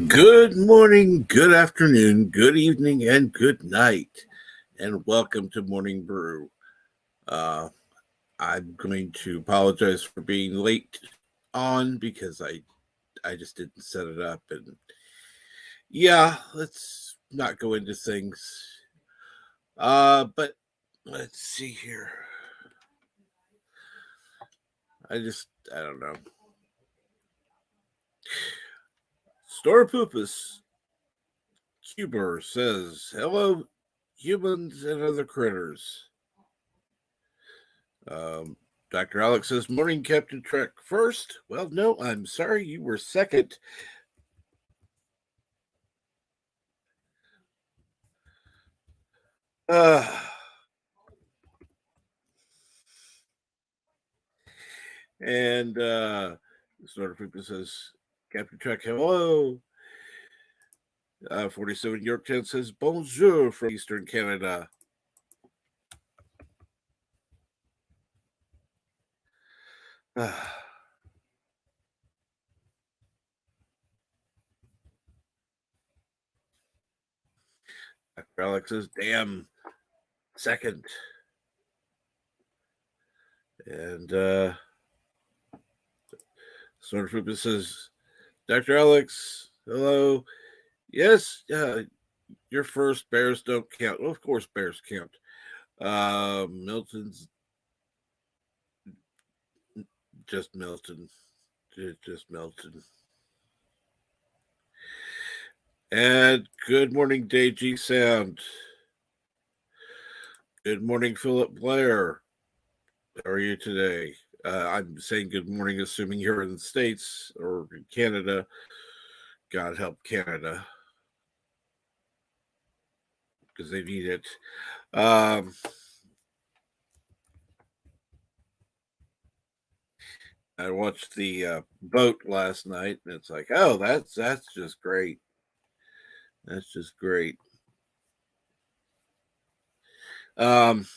Good morning, good afternoon, good evening, and good night, and welcome to Morning Brew. I'm going to apologize for being late on because I just didn't set it up, and yeah, let's not go into things. But let's see here. I don't know. Storapupus Cuber says, "Hello, humans and other critters." Dr. Alex says, "Morning, Captain Trek." First? Well, no, I'm sorry, you were second. And Sort of People says, "Captain Trek, hello." 47 Yorktown says, "Bonjour" from Eastern Canada. Dr. Alex says, "Damn, second." And Sort of People says, "Dr. Alex, hello. Yes, you're first. Bears don't count." Well, of course, bears count. Milton's just Milton. Just Milton. And good morning, Day Sound. Good morning, Philip Blair. How are you today? I'm saying good morning, assuming you're in the States or in Canada. God help Canada, because they need it. I watched the boat last night, and it's like, oh, that's just great. That's just great. Um,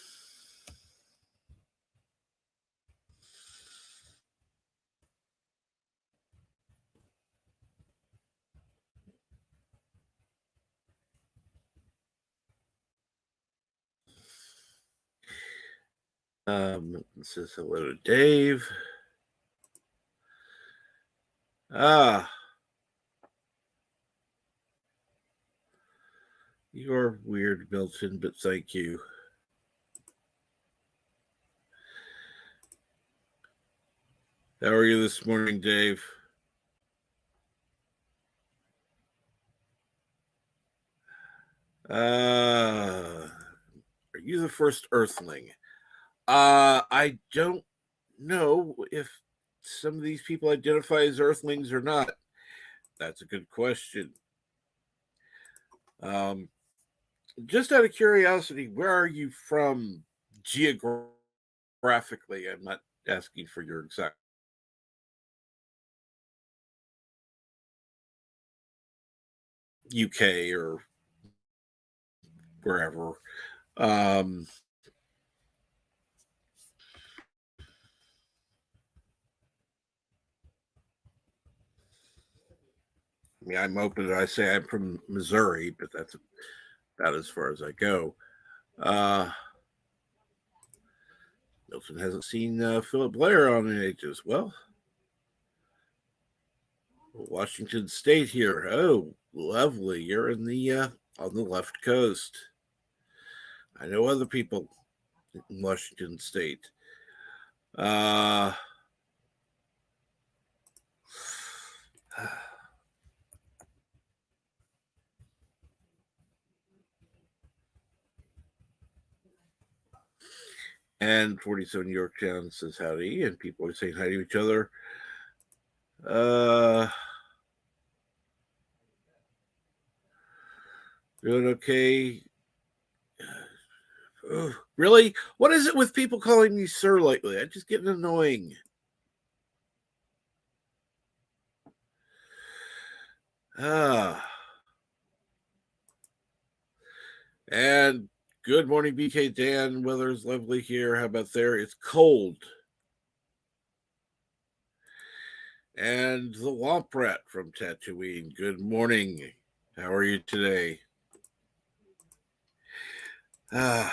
it says hello to Dave. You're weird, Milton, but thank you. How are you this morning, Dave? Are you the first Earthling? I don't know if some of these people identify as Earthlings or not. That's a good question. Just out of curiosity, where are you from geographically? I'm not asking for your exact UK or wherever. I mean, I'm open. I say I'm from Missouri, but that's about as far as I go. Milton hasn't seen Philip Blair on in ages. Well, Washington State here. Oh, lovely. You're in the on the left coast. I know other people in Washington State. Uh, and 47 Yorktown says howdy, and people are saying hi to each other. Doing okay. Really? What is it with people calling me sir lately? I'm just getting annoying. And good morning, BK Dan. Weather is lovely here. How about there? It's cold. And the Womp Rat from Tatooine. Good morning. How are you today? I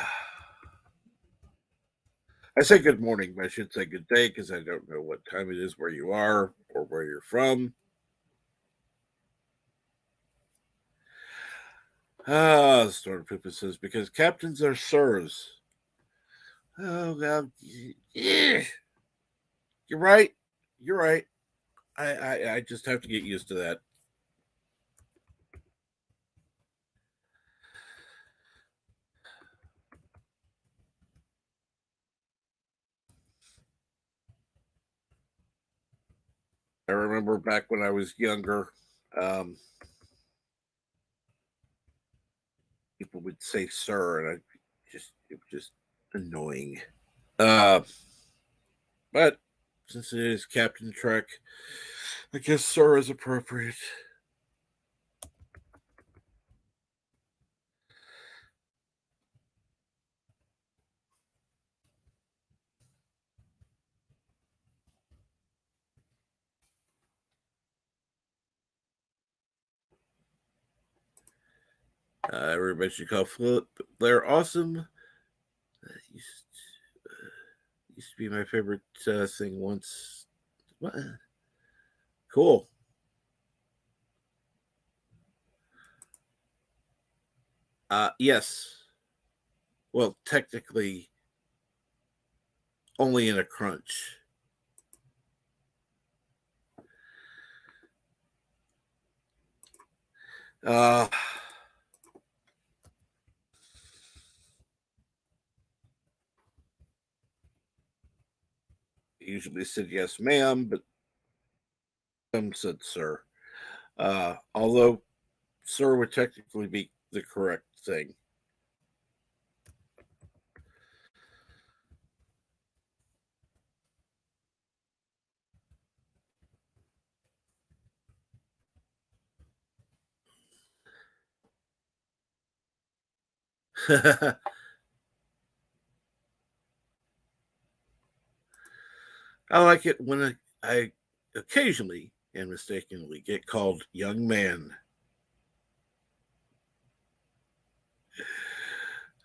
say good morning, but I should say good day because I don't know what time it is where you are or where you're from. Stormtrooper says, because captains are sirs. Oh, God. Yeah. You're right. You're right. I just have to get used to that. I remember back when I was younger, um, people would say sir, and it was just annoying. Uh, but since it is Captain Trek, I guess sir is appropriate. Everybody should call Philip. They're awesome. Used, used to be my favorite thing once. What? Cool. Yes. Well, technically, only in a crunch. Uh, usually said yes, ma'am, but some said sir. Although sir would technically be the correct thing. I like it when I occasionally and mistakenly get called young man.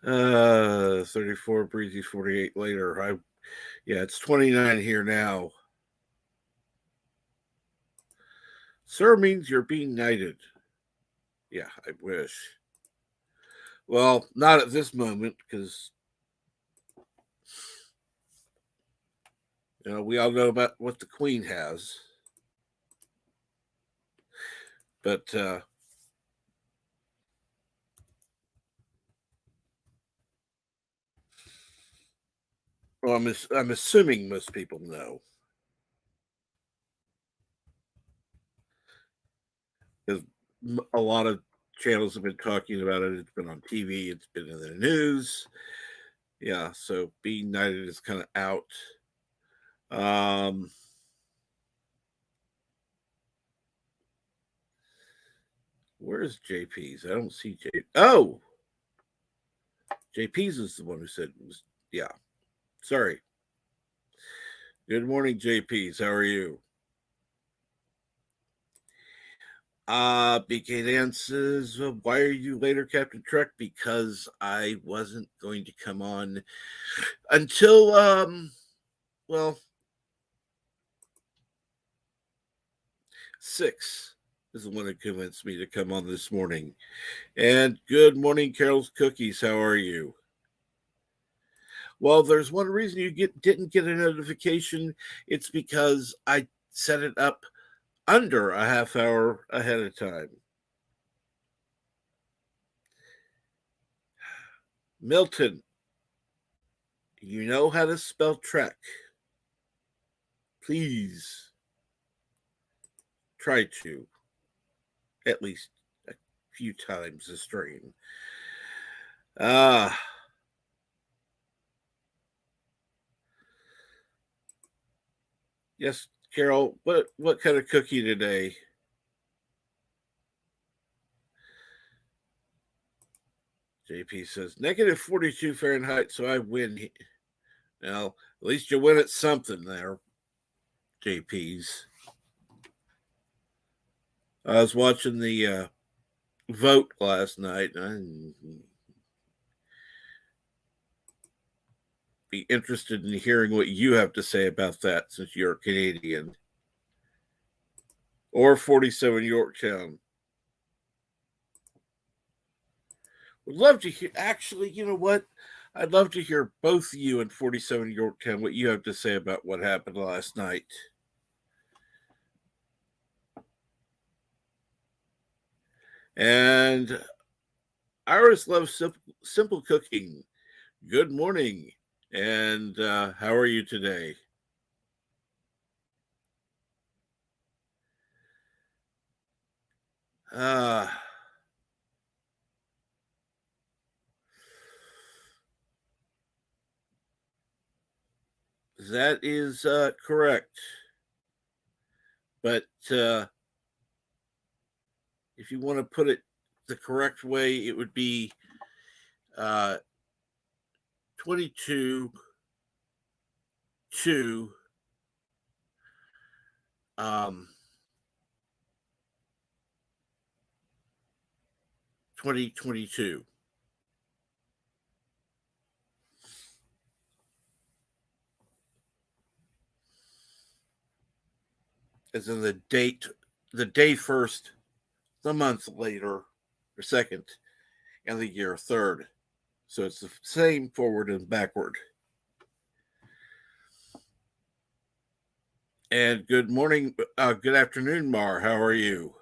34 breezy 48 later. Yeah, it's 29 here now. Sir means you're being knighted. Yeah, I wish. Well, not at this moment because we all know about what the queen has. But well, I'm assuming most people know because a lot of channels have been talking about it. It's been on TV. It's been in the news. Yeah, so being knighted is kind of out. Um, where's JP's? I don't see J. Oh, JP's is the one who said it was. Yeah, sorry. Good morning, JP's. How are you? BK Dan says, why are you later, Captain Trek? Because I wasn't going to come on until, well, 6 is the one that convinced me to come on this morning. And good morning, Carol's Cookies. How are you? Well, there's one reason you didn't get a notification. It's because I set it up under a half hour ahead of time. Milton, you know how to spell Trek. Please try to at least a few times a stream. Ah, yes, Carol. What kind of cookie today? JP says -42 Fahrenheit, so I win. Now, at least you win at something there, JP's. I was watching the vote last night, and I'd be interested in hearing what you have to say about that, since you're Canadian or 47 Yorktown. Would love to hear. Actually, you know what? I'd love to hear both you and 47 Yorktown what you have to say about what happened last night. And Iris loves simple cooking. Good morning. And how are you today? Uh, that is correct. But if you want to put it the correct way, it would be 22 to 2022. As in the day first, the month later, or second, and the year third. So it's the same forward and backward. And good morning, good afternoon, Mar. How are you?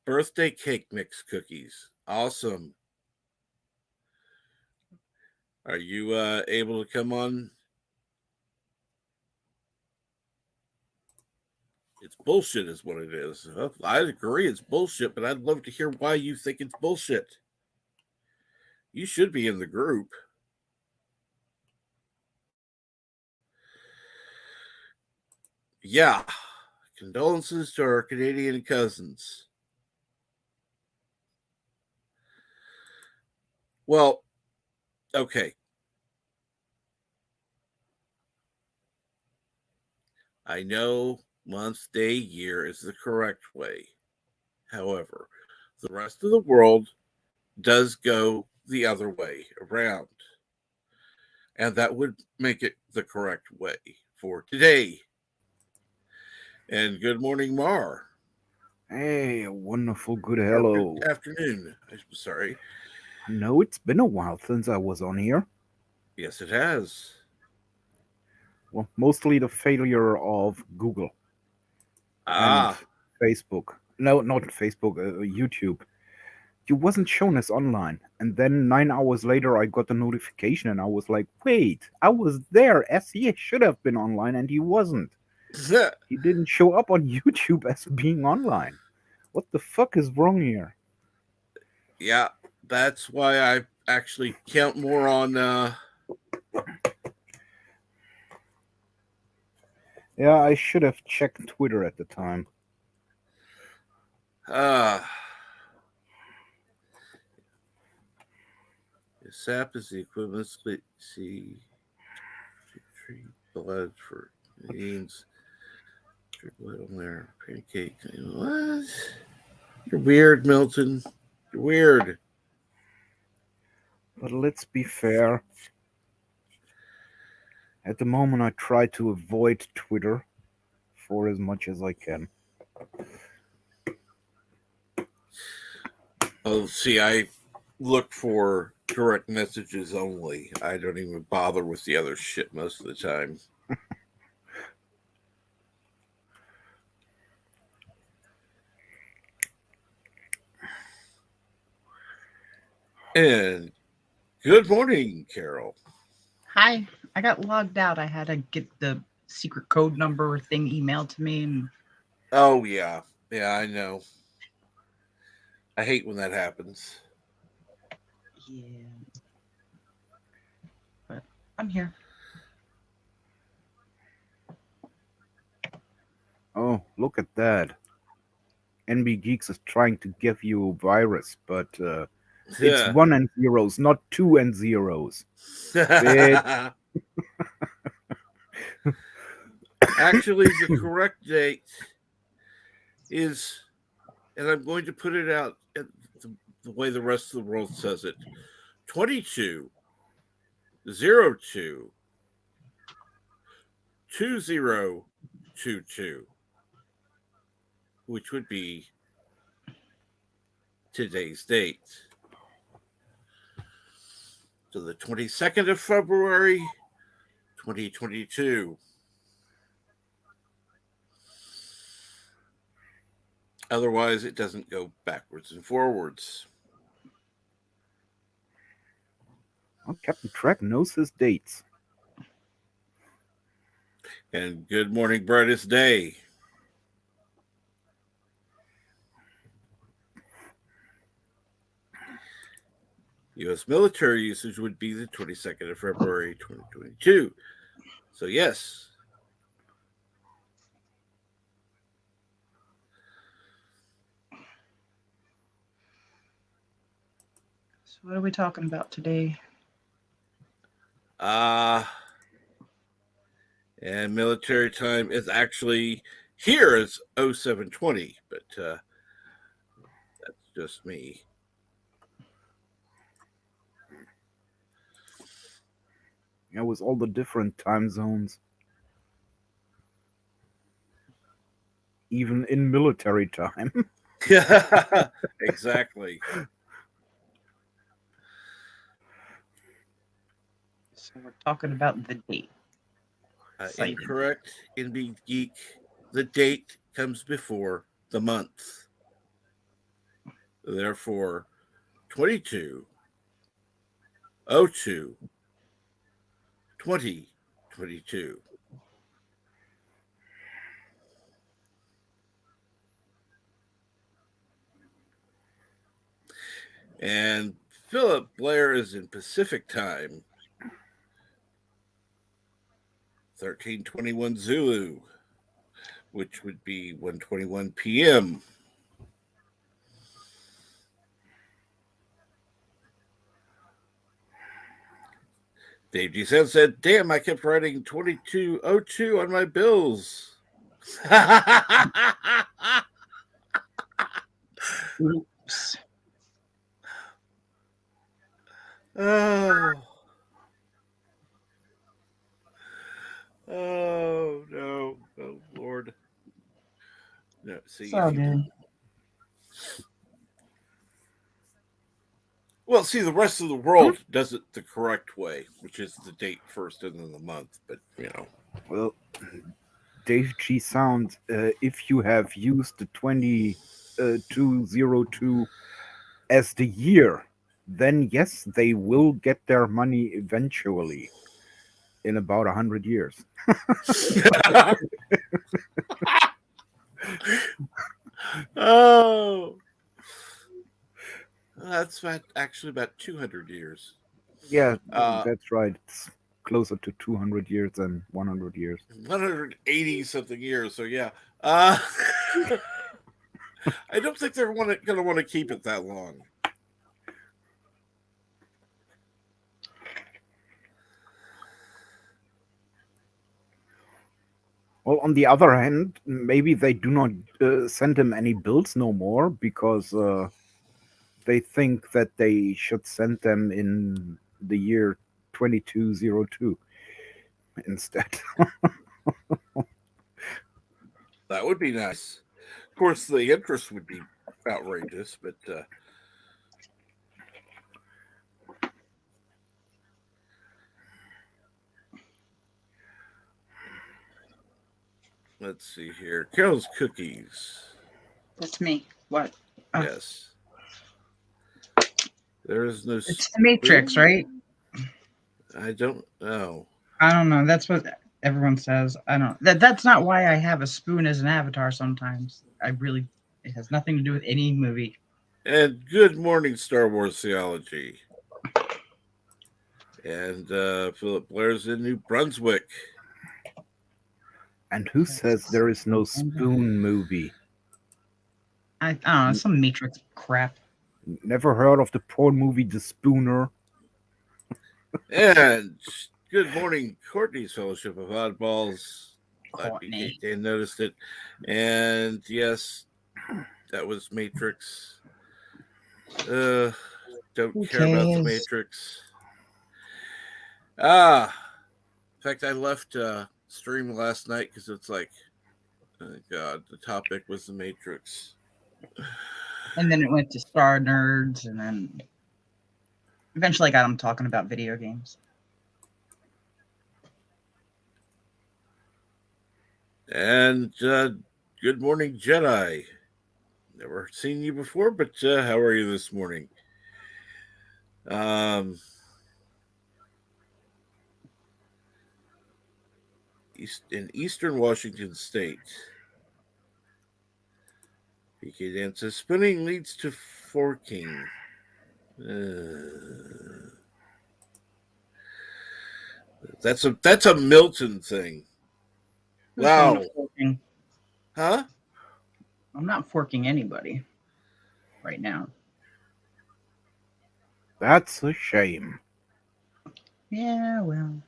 Birthday cake mix cookies. Awesome. Are you able to come on? It's bullshit, is what it is. I agree, it's bullshit, but I'd love to hear why you think it's bullshit. You should be in the group. Yeah. Condolences to our Canadian cousins. Well, okay. I know month, day, year is the correct way. However, the rest of the world does go the other way around. And that would make it the correct way for today. And good morning, Mar. Hey, a wonderful good Or good hello. afternoon. I'm sorry. No, it's been a while since I was on here. Yes, it has. Well, mostly the failure of Google and Ah. Facebook. No, not Facebook, YouTube. You wasn't shown as online. And then 9 hours later, I got a notification and I was like, wait, I was there as he should have been online and he wasn't. He didn't show up on YouTube as being online. What the fuck is wrong here? Yeah, that's why I actually count more on Yeah, I should have checked Twitter at the time. uh sap is the equivalent see treat blood for beans blood on there pancake. What? You're weird, Milton. You're weird. But let's be fair. At the moment, I try to avoid Twitter for as much as I can. Oh, see, I look for direct messages only. I don't even bother with the other shit most of the time. And good morning, Carol. Hi, I got logged out. I had to get the secret code number thing emailed to me. And Oh, yeah. Yeah, I know. I hate when that happens. yeah, but I'm here. Oh, look at that. NB Geeks is trying to give you a virus, but it's Yeah. 1 and zeros, not 2 and zeros. Bitch. Actually, the correct date is, and I'm going to put it out the way the rest of the world says it, 22/02/2022, which would be today's date. So the 22nd of February, 2022. Otherwise, it doesn't go backwards and forwards. Well, Captain Track knows his dates. And good morning, brightest day. U.S. military usage would be the 22nd of February, 2022. So, yes. So what are we talking about today? And military time is actually here is 0720, but that's just me. Yeah, with all the different time zones. Even in military time. Exactly. So we're talking about the date. Incorrect in being geek. The date comes before the month. Therefore, 22/02/2022. And Philip Blair is in Pacific time. 1321 Zulu, which would be 1:21 p.m. Dave Descent said, "Damn, I kept writing 2202 on my bills." Oops. Oh. Oh no. Oh Lord. No, see It's all if you good. Well, see, the rest of the world does it the correct way, which is the date first and then the month. But Well, Dave G. Sound, if you have used the 2202 as the year, then yes, they will get their money eventually in about 100 years. Oh, that's actually about 200 years. Yeah, that's right. It's closer to 200 years than 100 years. 180 something years. So yeah, I don't think they're going to want to keep it that long. Well, on the other hand, maybe they do not send him any bills no more because they think that they should send them in the year 2202 instead. That would be nice. Of course, the interest would be outrageous, but let's see here. Carol's Cookies. That's me. What? Oh. Yes. There is no. It's the Matrix, right? I don't know. I don't know. That's what everyone says. I don't. That's not why I have a spoon as an avatar. Sometimes it has nothing to do with any movie. And good morning, Star Wars theology. And Philip Blair's in New Brunswick. And who says there is no Spoon movie? I don't know. Some Matrix crap. Never heard of the porn movie The Spooner? And good morning, Courtney's Fellowship of Oddballs. glad Courtney. BK noticed it. And yes, that was Matrix. Don't Who care about the cares? Matrix. In fact, I left stream last night because it's like, oh God, the topic was the Matrix. And then it went to Star Nerds, and then eventually I got them talking about video games. And good morning, Jedi. Never seen you before, but how are you this morning? In Eastern Washington State, PK Dan says spinning leads to forking. That's a Milton thing. Who's going Wow. to forking? Huh? I'm not forking anybody right now. That's a shame. Yeah, well,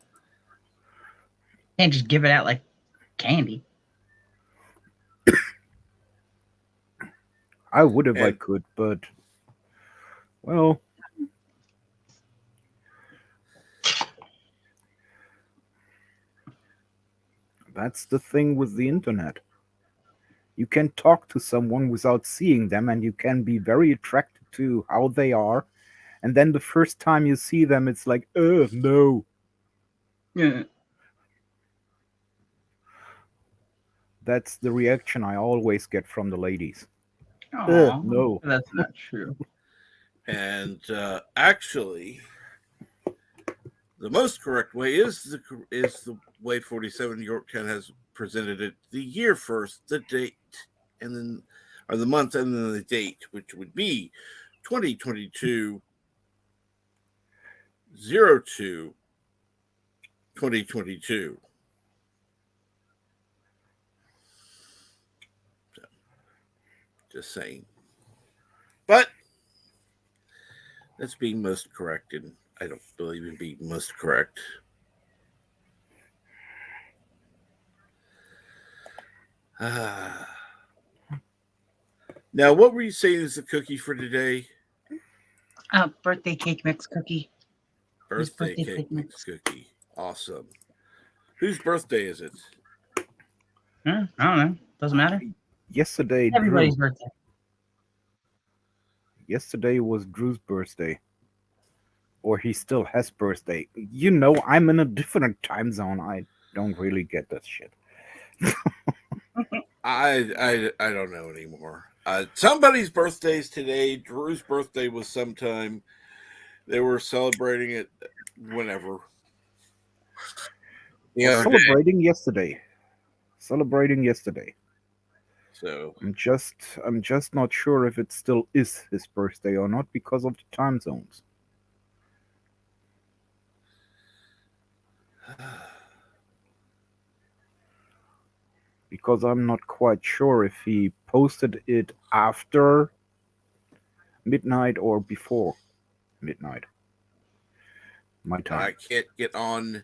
can't just give it out like candy. I would if I And could, but well, that's the thing with the internet. You can talk to someone without seeing them, and you can be very attracted to how they are. And then the first time you see them, it's like, no. Yeah. That's the reaction I always get from the ladies. Aw, No. that's not true. And actually, the most correct way is the way 47 Yorktown has presented it: the year first, the date, and then or the month, and then the date, which would be 2022 02 2022. So, just saying. But that's being most correct, and I don't believe in being most correct. Now, what were you saying is the cookie for today? Birthday cake mix cookie. Birthday cake mix cookie. Awesome. Whose birthday is it? I don't know. Doesn't matter. Yesterday, Everybody's birthday. Yesterday was Drew's birthday. Or he still has birthday. You know, I'm in a different time zone. I don't really get that shit. I don't know anymore. Somebody's birthday is today. Drew's birthday was sometime. They were celebrating it whenever. Celebrating yesterday. So I'm just not sure if it still is his birthday or not because of the time zones. Because I'm not quite sure if he posted it after midnight or before midnight. My time. I can't get on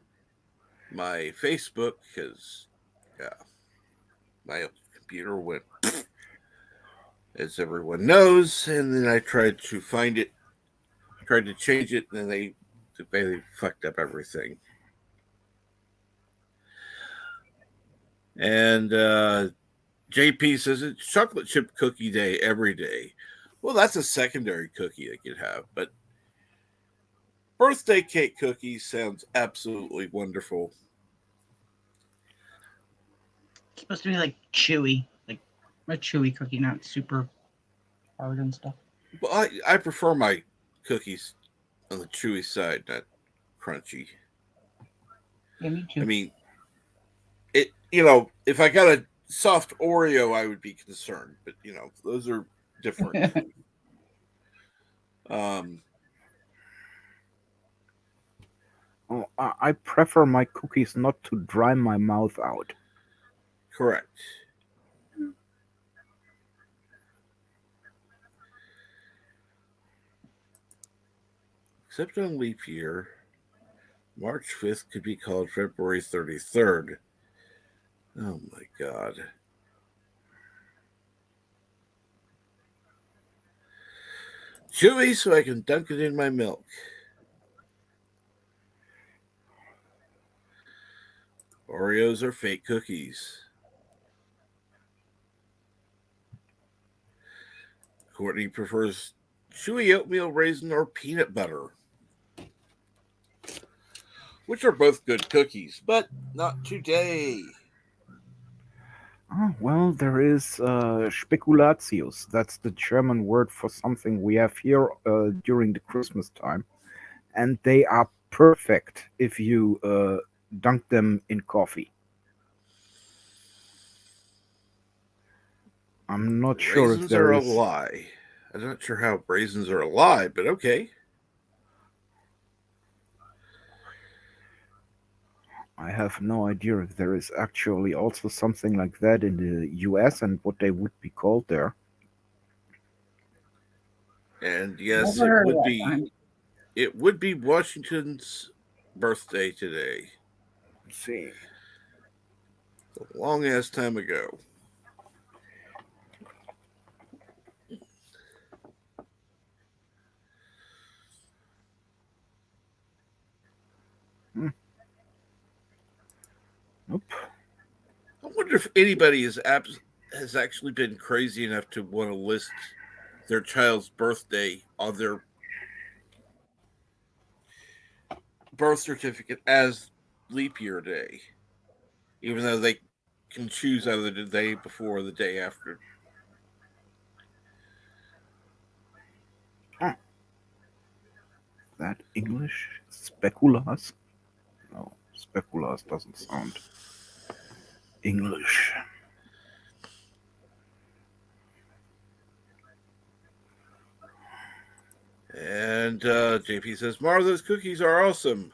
my Facebook because my computer went, as everyone knows, and then I tried to find it, tried to change it, and then they fucked up everything. And JP says it's chocolate chip cookie day every day. Well, that's a secondary cookie they could have, but birthday cake cookies sounds absolutely wonderful. It's supposed to be like chewy, like a chewy cookie, not super hard and stuff. Well, I prefer my cookies on the chewy side, not crunchy. Yeah, me too. I mean, it. You know, if I got a soft Oreo, I would be concerned, but you know, those are different. I prefer my cookies not to dry my mouth out. Correct. Except on leap year, March 5th could be called February 33rd. Oh my God. Chewy so I can dunk it in my milk. Oreos are fake cookies. Courtney prefers chewy oatmeal, raisin, or peanut butter, which are both good cookies, but not today. Oh, well, there is Spekulatius. That's the German word for something we have here during the Christmas time. And they are perfect if you dunk them in coffee. I'm not sure if Raisins are there a is. lie. I'm not sure how raisins are a lie, but okay. I have no idea if there is actually also something like that in the US and what they would be called there. And yes, Never heard of that kind. it would be Washington's birthday today. Let's see. A long ass time ago. Nope. I wonder if anybody has actually been crazy enough to want to list their child's birthday on their birth certificate as leap year day, even though they can choose either the day before or the day after. That English? Speculas? No, speculas doesn't sound English. And JP says, Mar, those cookies are awesome.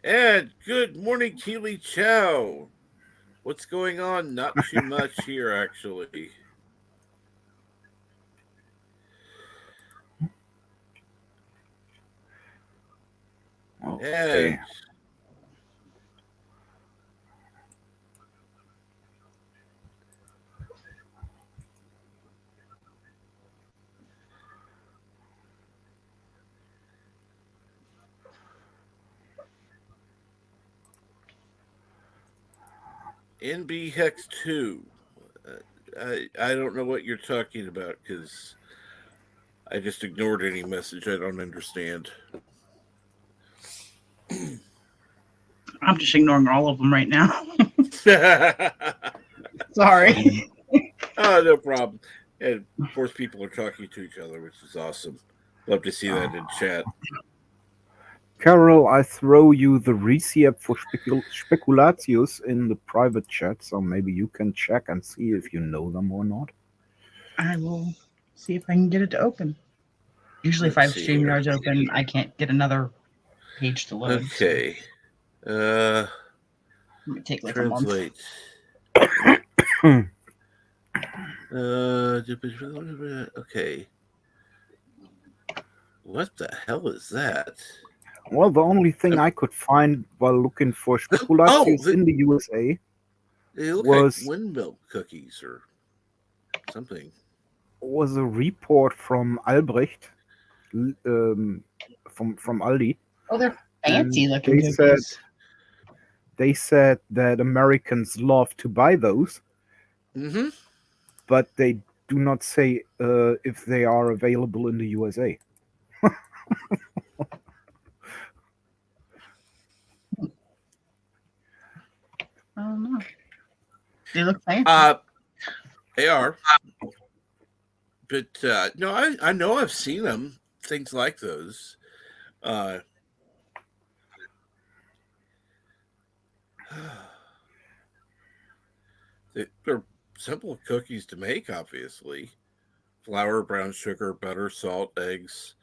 And good morning, Keely Chow. What's going on? Not too much here, actually. Okay. And NB Hex 2. I don't know what you're talking about because I just ignored any message I don't understand. I'm just ignoring all of them right now. Sorry. Oh, no problem. And of course, people are talking to each other, which is awesome. Love to see that in chat. Carol, I throw you the receipt for Speculatius in the private chat, so maybe you can check and see if you know them or not. I will see if I can get it to open. Usually, if I have Let's see here. StreamYards open, I can't get another page to load. Okay. So it might take like Translate. Okay. What the hell is that? Well, the only thing I could find while looking for Speculatius in the USA they look was like windmill cookies or something. Was a report from Albrecht, from Aldi. Oh, they're fancy looking They cookies. They said that Americans love to buy those, but they do not say if they are available in the USA. I don't know. They look fancy. They are. But no, I know I've seen them. Things like those. They're simple cookies to make, obviously. Flour, brown sugar, butter, salt, eggs.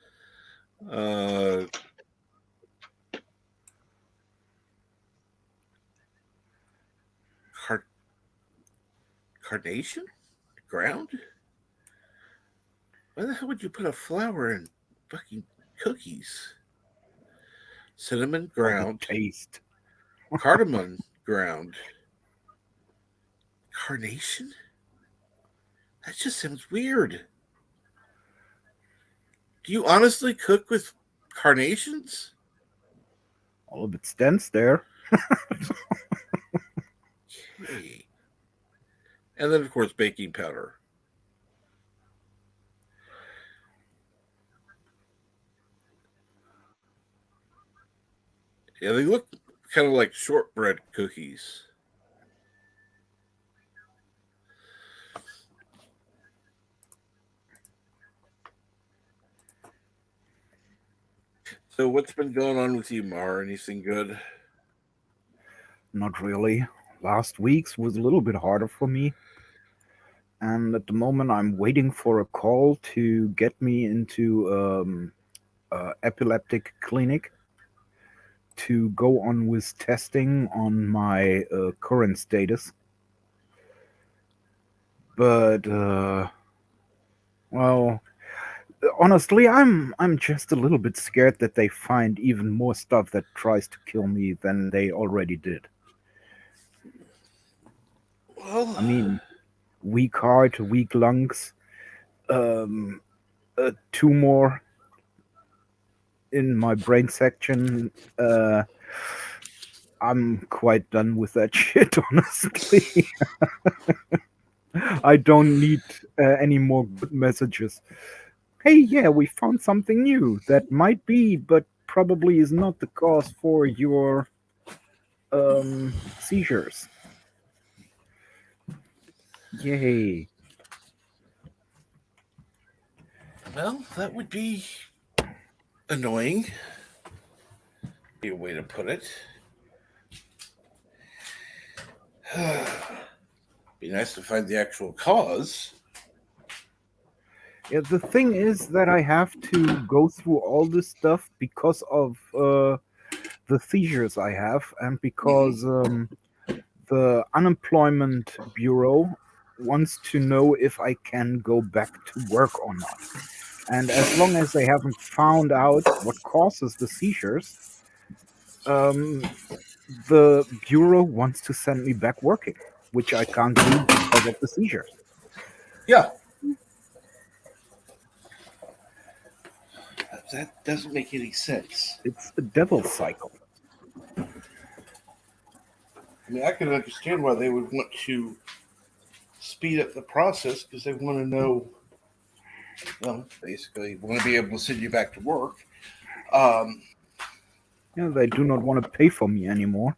Carnation? Ground? Why the hell would you put a flower in fucking cookies? Cinnamon For the ground. taste. Cardamom ground. Carnation? That just sounds weird. Do you honestly cook with carnations? All of it stands there. Okay. And then, of course, baking powder. Yeah, they look kind of like shortbread cookies. So, what's been going on with you, Mar? Anything good? Not really. Last week's was a little bit harder for me. And at the moment, I'm waiting for a call to get me into epileptic clinic to go on with testing on my current status. But well, honestly, I'm just a little bit scared that they find even more stuff that tries to kill me than they already did. Well, I mean, weak heart, weak lungs, um, a tumor in my brain section. I'm quite done with that shit, honestly. I don't need any more good messages. Hey, yeah, we found something new that might be, but probably is not the cause for your seizures. Yay. well, that would be annoying. Be a way to put it. Be nice to find the actual cause. Yeah, the thing is that I have to go through all this stuff because of the seizures I have, and because the Unemployment Bureau wants to know if I can go back to work or not. And as long as they haven't found out what causes the seizures, the Bureau wants to send me back working, which I can't do because of the seizures. Yeah. That doesn't make any sense. It's a devil's cycle. I mean, I can understand why they would want to speed up the process because they want to know, well, basically, want to be able to send you back to work. Um, They do not want to pay for me anymore.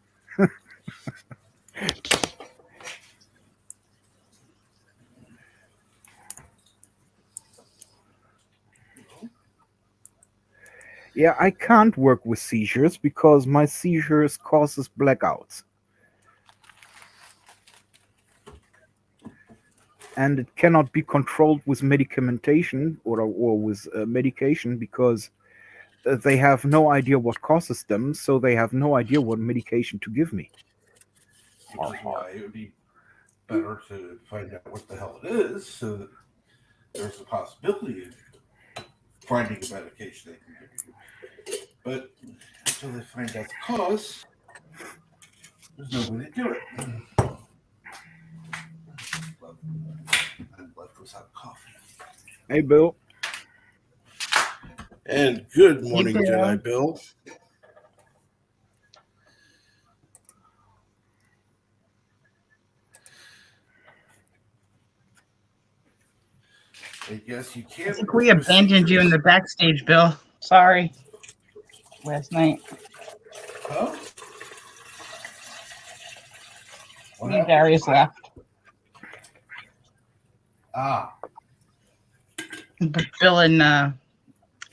Yeah, I can't work with seizures because my seizures causes blackouts. And it cannot be controlled with medicamentation or with medication because they have no idea what causes them, so they have no idea what medication to give me. which is why it would be better to find out what the hell it is so that there's a possibility of finding a medication they can give you. But until they find out the cause, there's no way to do it. I'm left without coffee. Hey, Bill. And good morning, Bill. Jedi Bill. I guess you I can't. think we abandoned you in the backstage, Bill. Sorry. Last night. Huh? What Me and happened? Darius left. Ah, But Bill and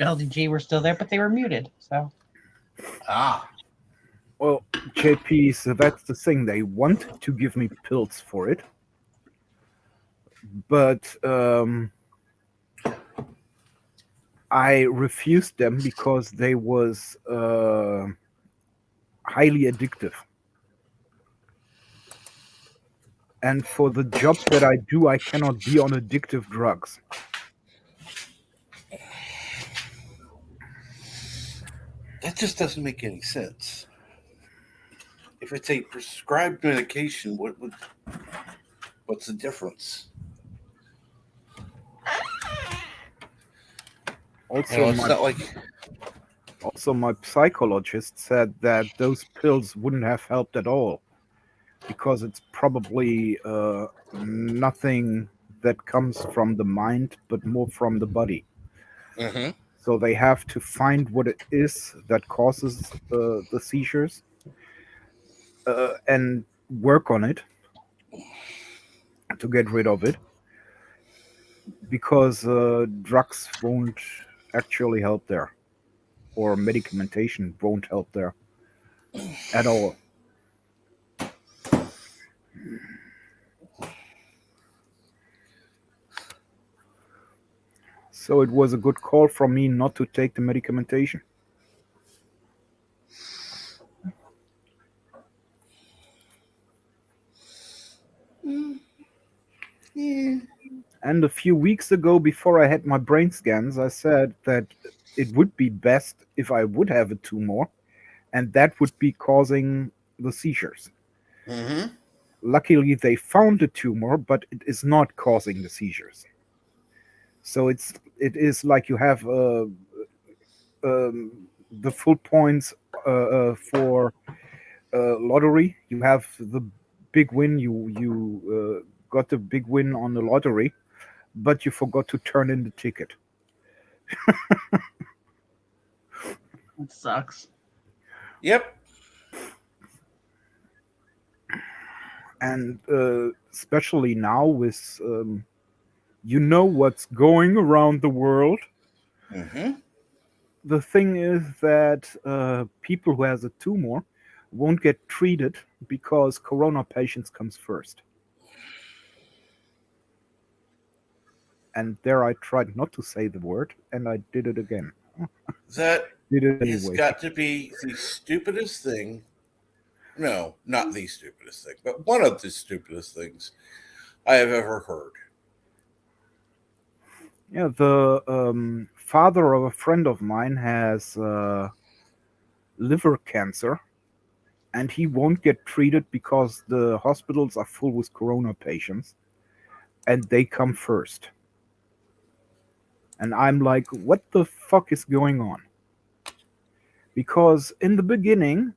LDG were still there, but they were muted. So Well, JP, so that's the thing. They want to give me pills for it, but I refused them because they was highly addictive. And for the job that I do, I cannot be on addictive drugs. That just doesn't make any sense. If it's a prescribed medication, what's the difference? Also, It's not like my psychologist said that those pills wouldn't have helped at all because it's probably nothing that comes from the mind, but more from the body. Mhm. So they have to find what it is that causes the seizures and work on it to get rid of it because drugs won't actually help there or medicamentation won't help there at all. So it was a good call from me not to take the medicamentation. yeah. And a few weeks ago, before I had my brain scans, I said that it would be best if I would have a tumor, and that would be causing the seizures. Mhm. Luckily, they found the tumor, but it is not causing the seizures. So it is like you have the full points for lottery. You have the big win. You got the big win on the lottery, but you forgot to turn in the ticket. It sucks. Yep. And especially now with what's going around the world. Mhm. The thing is that people who has a tumor won't get treated because corona patients comes first. And there I tried not to say the word, and I did it again. That Did it has anyway. got to be the stupidest thing. No, not the stupidest thing, but one of the stupidest things I have ever heard. Yeah, the father of a friend of mine has liver cancer, and he won't get treated because the hospitals are full with corona patients, and they come first. And I'm like, what the fuck is going on? Because in the beginning,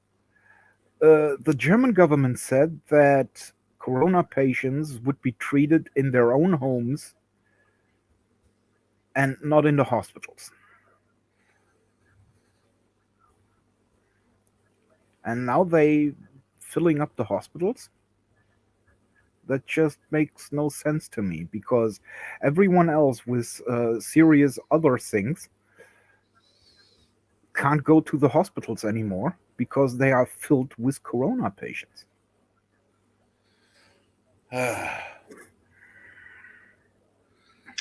the German government said that corona patients would be treated in their own homes and not in the hospitals. And now they filling up the hospitals. That just makes no sense to me because everyone else with serious other things can't go to the hospitals anymore because they are filled with corona patients.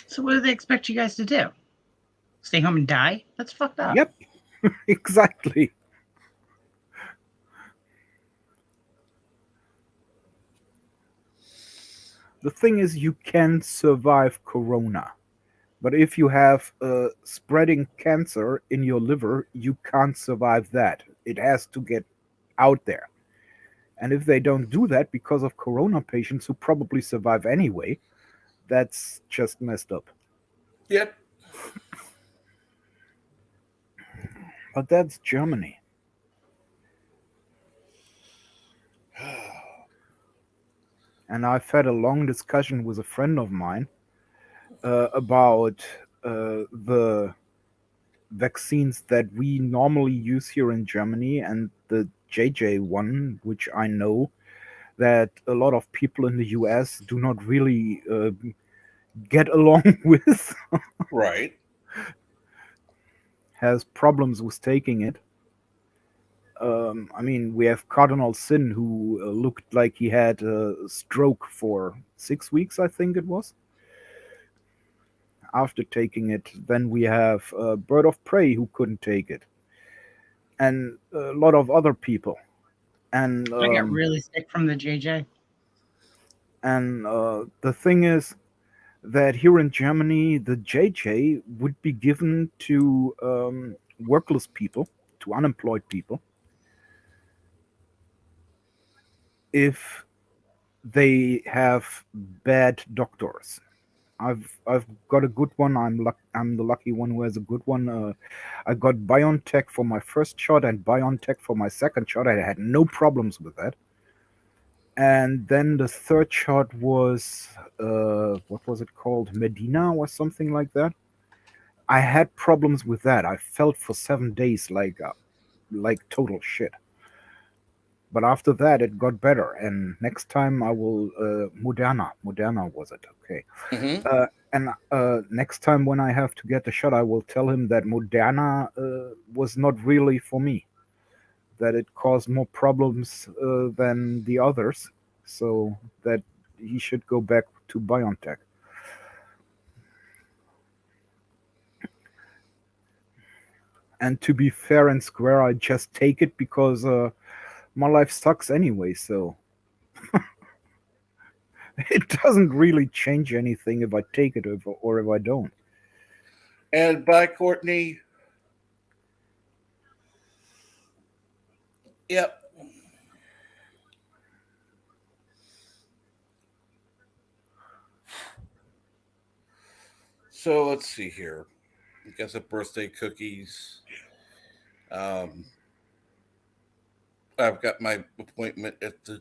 So what do they expect you guys to do? Stay home and die? That's fucked up. Yep, exactly. The thing is, you can survive corona. But if you have spreading cancer in your liver, you can't survive that. It has to get out there. And if they don't do that because of corona patients who probably survive anyway, that's just messed up. Yep. But that's Germany. And I've had a long discussion with a friend of mine about the vaccines that we normally use here in Germany and the JJ one, which I know that a lot of people in the US do not really get along with, Right. has problems with taking it. I mean, we have Cardinal Sin, who looked like he had a stroke for 6 weeks, I think it was, after taking it. Then we have Bird of Prey, who couldn't take it, and a lot of other people. And I got really sick from the JJ. And the thing is that here in Germany, the JJ would be given to workless people, to unemployed people, if they have bad doctors. I've got a good one. I'm the lucky one who has a good one. I got BioNTech for my first shot and BioNTech for my second shot. I had no problems with that. And then the third shot was what was it called? Medina or something like that. I had problems with that. I felt for 7 days like total shit. But after that, it got better. And next time I will Moderna. Moderna was it? Okay. Mm-hmm. And next time when I have to get the shot, I will tell him that Moderna was not really for me. That it caused more problems than the others. So that he should go back to BioNTech. And to be fair and square, I just take it because my life sucks anyway. So it doesn't really change anything if I take it or if I don't. And bye, Courtney. Yep. So let's see here. We got some birthday cookies. Um, I've got my appointment at the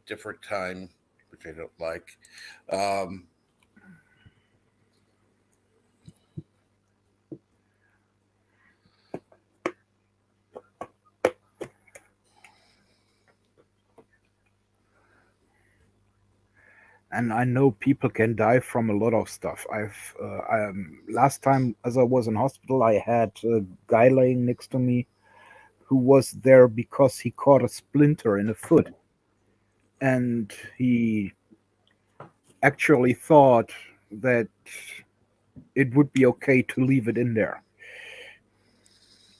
different time, which I don't like. Um, And I know people can die from a lot of stuff. Last time as I was in hospital, I had a guy laying next to me who was there because he caught a splinter in a foot, and he actually thought that it would be okay to leave it in there,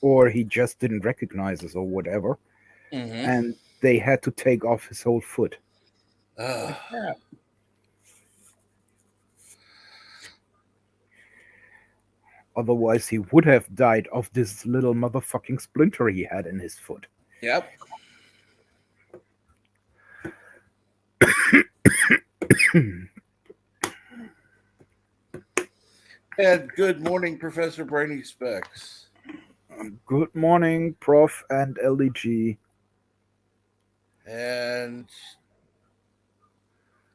or he just didn't recognize us or whatever, mm-hmm. and they had to take off his whole foot. Holy crap. Otherwise, he would have died of this little motherfucking splinter he had in his foot. Yep. And good morning, Professor Brainy Specs. Good morning, Prof. and LDG. And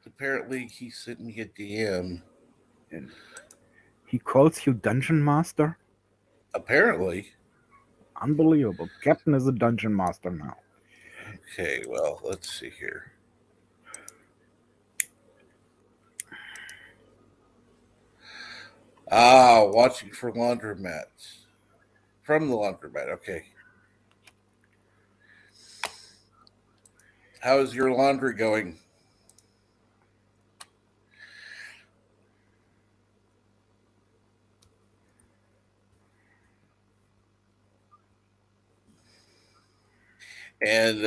apparently he sent me a DM. And he calls you Dungeon Master? Apparently. Unbelievable. Captain is a Dungeon Master now. Okay, well, let's see here. Ah, watching for laundromats. From the laundromat, okay. How's your laundry going? And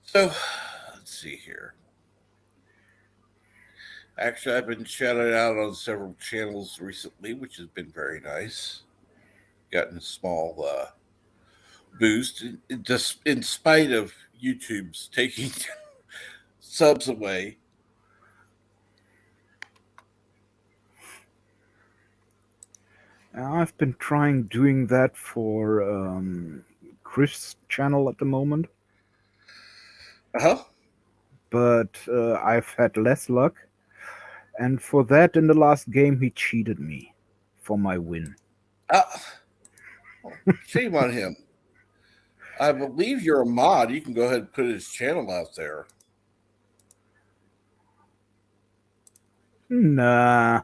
so let's see here. Actually, I've been shouted out on several channels recently, which has been very nice. Gotten a small boost, just in spite of YouTube's taking subs away. I've been trying doing that for Chris' channel at the moment, Uh huh. but I've had less luck. And for that, in the last game, he cheated me for my win. Uh, shame on him. I believe you're a mod. You can go ahead and put his channel out there. Nah.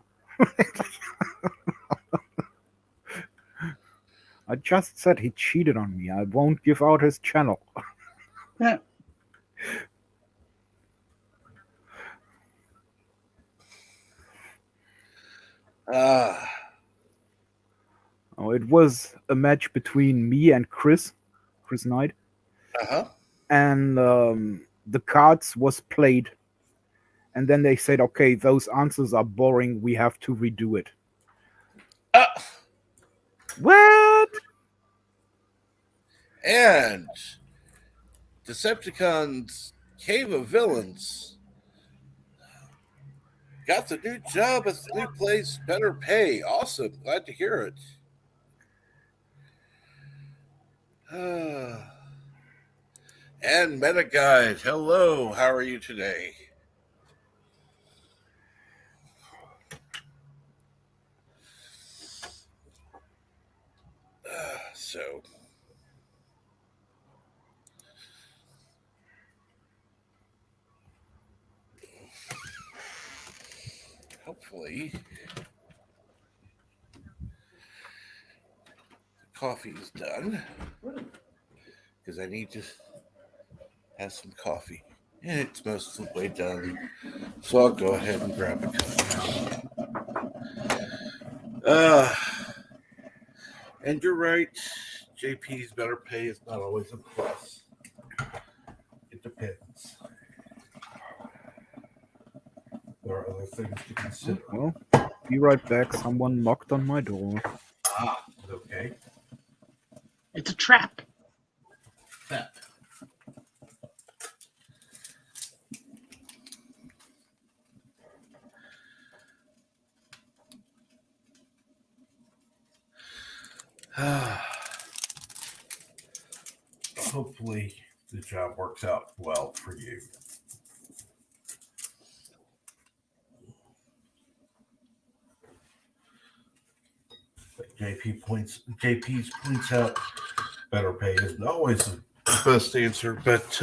I just said he cheated on me. I won't give out his channel. Yeah. Ah. Oh, it was a match between me and Chris Knight, Uh-huh. and the cards was played, and then they said, "Okay, those answers are boring. We have to redo it." Uh, What? and Decepticons Cave of Villains got the new job at the new place, better pay. Awesome. Glad to hear it. And Meta Guide, hello. How are you today? So, hopefully, the coffee is done because I need to have some coffee. And it's most of the way done. So I'll go ahead and grab a cup now. And you're right. JP's better pay is not always a plus. It depends. There are other things to consider. Well, be right back. Someone knocked on my door. Ah, okay. It's a trap. That. Hopefully the job works out well for you. But JP's points out better pay isn't always the best answer, but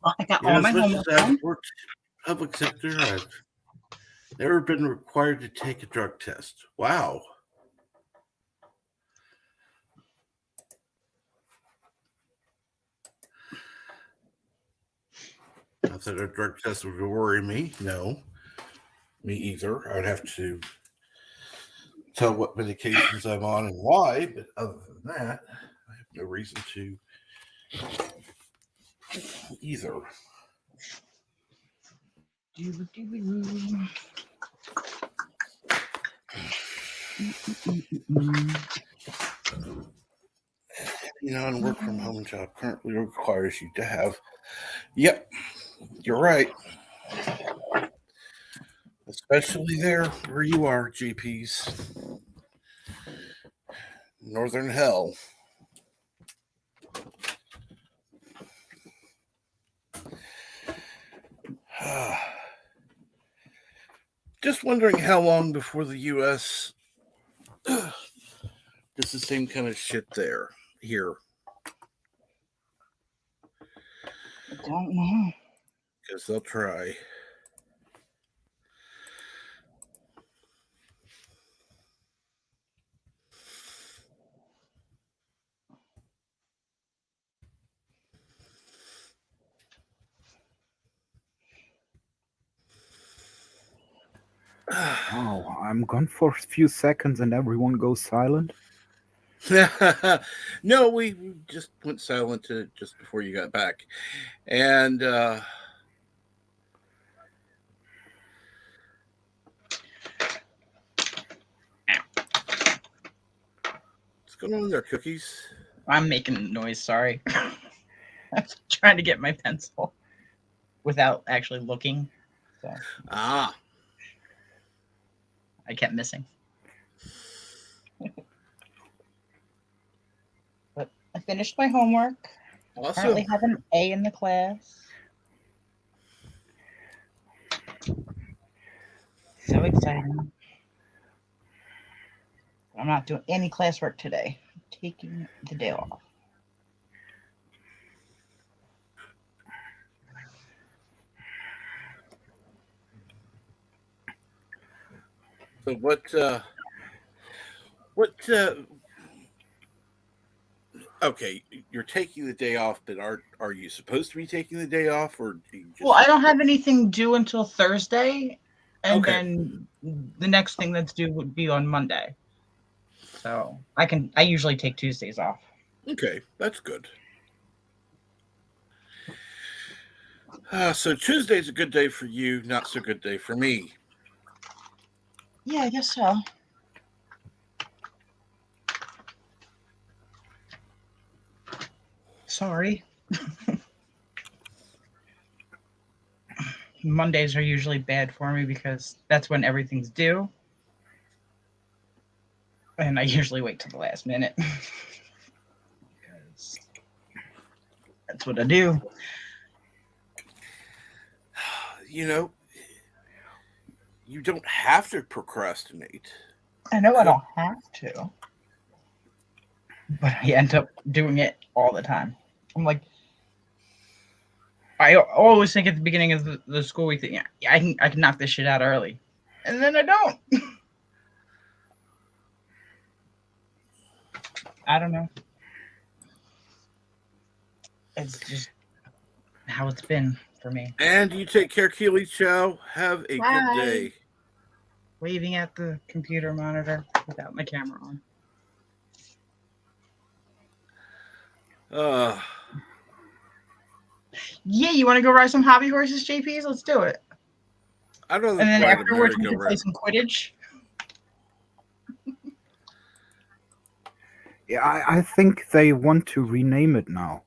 Oh, I got all as my much homework as I've done. worked in the public sector, I've never been required to take a drug test. Wow. Not that a drug test would worry me. No, me either. I'd have to tell what medications I'm on and why, but other than that, I have no reason to either. And work from home job currently requires you to have. Yep, you're right. Especially there where you are, GPs. Northern hell. Just wondering how long before the U.S. does the same kind of shit here. I don't know. Because they'll try. Oh, I'm gone for a few seconds and everyone goes silent. No, we just went silent just before you got back. And what's going on there, Cookies? I'm making noise, sorry. I'm trying to get my pencil without actually looking. So Ah. I kept missing. But I finished my homework. Awesome. Currently have an A in the class. So so exciting. I'm not doing any classwork today. I'm taking the day off. So okay, you're taking the day off, but are you supposed to be taking the day off, or do you just? Well, I don't have anything due until Thursday, and Okay. then the next thing that's due would be on Monday. So I usually take Tuesdays off. Okay, that's good. So Tuesday's a good day for you, not so good day for me. Yeah, I guess so. Sorry. Mondays are usually bad for me because that's when everything's due. And I usually wait till the last minute. Because that's what I do. You know, you don't have to procrastinate. I know I don't have to. But I end up doing it all the time. I'm like, I always think at the beginning of the school week that I can knock this shit out early. And then I don't. I don't know. It's just how it's been for me. And you take care, Keely Chow. Have a Bye. good day. Waving at the computer monitor without my camera on. Yeah, you want to go ride some hobby horses, JPs? Let's do it. I'd rather And then ride a afterwards we can play merry-go-round. some Quidditch. Yeah, I think they want to rename it now.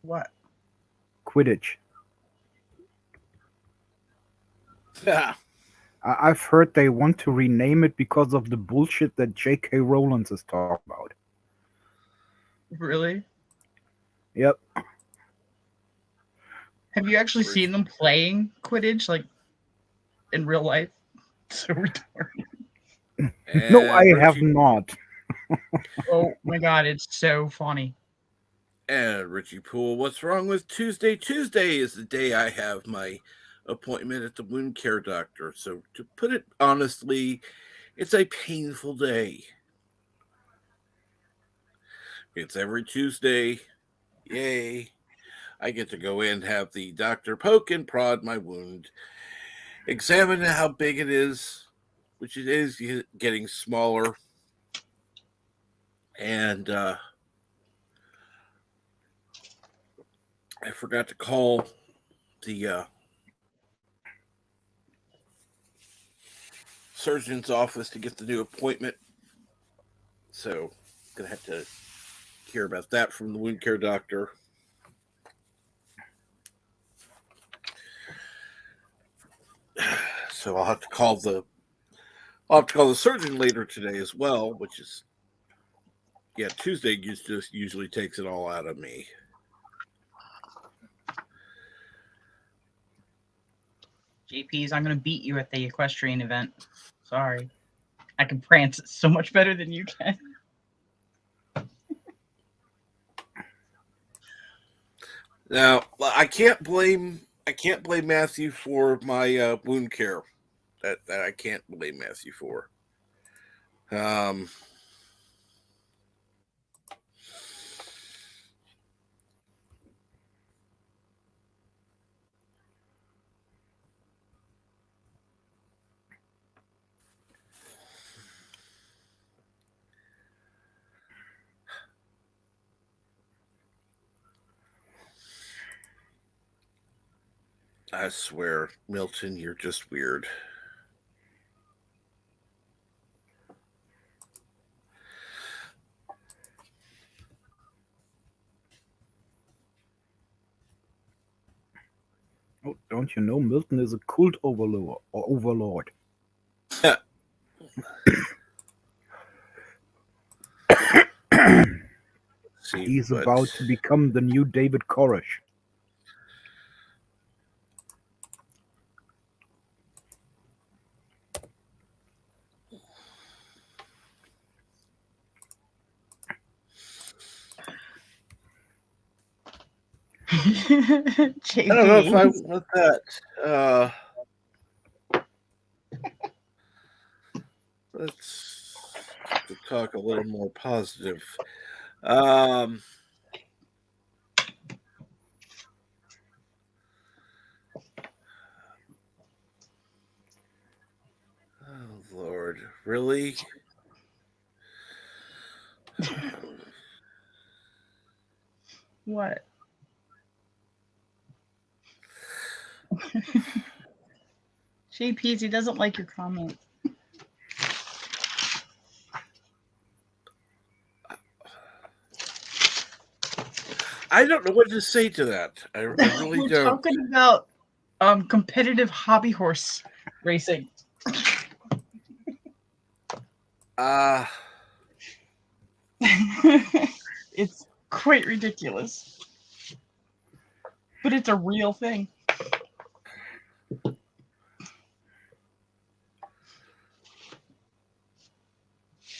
What? Quidditch. Yeah. I've heard they want to rename it because of the bullshit that J.K. Rowling is talking about. Really? Yep. Have you actually seen them playing Quidditch, like, in real life? So retarded. No, I have Richie, not. Oh my god, it's so funny. And Richie Poole, what's wrong with Tuesday? Tuesday is the day I have my appointment at the wound care doctor. So to put it honestly, it's a painful day. It's every Tuesday. Yay. I get to go in, have the doctor poke and prod my wound, examine how big it is, which it is getting smaller. And I forgot to call the surgeon's office to get the new appointment. So going to have to hear about that from the wound care doctor. So I'll have to call the surgeon later today as well, which is Tuesday just usually takes it all out of me. JPs, I'm gonna beat you at the equestrian event. Sorry. I can prance so much better than you can. Now, I can't blame Matthew for my wound care. That I can't blame Matthew for. I swear, Milton, you're just weird. Oh, don't you know Milton is a cult overlord? He's about to become the new David Koresh. I don't know if I want that. Let's talk a little more positive. Oh Lord, really? What? JPs, he doesn't like your comment. I don't know what to say to that. I really We're don't. talking about competitive hobby horse racing. It's quite ridiculous. But it's a real thing.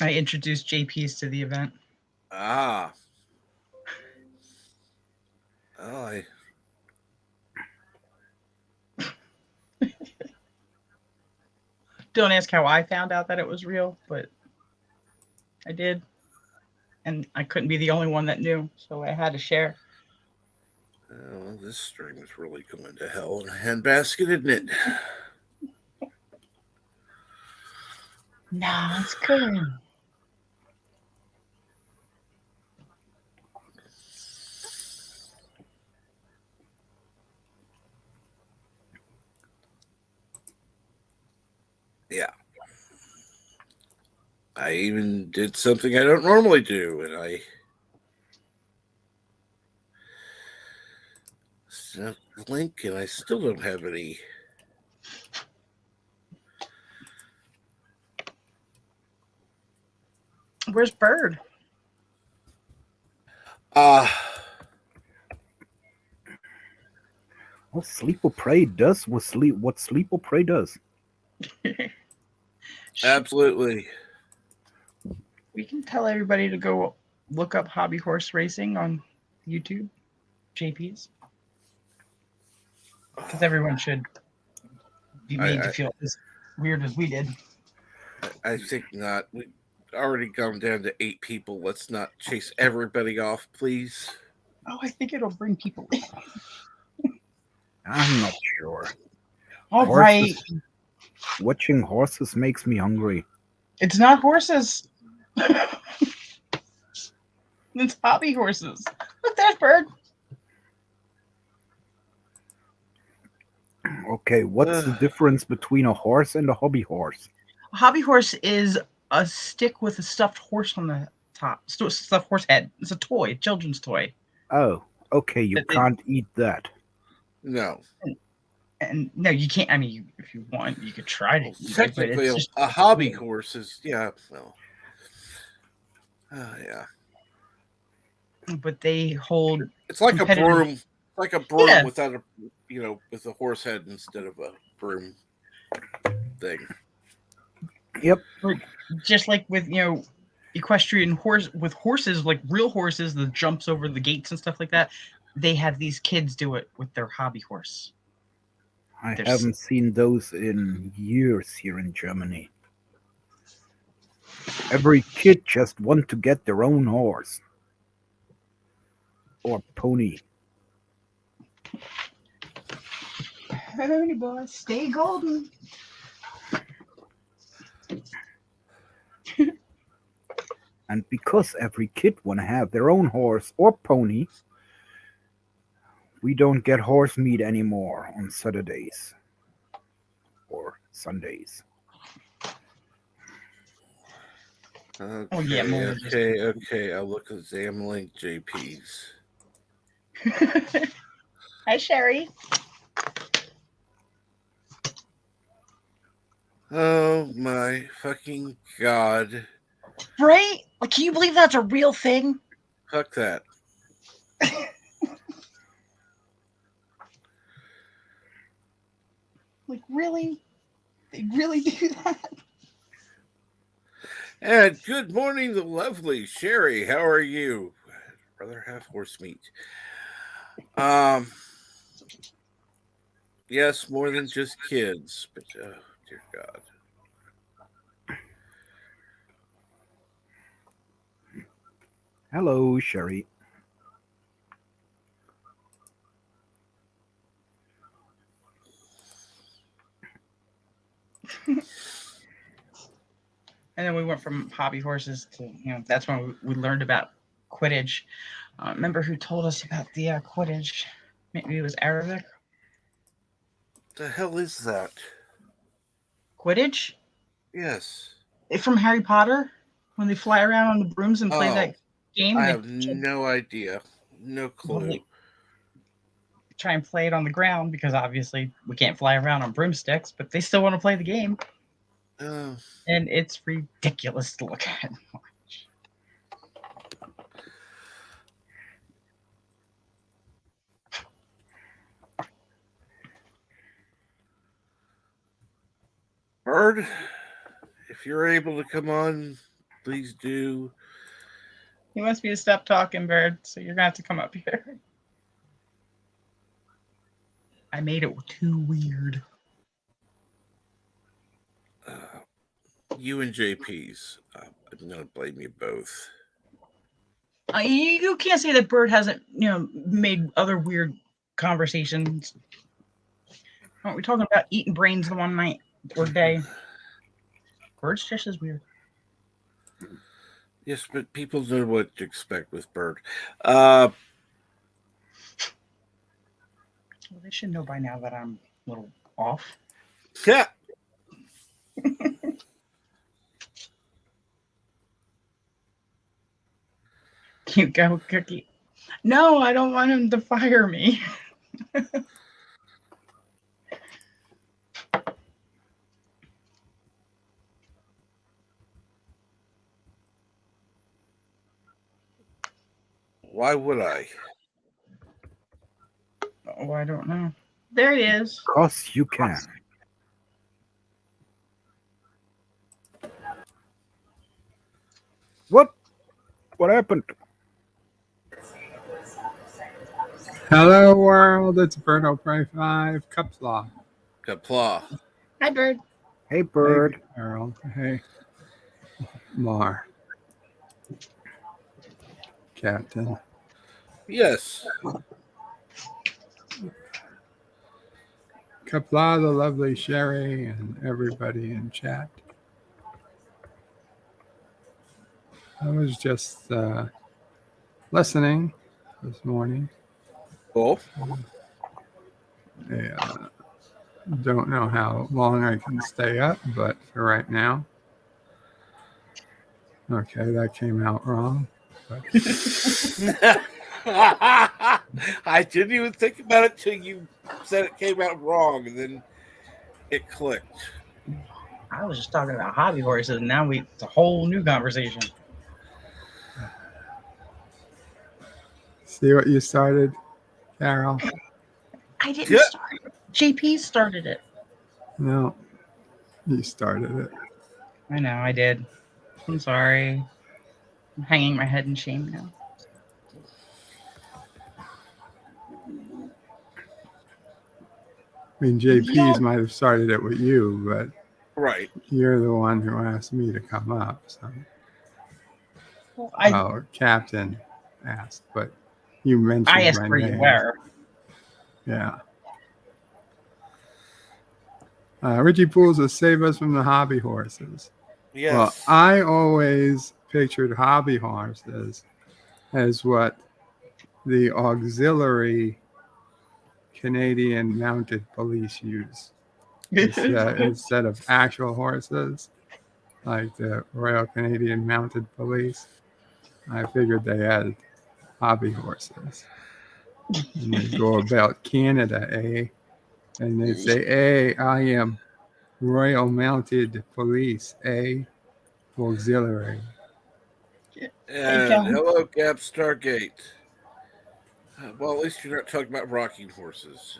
I introduced JPs to the event. Oh, Don't ask how I found out that it was real, but I did. And I couldn't be the only one that knew, so I had to share. well, this stream is really going to hell in a handbasket, isn't it? Nah, it's good. Yeah. I even did something I don't normally do, and I sent a link, and I still don't have any. Where's Bird? Well, Sleep or Pray does what Sleep or Pray does. Absolutely. We can tell everybody to go look up hobby horse racing on YouTube, JP's. Because everyone should be made to feel as weird as we did. I think not. We've already gone down to 8 people. Let's not chase everybody off, please. Oh, I think it'll bring people in. I'm not sure. All right. Watching horses makes me hungry. It's not horses. It's hobby horses. Look, there's Bird. Okay, what's the difference between a horse and a hobby horse? A hobby horse is a stick with a stuffed horse on the top. Stuffed horse head. It's a toy, a children's toy. Oh, okay, you can't eat that. No. And no, you can't. I mean, if you want, you could try to eat it. Technically, But a hobby horse is, yeah, well. Yeah. But they hold. It's like a broom. Like a broom without a, with a horse head instead of a broom thing. Yep. Just like with, equestrian horses, like real horses that jumps over the gates and stuff like that, they have these kids do it with their hobby horse. I haven't seen those in years here in Germany. Every kid just wants to get their own horse. Or pony. Pony boy, stay golden. And because every kid want to have their own horse or pony, we don't get horse meat anymore on Saturdays or Sundays. Okay. I'll look at Zamlink JP's. Hi, Sherry. Oh my fucking God. Right? Like, can you believe that's a real thing? Fuck that. Like, really? They really do that? And good morning, the lovely Sherry. How are you? I'd rather have horse meat. Yes, more than just kids, but dear God. Hello, Sherry. And then we went from hobby horses to, that's when we learned about Quidditch. Remember who told us about the Quidditch? Maybe it was Arabic. The hell is that? Quidditch? Yes. It's from Harry Potter when they fly around on the brooms and play that game. I They have no idea. No clue. try and play it on the ground because obviously we can't fly around on broomsticks, but they still want to play the game. And it's ridiculous to look at. Bird, if you're able to come on, please do. He wants me to stop talking, Bird, so you're going to have to come up here. I made it too weird. You and JP's. I'm going to blame you both. You can't say that Bird hasn't, made other weird conversations. Aren't we talking about eating brains the one night or day? Bird's just as weird. Yes, but people know what to expect with Bird. Well, they should know by now that I'm a little off. Yeah. You go, Cookie. No, I don't want him to fire me. Why would I? Oh, I don't know. There he is. Because you can. What? What happened? Hello, world. It's BirdOPrey5. Cupslaw. Kapla. Hi, Bird. Hey, Bird. Hey, Harold. Hey, Mar. Captain. Yes. Kapla, the lovely Sherry, and everybody in chat. I was just listening this morning. Oh. Don't know how long I can stay up, but for right now. Okay, that came out wrong. But I didn't even think about it till you said it came out wrong, and then it clicked. I was just talking about hobby horses, and now it's a whole new conversation. see what you started, Carol? I didn't start it. JP started it. No, you started it. I know, I did. I'm sorry. I'm hanging my head in shame now. I mean, JP's might have started it with you, but right, you're the one who asked me to come up. So, well, Captain asked, but you mentioned I asked my where name. you were. Yeah. Richie Pools will save us from the hobby horses. Yes. Well, I always pictured hobby horses as what the auxiliary Canadian mounted police use instead of actual horses, like the Royal Canadian Mounted Police. I figured they had hobby horses. And they go about Canada, eh? And they say, hey, I am Royal Mounted Police, eh? Auxiliary. And hello, Cap Stargate. Well, at least you're not talking about rocking horses.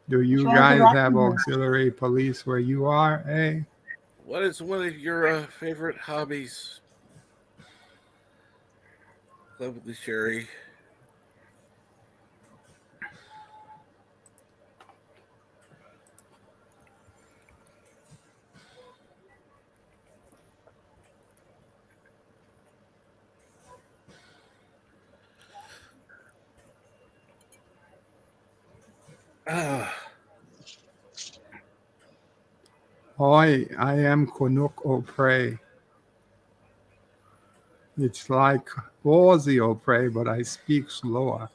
Do you guys have auxiliary police where you are, eh? what is one of your favorite hobbies? Lovely Sherry. Ah, I am Canuck o Prey. It's like Aussie o Prey, but I speak slower,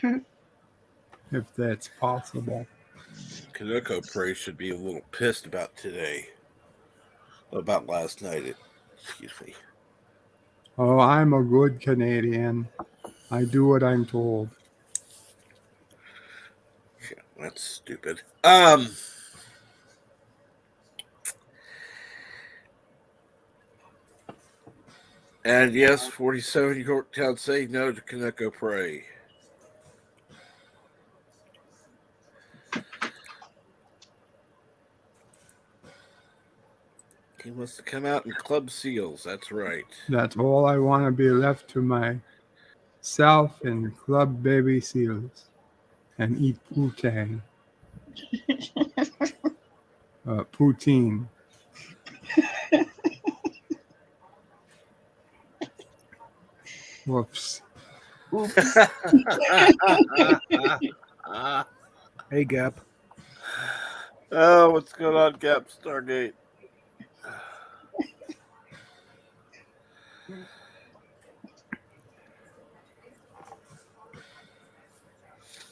if that's possible. Kaneko Prey should be a little pissed about today. About last night. Excuse me. Oh, I'm a good Canadian. I do what I'm told. Shit, that's stupid. And yes, 47 Yorktown say no to Kaneko Prey. He wants to come out and club seals. That's right. That's all I want to be left to myself and club baby seals and eat poutine. Poutine. Whoops. Oops. Hey, Gap. Oh, what's going on, Gap Stargate?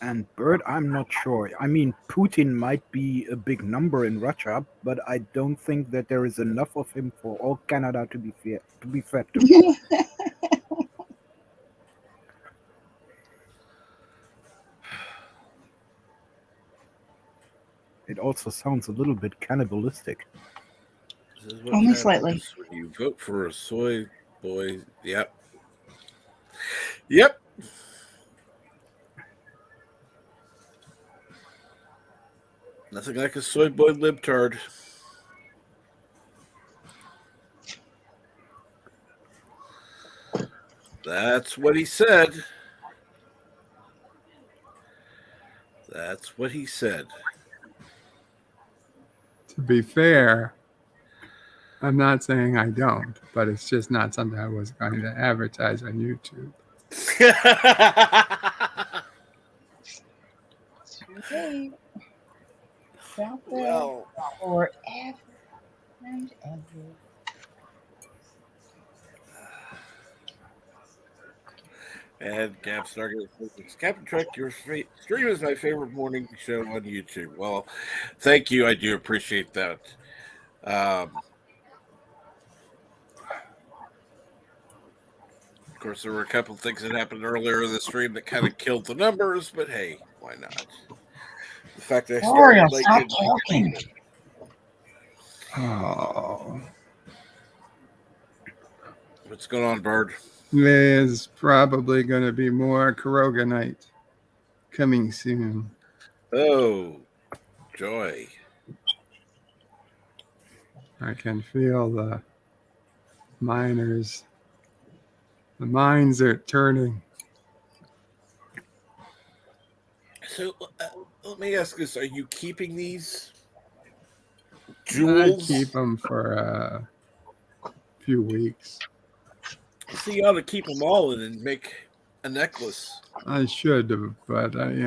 And Bird, I'm not sure. I mean, Putin might be a big number in Russia, but I don't think that there is enough of him for all Canada to be fed to. It also sounds a little bit cannibalistic. This is what Only happens slightly. when you vote for a soy boy. Yep. Yep. Nothing like a soy boy libtard. That's what he said. That's what he said. To be fair, I'm not saying I don't, but it's just not something I was going to advertise on YouTube. Today, it's out there Well, forever and ever. and Gap Stargate says, Captain Trek, your stream is my favorite morning show on YouTube. Well, thank you. I do appreciate that. Of course, there were a couple of things that happened earlier in the stream that kind of killed the numbers, but hey, why not? The fact that I Mario, started late stop didn't talking. Oh, What's going on, Bird? there's probably going to be more Kuroganite coming soon. Oh, joy. I can feel the miners. The mines are turning. So let me ask this: are you keeping these I jewels? keep them for a few weeks. So you ought to keep them all in and make a necklace. I should have, but you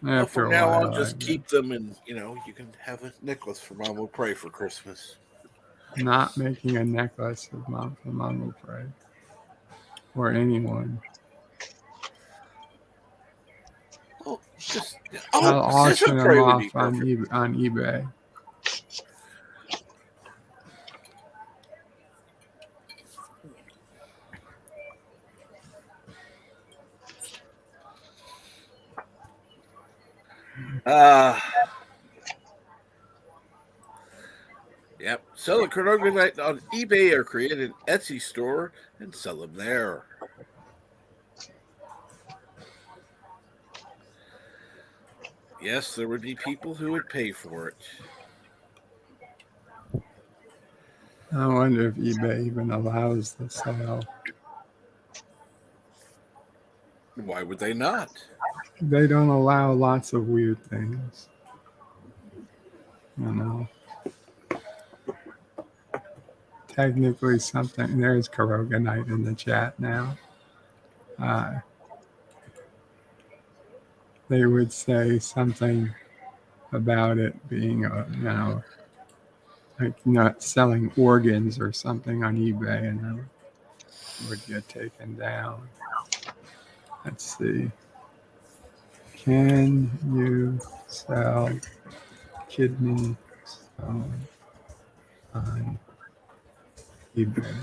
Well, after from a now on, while, just keep them, and you can have a necklace for Mom will pray for Christmas. not making a necklace of Mom will pray, or anyone. Well, just I'll Sister auction them Pray would be off on perfect. eBay. Yep. Sell a chronogranite on eBay or create an Etsy store and sell them there. Yes, there would be people who would pay for it. I wonder if eBay even allows the sale. Why would they not? They don't allow lots of weird things. You know. Technically something. There's Karoganite in the chat now. They would say something about it being like not selling organs or something on eBay, and then would get taken down. Let's see. Can you sell kidney stone on eBay?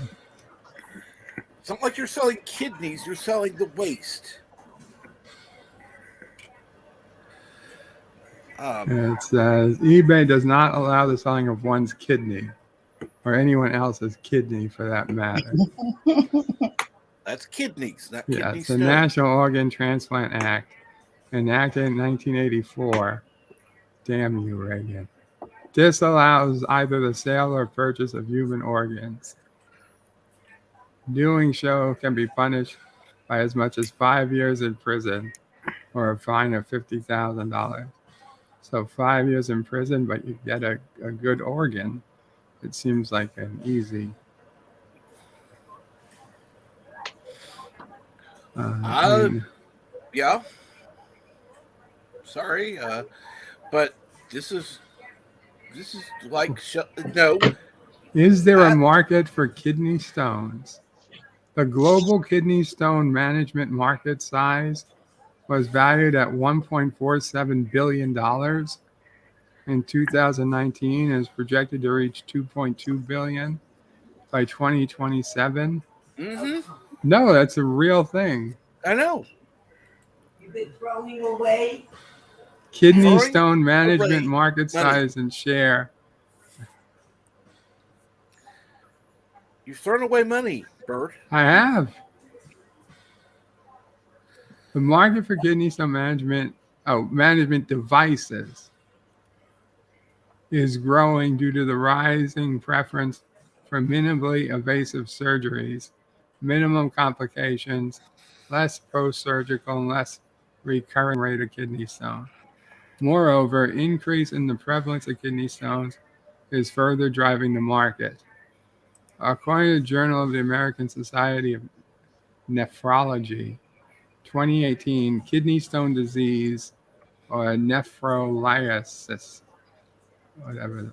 It's not like you're selling kidneys, you're selling the waste. It says eBay does not allow the selling of one's kidney or anyone else's kidney for that matter. That's kidneys, not Yeah, kidney it's the stone. National Organ Transplant Act, enacted in 1984. Damn you, Reagan. This allows either the sale or purchase of human organs. Doing so can be punished by as much as 5 years in prison or a fine of $50,000. So 5 years in prison, but you get a good organ. It seems like an easy. Yeah. Sorry, but this is like no. Is there a market for kidney stones? The global kidney stone management market size was valued at $1.47 billion in 2019 and is projected to reach $2.2 billion by 2027. Mm-hmm. No, that's a real thing. I know. You've been throwing away. Kidney stone management market money. size and share. You've thrown away money, Bert. I have. The market for kidney stone management devices is growing due to the rising preference for minimally invasive surgeries, minimum complications, less post-surgical, and less recurring rate of kidney stone. Moreover, increase in the prevalence of kidney stones is further driving the market. According to the Journal of the American Society of Nephrology, 2018, kidney stone disease or nephrolisis, whatever,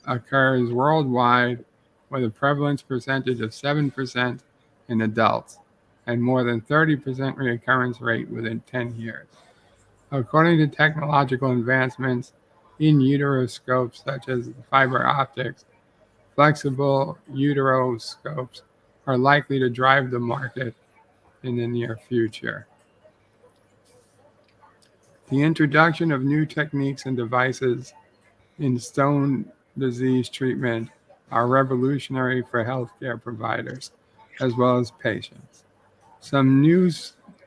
occurs worldwide with a prevalence percentage of 7% in adults and more than 30% recurrence rate within 10 years. According to technological advancements in uteroscopes such as fiber optics, flexible uteroscopes are likely to drive the market in the near future. The introduction of new techniques and devices in stone disease treatment are revolutionary for healthcare providers as well as patients. Some new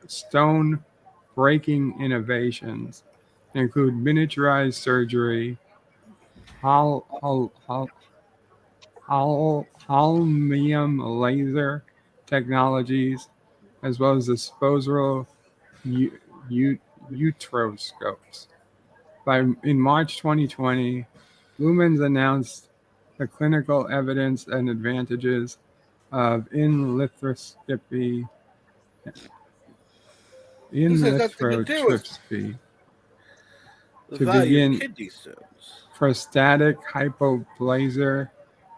stone breaking innovations include miniaturized surgery, holmium laser technologies, as well as disposable uteroscopes. In March 2020, Lumens announced the clinical evidence and advantages of in-lithroscopy to begin kidney stones. prostatic hypoplasia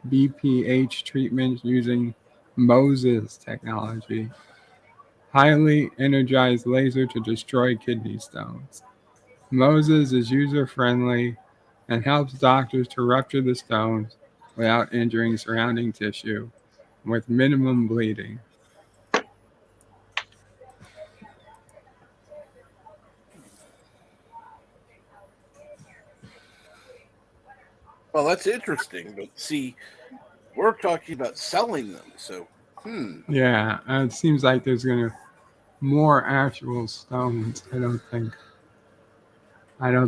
BPH treatment using MOSES technology, highly energized laser to destroy kidney stones. MOSES is user-friendly and helps doctors to rupture the stones without injuring surrounding tissue with minimum bleeding. Well, that's interesting, but see, we're talking about selling them, so Yeah, it seems like there's going to more actual stones. I don't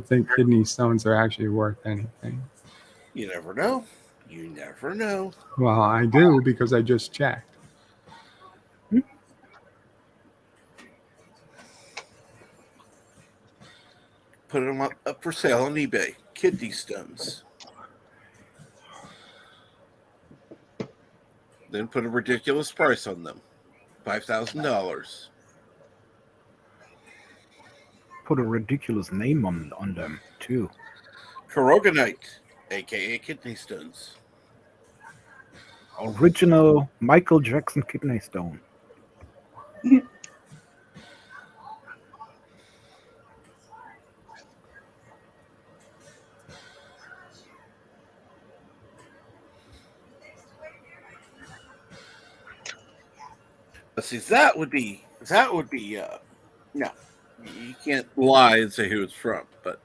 think kidney stones are actually worth anything. you never know. You never know. Well, I do because I just checked. Put them up for sale on eBay. Kidney stones. Then put a ridiculous price on them. $5,000. Put a ridiculous name on them too. Koroganite, aka kidney stones. Original Michael Jackson kidney stone. See, that would be no. You can't lie and say who it's from, but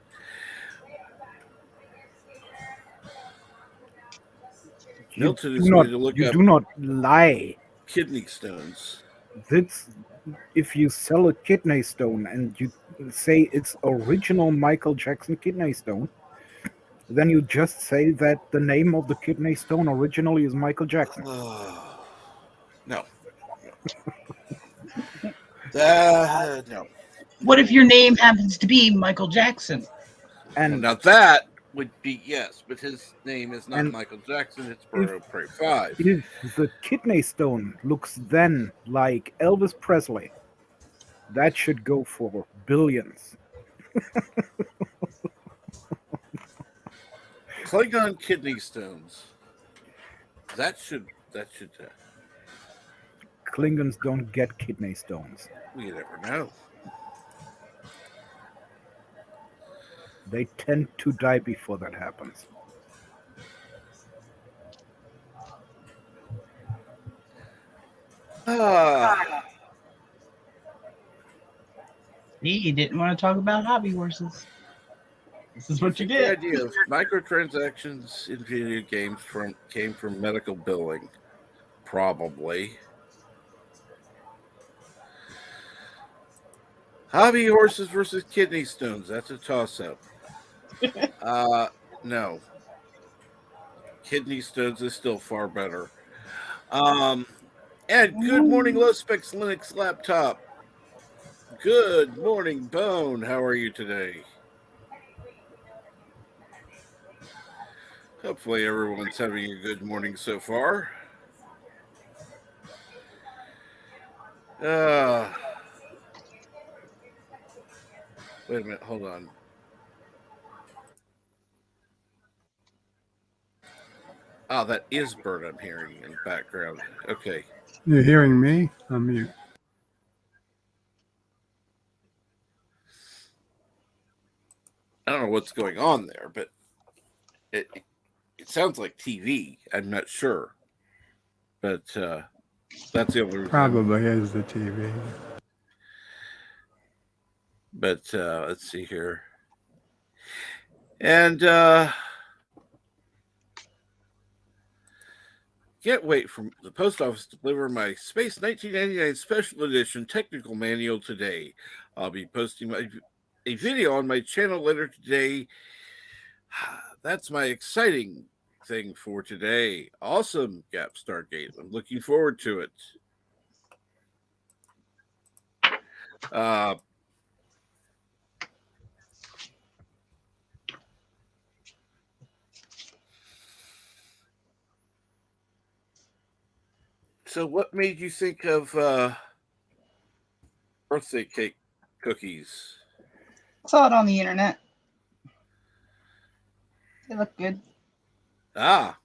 Milton is going to look you up do not lie. kidney stones. That's if you sell a kidney stone and you say it's original Michael Jackson kidney stone, then you just say that the name of the kidney stone originally is Michael Jackson. No. No. What if your name happens to be Michael Jackson? And now that would be yes, but his name is not and Michael Jackson. It's BirdOPrey5. if the kidney stone looks then like Elvis Presley, that should go for billions. Klingon kidney stones. That should. Klingons don't get kidney stones. You never know. They tend to die before that happens. You didn't want to talk about hobby horses. This is what you The get. idea of microtransactions in video games came from medical billing, probably. Hobby horses versus kidney stones. That's a toss-up. No. Kidney stones is still far better. And good morning, Low Specs Linux Laptop. Good morning, Bone. How are you today? Hopefully everyone's having a good morning so far. Wait a minute, hold on. Oh, that is Bird I'm hearing in the background. Okay. You're hearing me? I'm mute. I don't know what's going on there, but it sounds like TV. I'm not sure. But that's the only reason. Probably is the TV. But let's see here. And can't wait for the post office to deliver my Space 1999 Special Edition technical manual today. I'll be posting a video on my channel later today. That's my exciting thing for today. Awesome, Gap Stargate. I'm looking forward to it. So what made you think of birthday cake cookies? Saw it on the internet. They look good. Ah.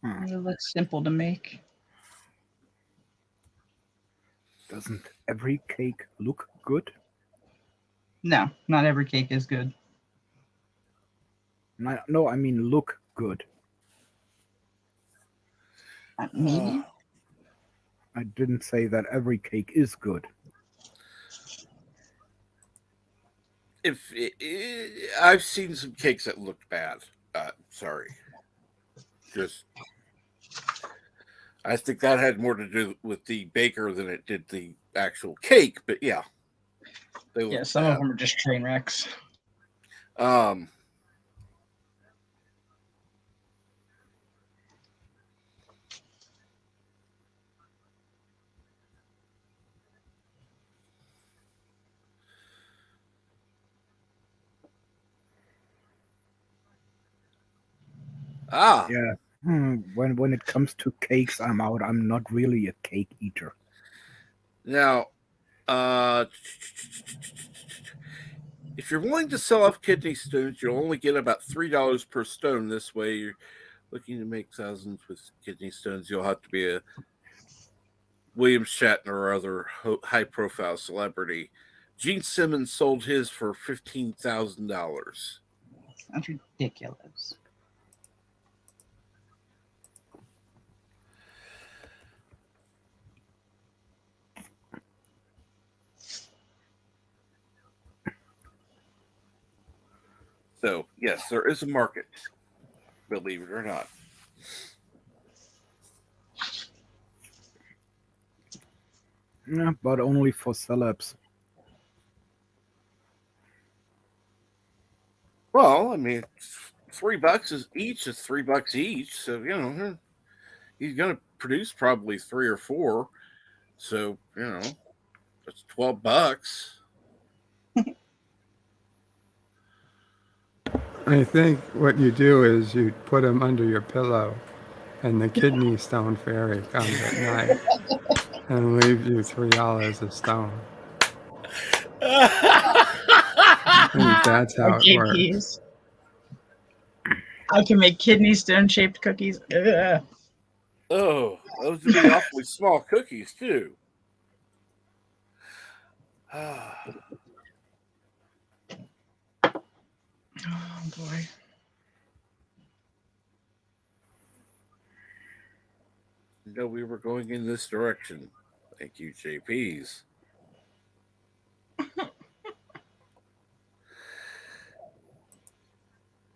It looks simple to make. Doesn't every cake look good? No, not every cake is good. No, I mean look good. Maybe. I didn't say that every cake is good. I've seen some cakes that looked bad. Sorry. I think that had more to do with the baker than it did the actual cake, but yeah. They look Yeah, some bad. of them are just train wrecks. Yeah. When it comes to cakes, I'm out. I'm not really a cake eater. Now, if you're willing to sell off kidney stones, you'll only get about $3 per stone. This way, you're looking to make thousands with kidney stones. You'll have to be a William Shatner or other high-profile celebrity. Gene Simmons sold his for $15,000. That's ridiculous. So, yes, there is a market, believe it or not. Yeah, but only for celebs. Well, I mean, $3 is $3 each. So, he's going to produce probably 3 or 4. So, that's $12. I think what you do is you put them under your pillow, and the kidney stone fairy comes at night and leaves you $3 a stone. I think that's how it works. JPs. I can make kidney stone shaped cookies. Ugh. Oh, those would be awfully small cookies, too. Oh boy. No, we were going in this direction. Thank you, JPs.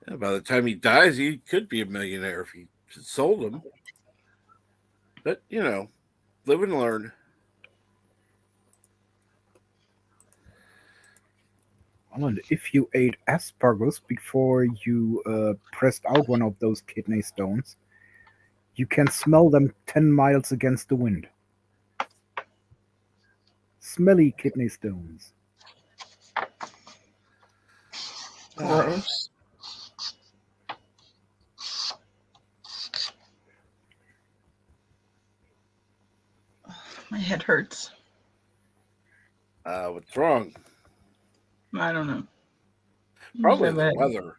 Yeah, by the time he dies, he could be a millionaire if he sold them. But, live and learn. And if you ate asparagus before you pressed out one of those kidney stones, you can smell them 10 miles against the wind. Smelly kidney stones. Gross. My head hurts. What's wrong? I don't know. Probably Just the have a- weather.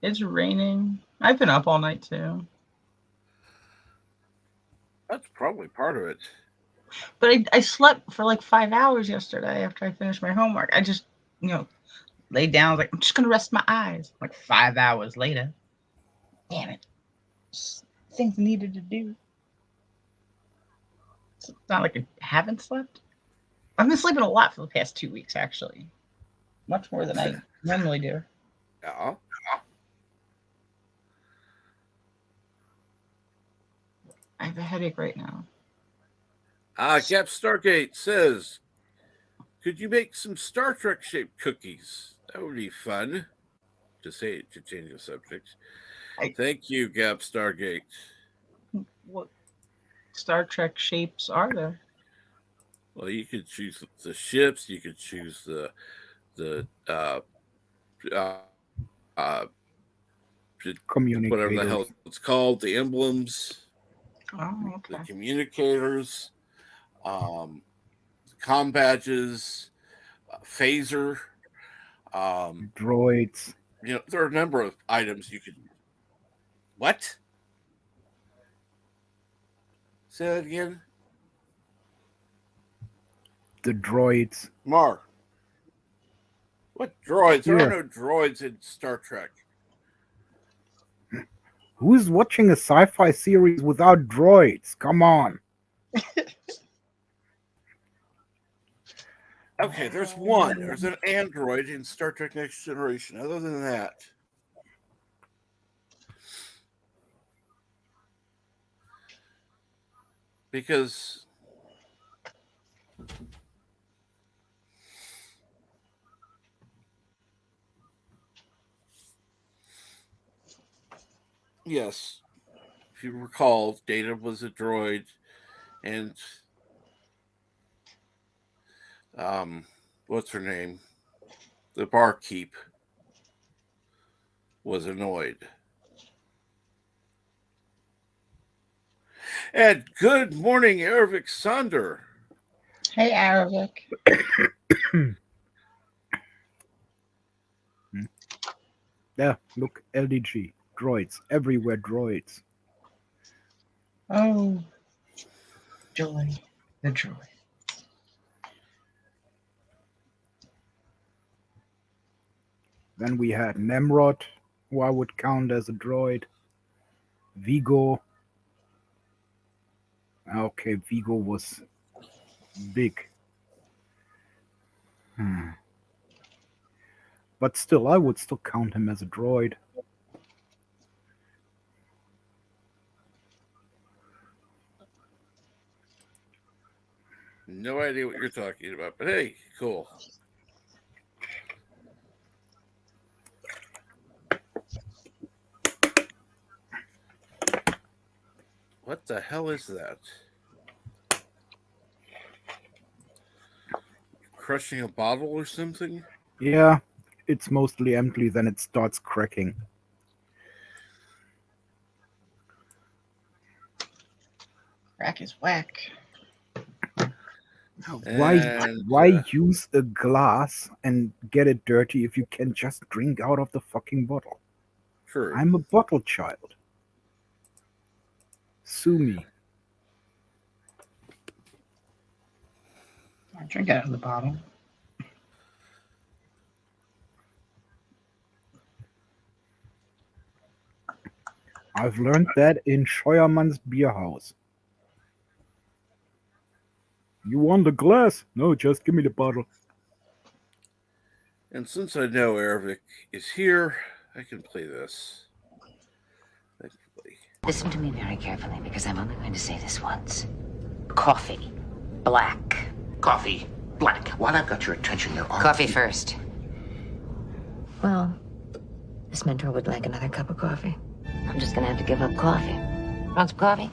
It's raining. I've been up all night too. That's probably part of it. But I slept for like 5 hours yesterday after I finished my homework. I just, laid down. I was like, I'm just going to rest my eyes. Like 5 hours later. Damn it. Just things I needed to do. It's not like I haven't slept. I've been sleeping a lot for the past 2 weeks, actually. Much more than I normally do. Yeah. I have a headache right now. Cap Stargate says, could you make some Star Trek shaped cookies? That would be fun. To change the subject. Thank you, Gap Stargate. What Star Trek shapes are there? Well, you could choose the ships. You could choose the whatever the hell it's called, the emblems, okay. the communicators, comm badges, phaser, droids. There are a number of items you could. What? Say that again. The droids. Mar. What droids? There are no droids in Star Trek. Who's watching a sci-fi series without droids? Come on. Okay, there's one. There's an android in Star Trek Next Generation. Other than that, because yes, if you recall, Data was a droid, and what's her name? The barkeep was annoyed. And good morning, Ervik Sander. Hey, Arabic. Yeah, look, LDG. Droids. Everywhere droids. Oh, Joy, the droid. Then we had Nemrod, who I would count as a droid. Vigo. Okay, Vigo was big. But still, I would still count him as a droid. No idea what you're talking about, but hey, cool. What the hell is that? Crushing a bottle or something? Yeah, it's mostly empty, then it starts cracking. Rack is whack. Why And use a glass and get it dirty if you can just drink out of the fucking bottle? true. I'm a bottle child. Sue me. I drink out of the bottle. I've learned that in Scheuermann's beer house. You want the glass? No, just give me the bottle. And since I know Ervik is here, I can play this. Thankfully. Listen to me very carefully, because I'm only going to say this once. Coffee. Black. Coffee. Black. While I've got your attention, there are... Coffee first. Well, this mentor would like another cup of coffee. I'm just gonna have to give up coffee. Want some coffee?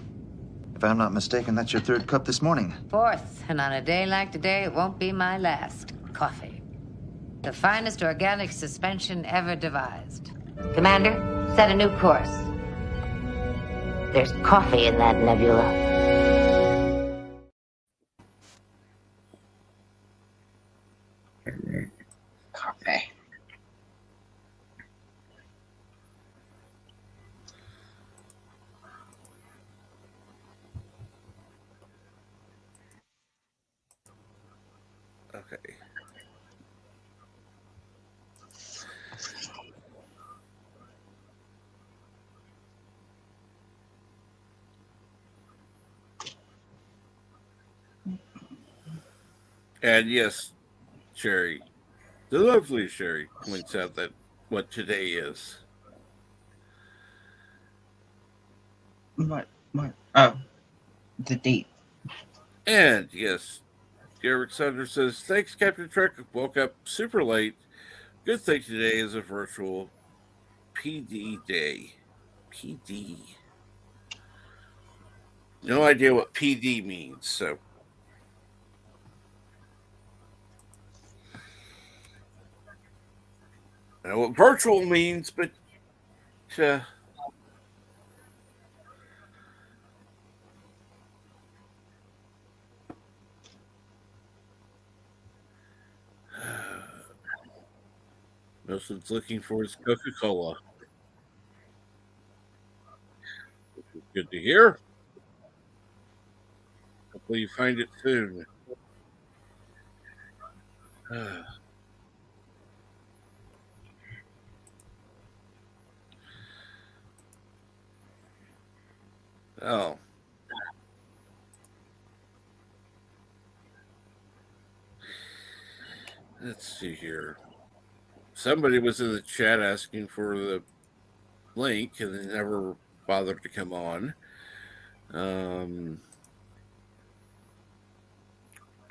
If I'm not mistaken, that's your third cup this morning. Fourth, and on a day like today, it won't be my last. Coffee. The finest organic suspension ever devised. Commander, set a new course. There's coffee in that nebula. Coffee. Okay. And yes, Sherry, the lovely Sherry, points out that what today is. What? Oh, the date. And yes, Derek Sanders says, thanks, Captain Trek. Woke up super late. Good thing today is a virtual PD day. PD. No idea what PD means, so. I know what virtual means, but Nelson's looking for his Coca-Cola. Which is good to hear. Hopefully you find it soon. Oh. Let's see here. Somebody was in the chat asking for the link and they never bothered to come on.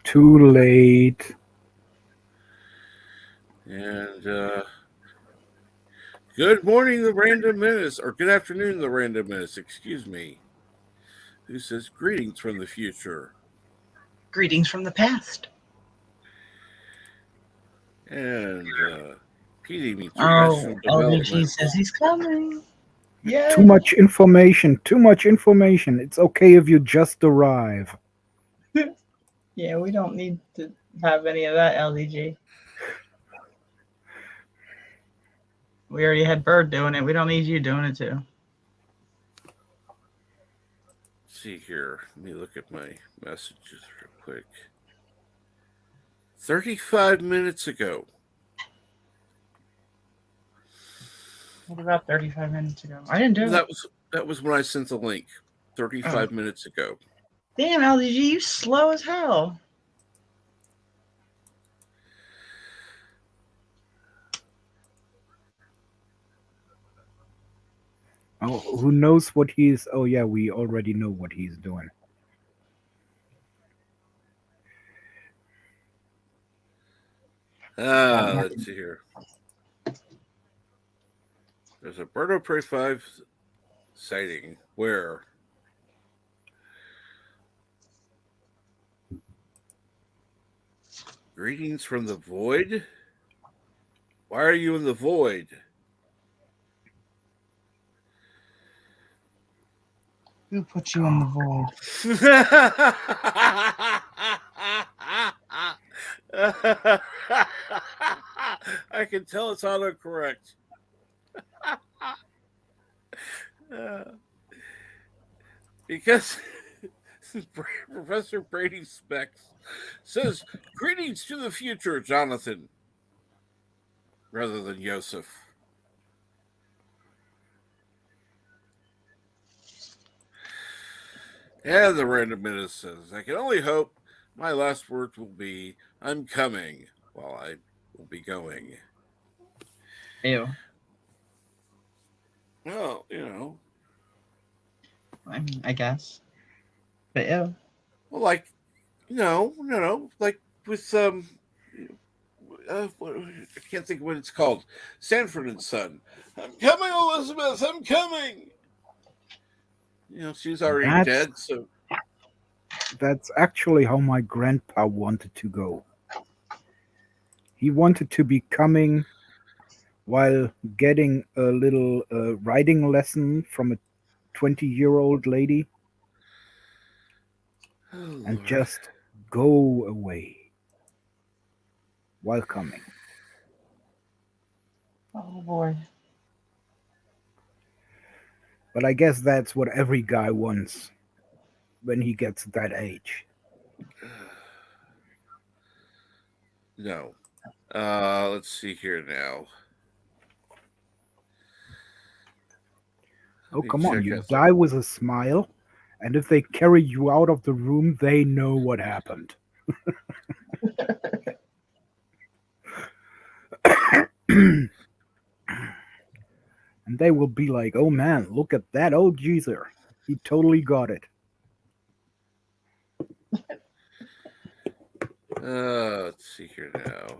Too late. And Good morning, the Random Menace, or good afternoon, the Random Menace, excuse me. Who says greetings from the future? Greetings from the past. And PD means Oh, professional LVG development. says he's coming. Yeah. Too much information. Too much information. It's okay if you just arrive. Yeah, we don't need to have any of that, LVG. We already had Bird doing it. We don't need you doing it too. Let's see here. Let me look at my messages real quick. 35 minutes ago. What about 35 minutes ago? I didn't do it. That was when I sent the link. 35 minutes ago. Damn, LDG, you slow as hell. Oh, who knows what he's... Oh, yeah, we already know what he's doing. Let's see here. There's a BirdOPrey5 sighting where greetings from the void? Why are you in the void? Who put you in the void? I can tell it's autocorrect. Because Professor Brady Specs says, greetings to the future, Jonathan, rather than Yosef. And the Random Minute says, I can only hope my last words will be, I'm coming, while I will be going. Ew. Well, you know. I mean, I guess. But ew. Well, like, no, like with I can't think of what it's called. Sanford and Son. I'm coming, Elizabeth. I'm coming. You know, she's already dead, so that's actually how my grandpa wanted to go. He wanted to be coming while getting a little riding lesson from a 20-year-old lady and just go away while coming. Oh boy. But I guess that's what every guy wants when he gets that age. No. Let's see here now. Oh, come on. You die with a smile, and if they carry you out of the room, they know what happened. And they will be like, oh man, look at that old geezer. He totally got it. Let's see here now.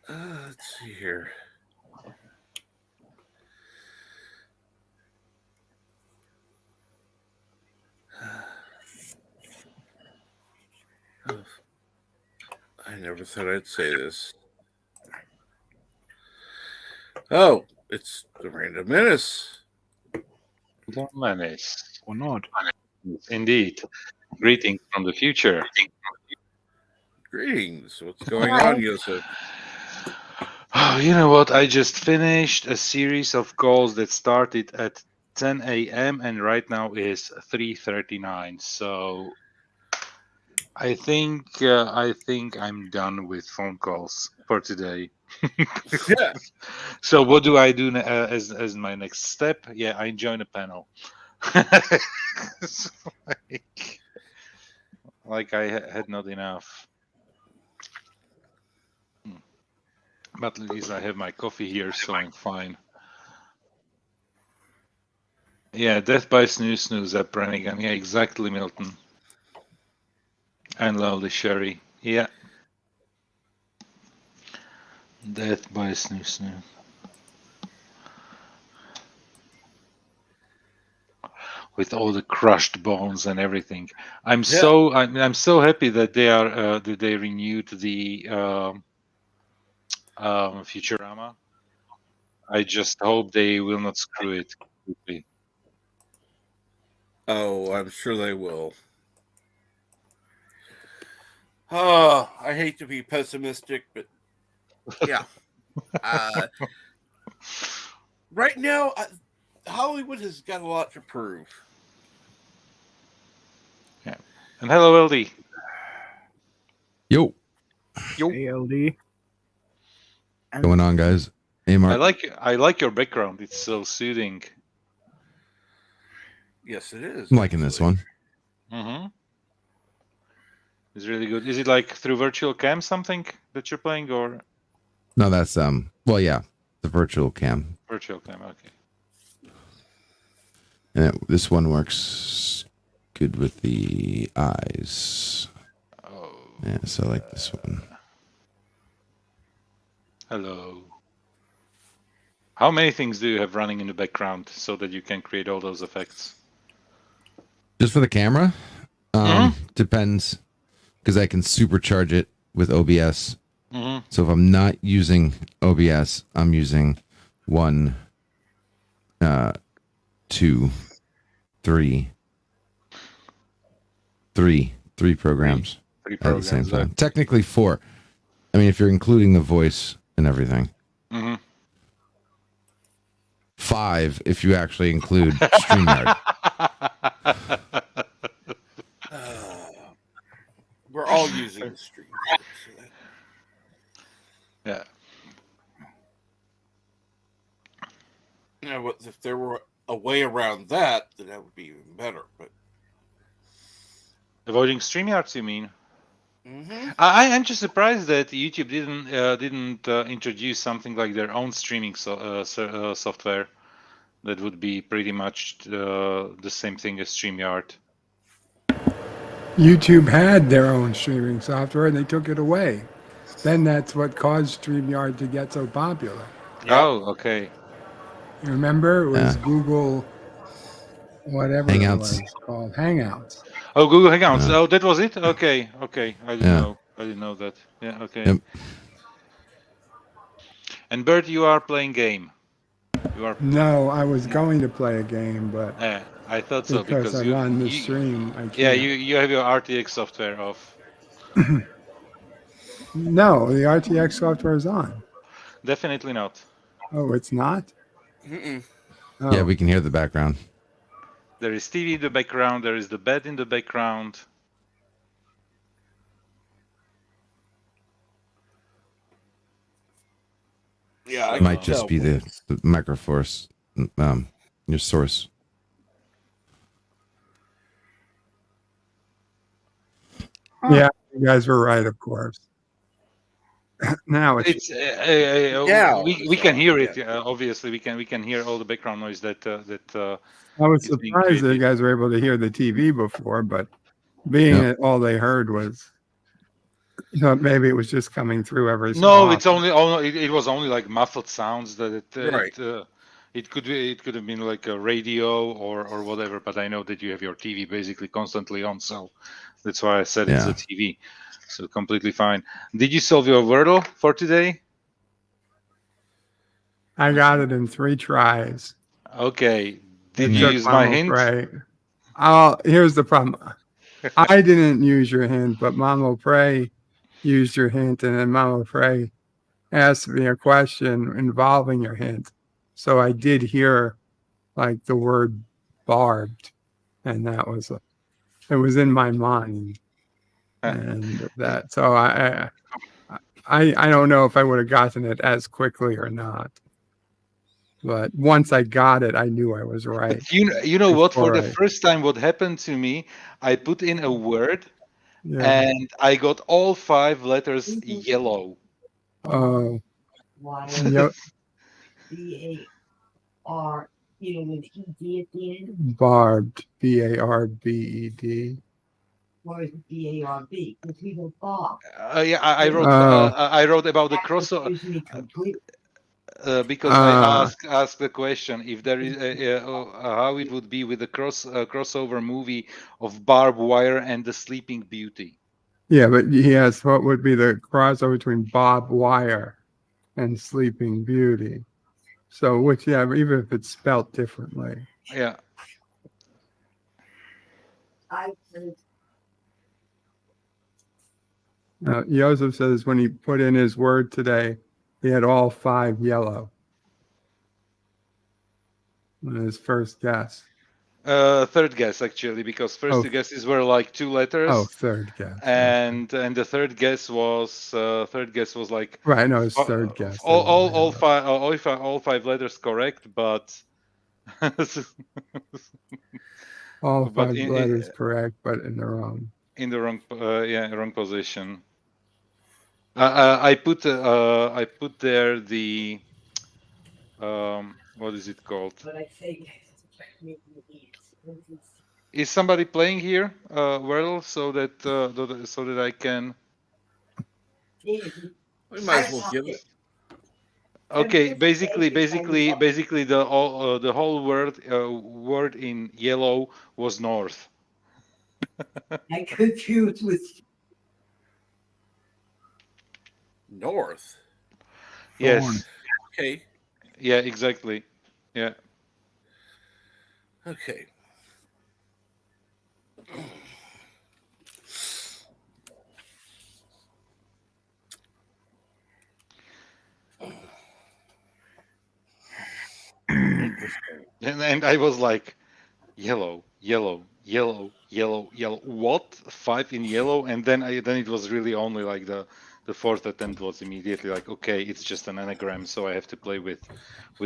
Let's see here. I never thought I'd say this. Oh, it's the Random Menace. Random Menace. Or not. Indeed. Greetings from the future. Greetings. What's going on, Yosef? Oh, you know what? I just finished a series of calls that started at 10 a.m. and right now is 3:39. So I think I'm done with phone calls for today. Yeah. So what do I do as my next step? Yeah, I join a panel. So, like I had not enough. But at least I have my coffee here, so I'm fine. Yeah, Death by Snooze Snooze at Brannigan. Yeah, exactly, Milton. And Lovely Sherry. Yeah. Death by Snooze Snooze. With all the crushed bones and everything. I'm so happy that they renewed the Futurama. I just hope they will not screw it quickly. Oh, I'm sure they will. Oh, I hate to be pessimistic, but yeah. Right now, Hollywood has got a lot to prove. Yeah. And hello, LD. Yo. Hey, LD. What's going on, guys? Hey, Mark. I like your background. It's so soothing. Yes, it is. I'm liking this one. Mm-hmm. It's really good. Is it like through virtual cam something that you're playing, or? No, that's well, yeah, the virtual cam. Virtual cam, okay. And this one works good with the eyes. Oh. Yeah, so I like this one. Hello. How many things do you have running in the background so that you can create all those effects? Just for the camera? Depends, because I can supercharge it with OBS. Mm-hmm. So if I'm not using OBS, I'm using 1, 2, 3 programs at the same time. Technically 4. I mean, if you're including the voice and everything. Mm-hmm. 5 if you actually include StreamYard. We're all using the stream. Yeah. Now, if there were a way around that, then that would be even better. But avoiding StreamYards, you mean? Mm-hmm. I'm just surprised that YouTube didn't introduce something like their own streaming software that would be pretty much the same thing as StreamYard. YouTube had their own streaming software and they took it away. Then that's what caused StreamYard to get so popular. Yep. Oh, okay. You remember? It was Google, whatever Hangouts. it was called, Hangouts. Oh, Google Hangouts. Oh, that was it? Okay. I didn't know that. Yeah, okay. Yep. And Bert, you are playing game. You are. No, I was going to play a game, but I thought so because I'm on the stream. I can't. Yeah, you have your RTX software off. No, the RTX software is on. Definitely not. Oh, it's not? Mm-mm. Oh. Yeah, we can hear the background. There is TV in the background. There is the bed in the background. Yeah, it might just be the Microforce, your source. Yeah, you guys were right, of course. Now it's we can hear it. Obviously, we can hear all the background noise that I was surprised that you guys were able to hear the TV before, but being that all they heard was, maybe it was just coming through every. No, it's only it was only like muffled sounds that it could have been like a radio or whatever. But I know that you have your TV basically constantly on, so that's why I said it's a TV. So completely fine. Did you solve your Wordle for today? I got it in 3 tries. Okay. Did you use my hint? Right. Here's the problem. I didn't use your hint, but Mama Prey used your hint, and then Mama Prey asked me a question involving your hint. So I did hear like the word barbed, and that was it was in my mind. And that, so I don't know if I would have gotten it as quickly or not, but once I got it, I knew I was right. But you know what? For the first time, what happened to me, I put in a word, and I got all 5 letters yellow. Oh. B-A-R-E. You know, with ED at the end. Barbed, B-A-R-B-E-D. Or is it B-A-R-B? Because we go Bob. Yeah, I wrote. I wrote about the crossover. Because I asked the question if there is how it would be with the crossover movie of Barbed Wire and the Sleeping Beauty. Yeah, but he asked what would be the crossover between Bob Wire and Sleeping Beauty. So, which, yeah, even if it's spelt differently. Yeah. Joseph says when he put in his word today, he had all 5 yellow. His first guess. Third guess actually, because first 2 guesses were like 2 letters. Oh, third guess. And the third guess was like right. No, it's third guess. All 5 letters correct, but all 5 letters correct, but in the wrong. In the wrong position. I put there the what is it called? But I say, Is somebody playing here, Wordle, so that I can? We might as well give it. Okay, basically, the whole word in yellow was north. I confused with north. Yes. Okay. Yeah, exactly. Yeah. Okay. And I was like, yellow. What? 5 in yellow? And then it was really only like the 4th attempt was immediately like, okay, it's just an anagram, so I have to play with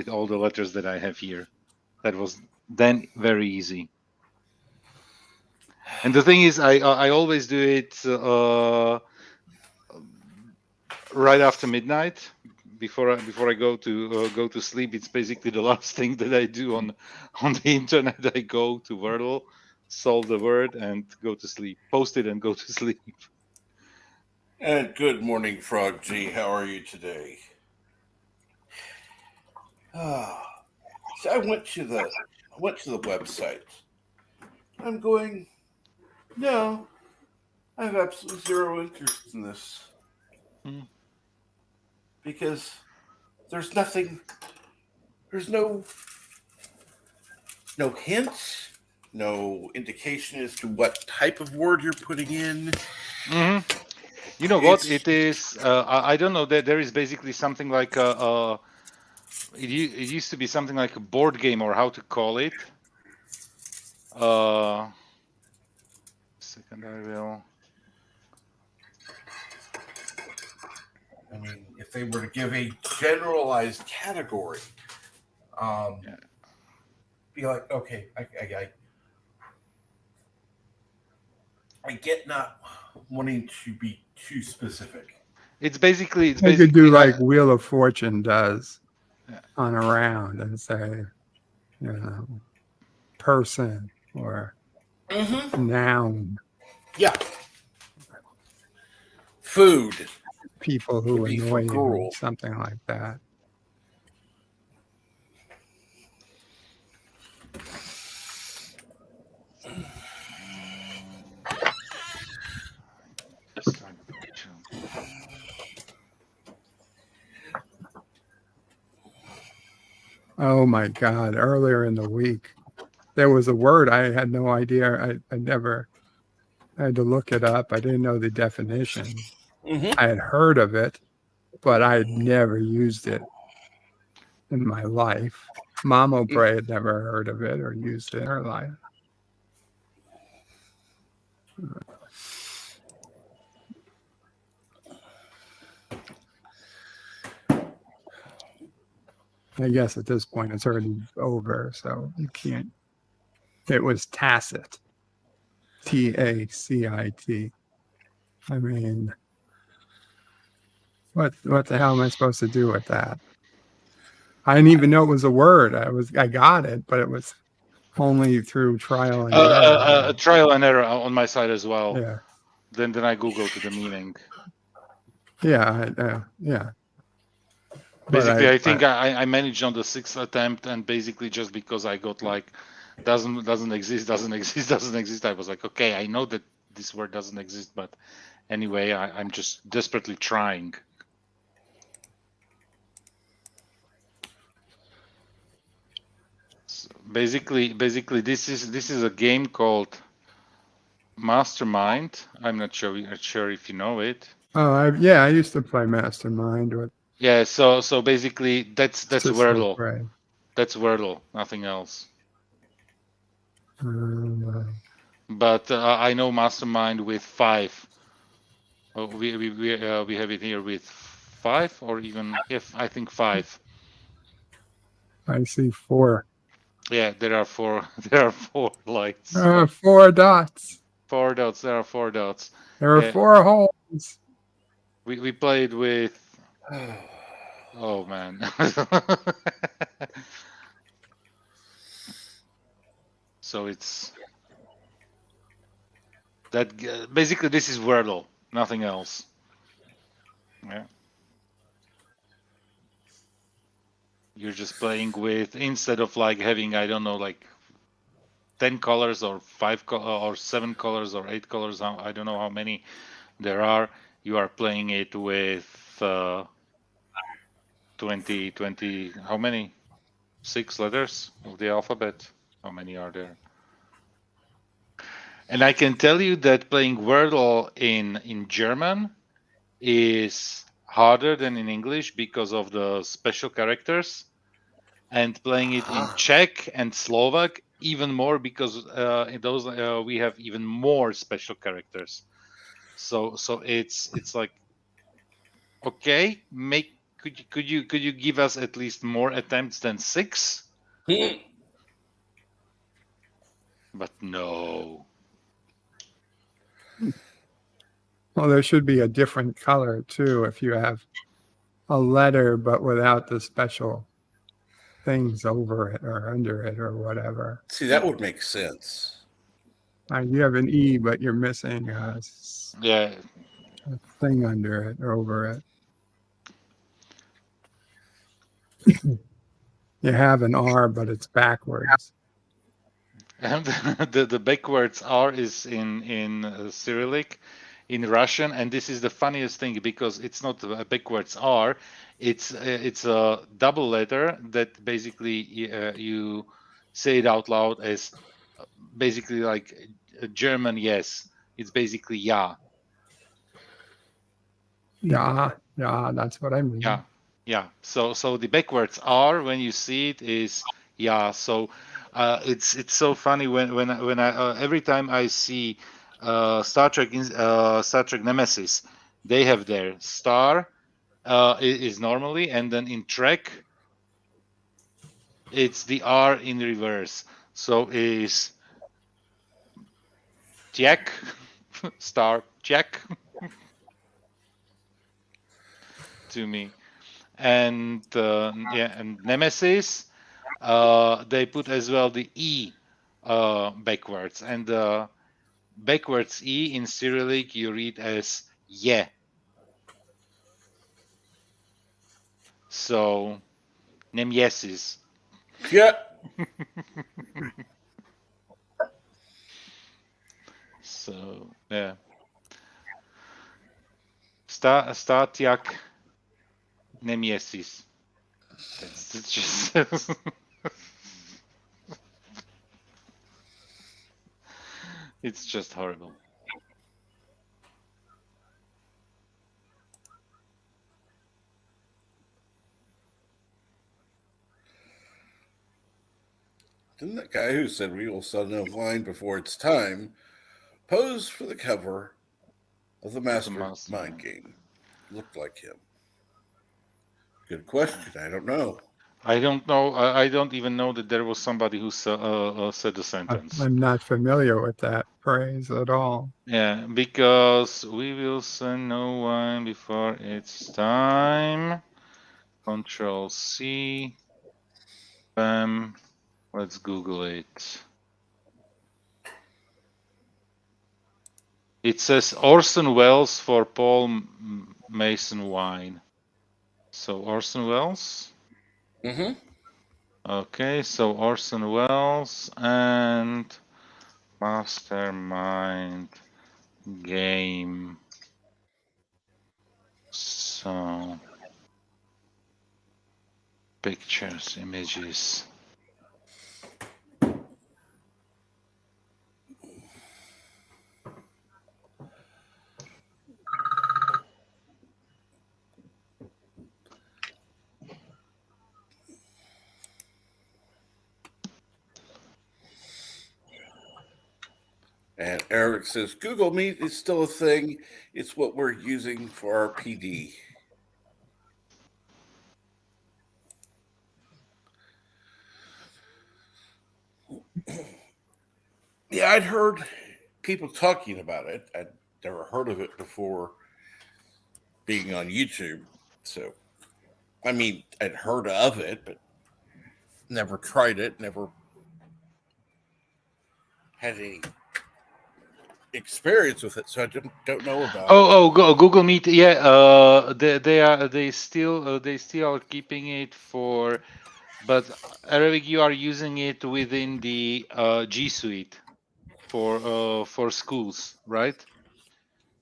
all the letters that I have here. That was then very easy. And the thing is, I always do it right after midnight. Before I go to sleep. It's basically the last thing that I do on the internet. I go to Wordle, solve the word, and go to sleep. Post it and go to sleep. And good morning, Frog G. How are you today? So I went to the website. I'm going, no, I have absolutely zero interest in this. Because there's nothing, there's no hint, no indication as to what type of word you're putting in. Mm-hmm. You know what it is? I don't know. There is basically something like it used to be something like a board game, or how to call it. Second, I will. I mean, if they were to give a generalized category, be like, okay, I get not wanting to be too specific. It's basically I could do like Wheel of Fortune does on a round and say, person or noun. Yeah. Food. People who annoy you, something like that. Oh my God. Earlier in the week, there was a word I had no idea. I had to look it up. I didn't know the definition. I had heard of it, but I had never used it in my life. Mom O'Bray had never heard of it or used it in her life. I guess at this point it's already over, so you can't. It was tacit. Tacit. I mean, what the hell am I supposed to do with that? I didn't even know it was a word. I got it, but it was only through trial and error. Trial and error on my side as well. Yeah. Then I googled the meaning. Yeah. Yeah. Basically, I think I managed on the 6th attempt, and basically just because I got like doesn't exist, I was like, okay, I know that this word doesn't exist, but anyway, I'm just desperately trying. So basically, this is a game called Mastermind. I'm not sure if you know it. Oh, I used to play Mastermind with. Yeah, so basically that's Wordle. Right. That's Wordle, nothing else. Um, But I know Mastermind with 5. Oh, we have it here with 5 or even I think 5. I see 4. Yeah, there are 4. There are 4 lights. 4 dots. 4 dots. There are 4 dots. There are 4 holes. We played with. Oh man. So it's that basically this is Wordle, nothing else. Yeah. You're just playing with, instead of like having, I don't know, like 10 colors or 5 or 7 colors or 8 colors. I don't know how many there are. You are playing it with 20, how many? 6 letters of the alphabet. How many are there? And I can tell you that playing Wordle in German is harder than in English because of the special characters, and playing it in Czech and Slovak even more because in those we have even more special characters. So it's like, okay, could you give us at least more attempts than 6? But no. Well, there should be a different color too if you have a letter but without the special things over it or under it or whatever. See, that would make sense. You have an E, but you're missing a thing under it or over it. You have an R, but it's backwards. And the backwards R is in Cyrillic, in Russian, and this is the funniest thing because it's not a backwards R, it's a double letter that basically you say it out loud as basically like a German yes. It's basically ja. Yeah, that's what I mean. Yeah. So the backwards R when you see it is yeah. So it's so funny when I every time I see Star Trek Nemesis, they have their star is normally, and then in Trek it's the R in reverse. So is Jack star Jack to me. And and Nemesis, they put as well the E backwards, and the backwards E in Cyrillic you read as ye. So Nemesis. Yeah. So yeah. Statiak Nemesis. That's just. It's just horrible. Didn't that guy who said we will sell no wine before it's time pose for the cover of the Mastermind game? Looked like him. Good question. I don't know. I don't know. I don't even know that there was somebody who said the sentence. I'm not familiar with that phrase at all. Yeah, because we will send no one before it's time. Control C. Let's Google it. It says Orson Welles for Paul Mason wine. So Orson Welles. Mm-hmm. Okay, so Orson Welles and Mastermind game. So pictures, images. And Eric says Google Meet is still a thing. It's what we're using for our PD. Yeah, I'd heard people talking about it. I'd never heard of it before being on YouTube. So, I mean, I'd heard of it, but never tried it, never had any experience with it, so I don't know about it. Google Meet. Yeah, they still are keeping it for, but Eric, you are using it within the G Suite for schools, right?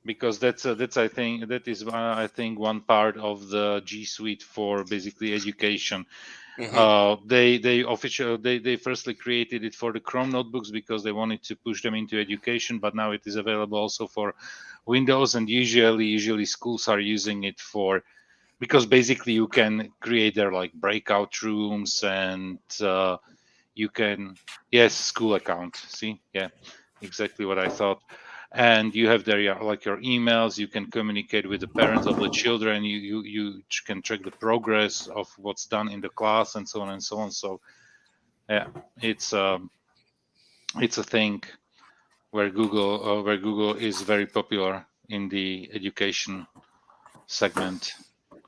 Because that's I think that is I think one part of the G Suite for basically education. They firstly created it for the Chrome notebooks because they wanted to push them into education, but now it is available also for Windows, and usually schools are using it for, because basically you can create their like breakout rooms, and you can, yes, school account. See, yeah, exactly what I thought. And you have there like your emails. You can communicate with the parents of the children. You can track the progress of what's done in the class and so on and so on. So yeah, it's a thing where Google is very popular in the education segment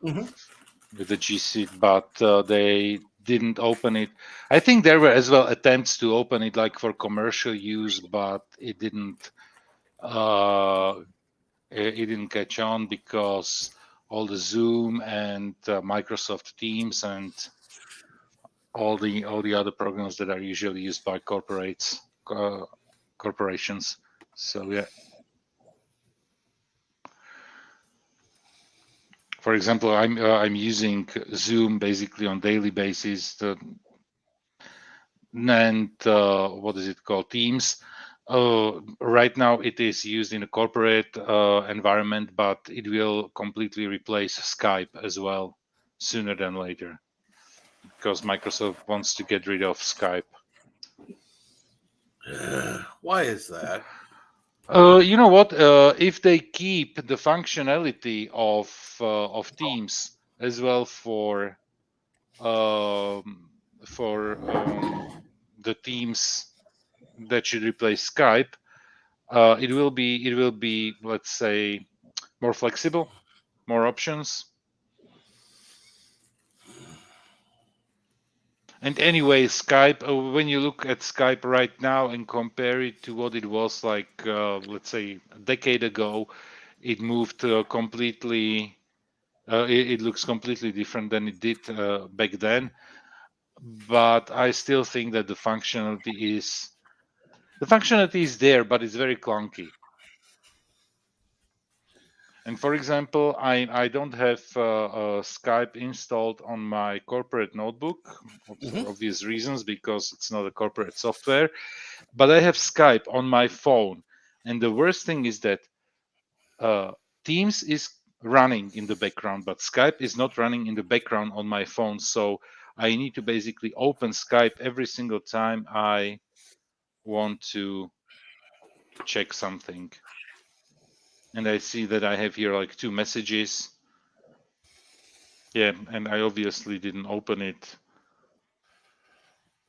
with the G Suite, but they didn't open it. I think there were as well attempts to open it like for commercial use, but it didn't catch on because all the Zoom and Microsoft Teams and all the other programs that are usually used by corporations. So yeah. For example, I'm using Zoom basically on daily basis, and what is it called, Teams. Right now it is used in a corporate environment, but it will completely replace Skype as well sooner than later, because Microsoft wants to get rid of Skype. Why is that? You know what? If they keep the functionality of Teams as well for the Teams that should replace Skype, it will be, let's say, more flexible, more options. And anyway, Skype, when you look at Skype right now and compare it to what it was like, let's say, a decade ago, it moved completely. It looks completely different than it did back then. But I still think that the functionality is there, but it's very clunky. And for example, I don't have Skype installed on my corporate notebook for obvious reasons, because it's not a corporate software. But I have Skype on my phone, and the worst thing is that Teams is running in the background, but Skype is not running in the background on my phone. So I need to basically open Skype every single time I want to check something. And I see that I have here like 2 messages. Yeah, and I obviously didn't open it,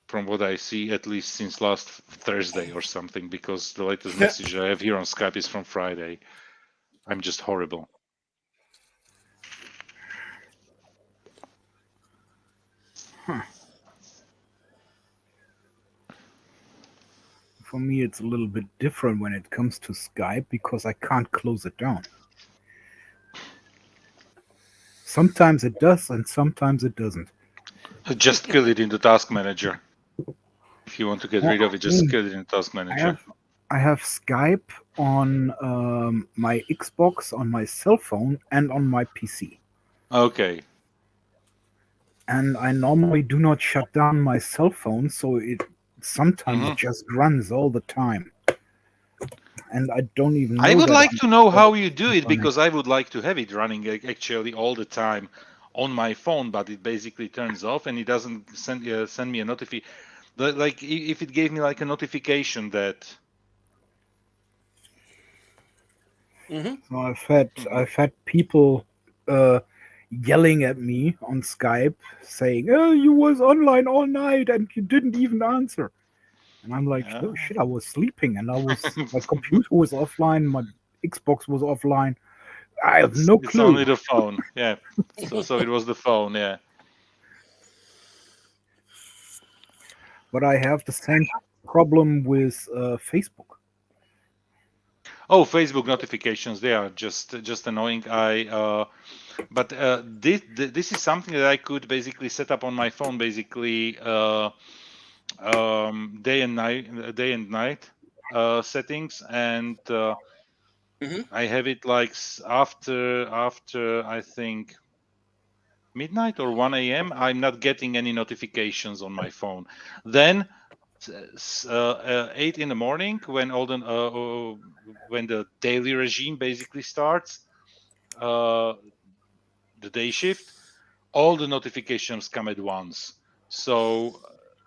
from what I see, at least since last Thursday or something, because the latest message I have here on Skype is from Friday. I'm just horrible. For me, it's a little bit different when it comes to Skype because I can't close it down. Sometimes it does, and sometimes it doesn't. Just kill it in the task manager. If you want to get rid of it, just kill it in the task manager. I have Skype on my Xbox, on my cell phone, and on my PC. Okay. And I normally do not shut down my cell phone, so it sometimes just runs all the time. And I don't even know. I would like to know how you do it, because I would like to have it running actually all the time on my phone, but it basically turns off and it doesn't send me a notification. Like if it gave me like a notification that. So I've had people yelling at me on Skype saying, "Oh, you was online all night and you didn't even answer." And I'm like, "Oh shit, I was sleeping and my computer was offline, my Xbox was offline. I have no clue." It's only the phone, yeah. So it was the phone, yeah. But I have the same problem with Facebook. Oh, Facebook notifications, they are just annoying. But this is something that I could basically set up on my phone, basically day and night settings, and I have it like after I think midnight or 1 a.m. I'm not getting any notifications on my phone. Then 8 in the morning, when when the daily regime basically starts, the day shift, all the notifications come at once. So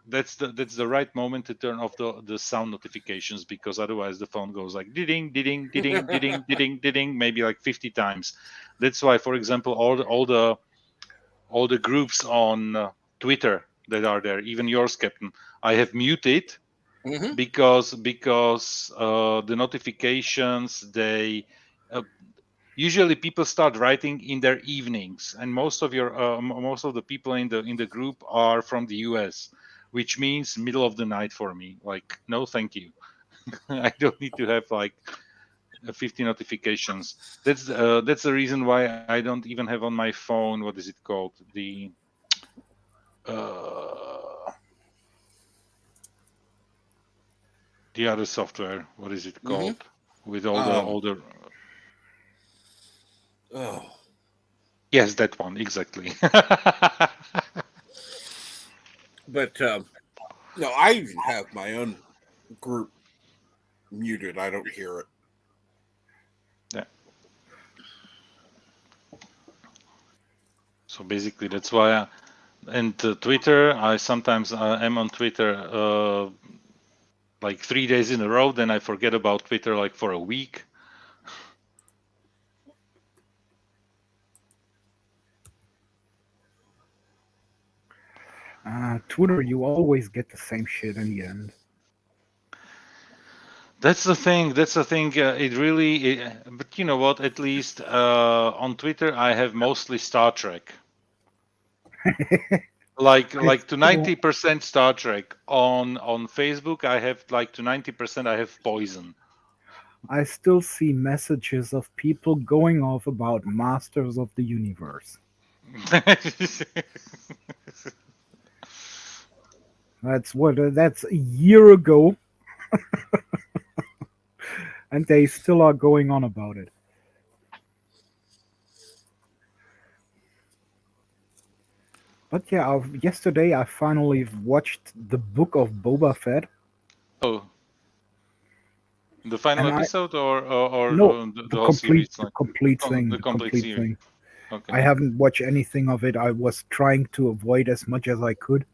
that's the right moment to turn off the sound notifications, because otherwise the phone goes like ding ding ding ding ding ding maybe like 50 times. That's why, for example, all the groups on Twitter that are there, even yours, Captain, I have muted because the notifications, they usually people start writing in their evenings, and most of the people in the group are from the US, which means middle of the night for me. Like, no, thank you. I don't need to have like 50 notifications. That's the reason why I don't even have on my phone, what is it called, the other software. What is it called? With all the Oh. Yes, that one, exactly. But no, I even have my own group muted. I don't hear it. Yeah. So basically, that's why. And Twitter, I sometimes am on Twitter like 3 days in a row. Then I forget about Twitter like for a week. Twitter, you always get the same shit in the end. That's the thing. It really. But you know what? At least on Twitter, I have mostly Star Trek. like to 90% Star Trek. On Facebook, I have like to 90% I have Poison. I still see messages of people going off about Masters of the Universe. That's a year ago. And they still are going on about it. But yeah, yesterday I finally watched the Book of Boba Fett. Oh. The final episode or no, the whole series? The complete thing. The complete series. Thing. Okay. I haven't watched anything of it. I was trying to avoid as much as I could.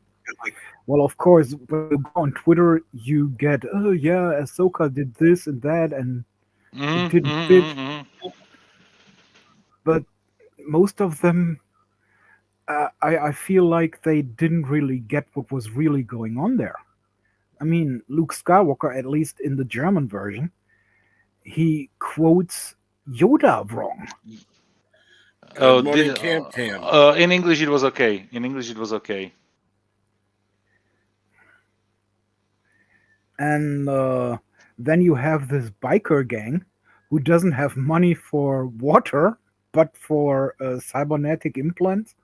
Well, of course, when you go on Twitter, you get, oh yeah, Ahsoka did this and that, and it didn't fit. But most of them, I feel like they didn't really get what was really going on there. I mean, Luke Skywalker, at least in the German version, he quotes Yoda wrong. Good morning, Camp Tam. In English, it was okay. and then you have this biker gang who doesn't have money for water but for cybernetic implants.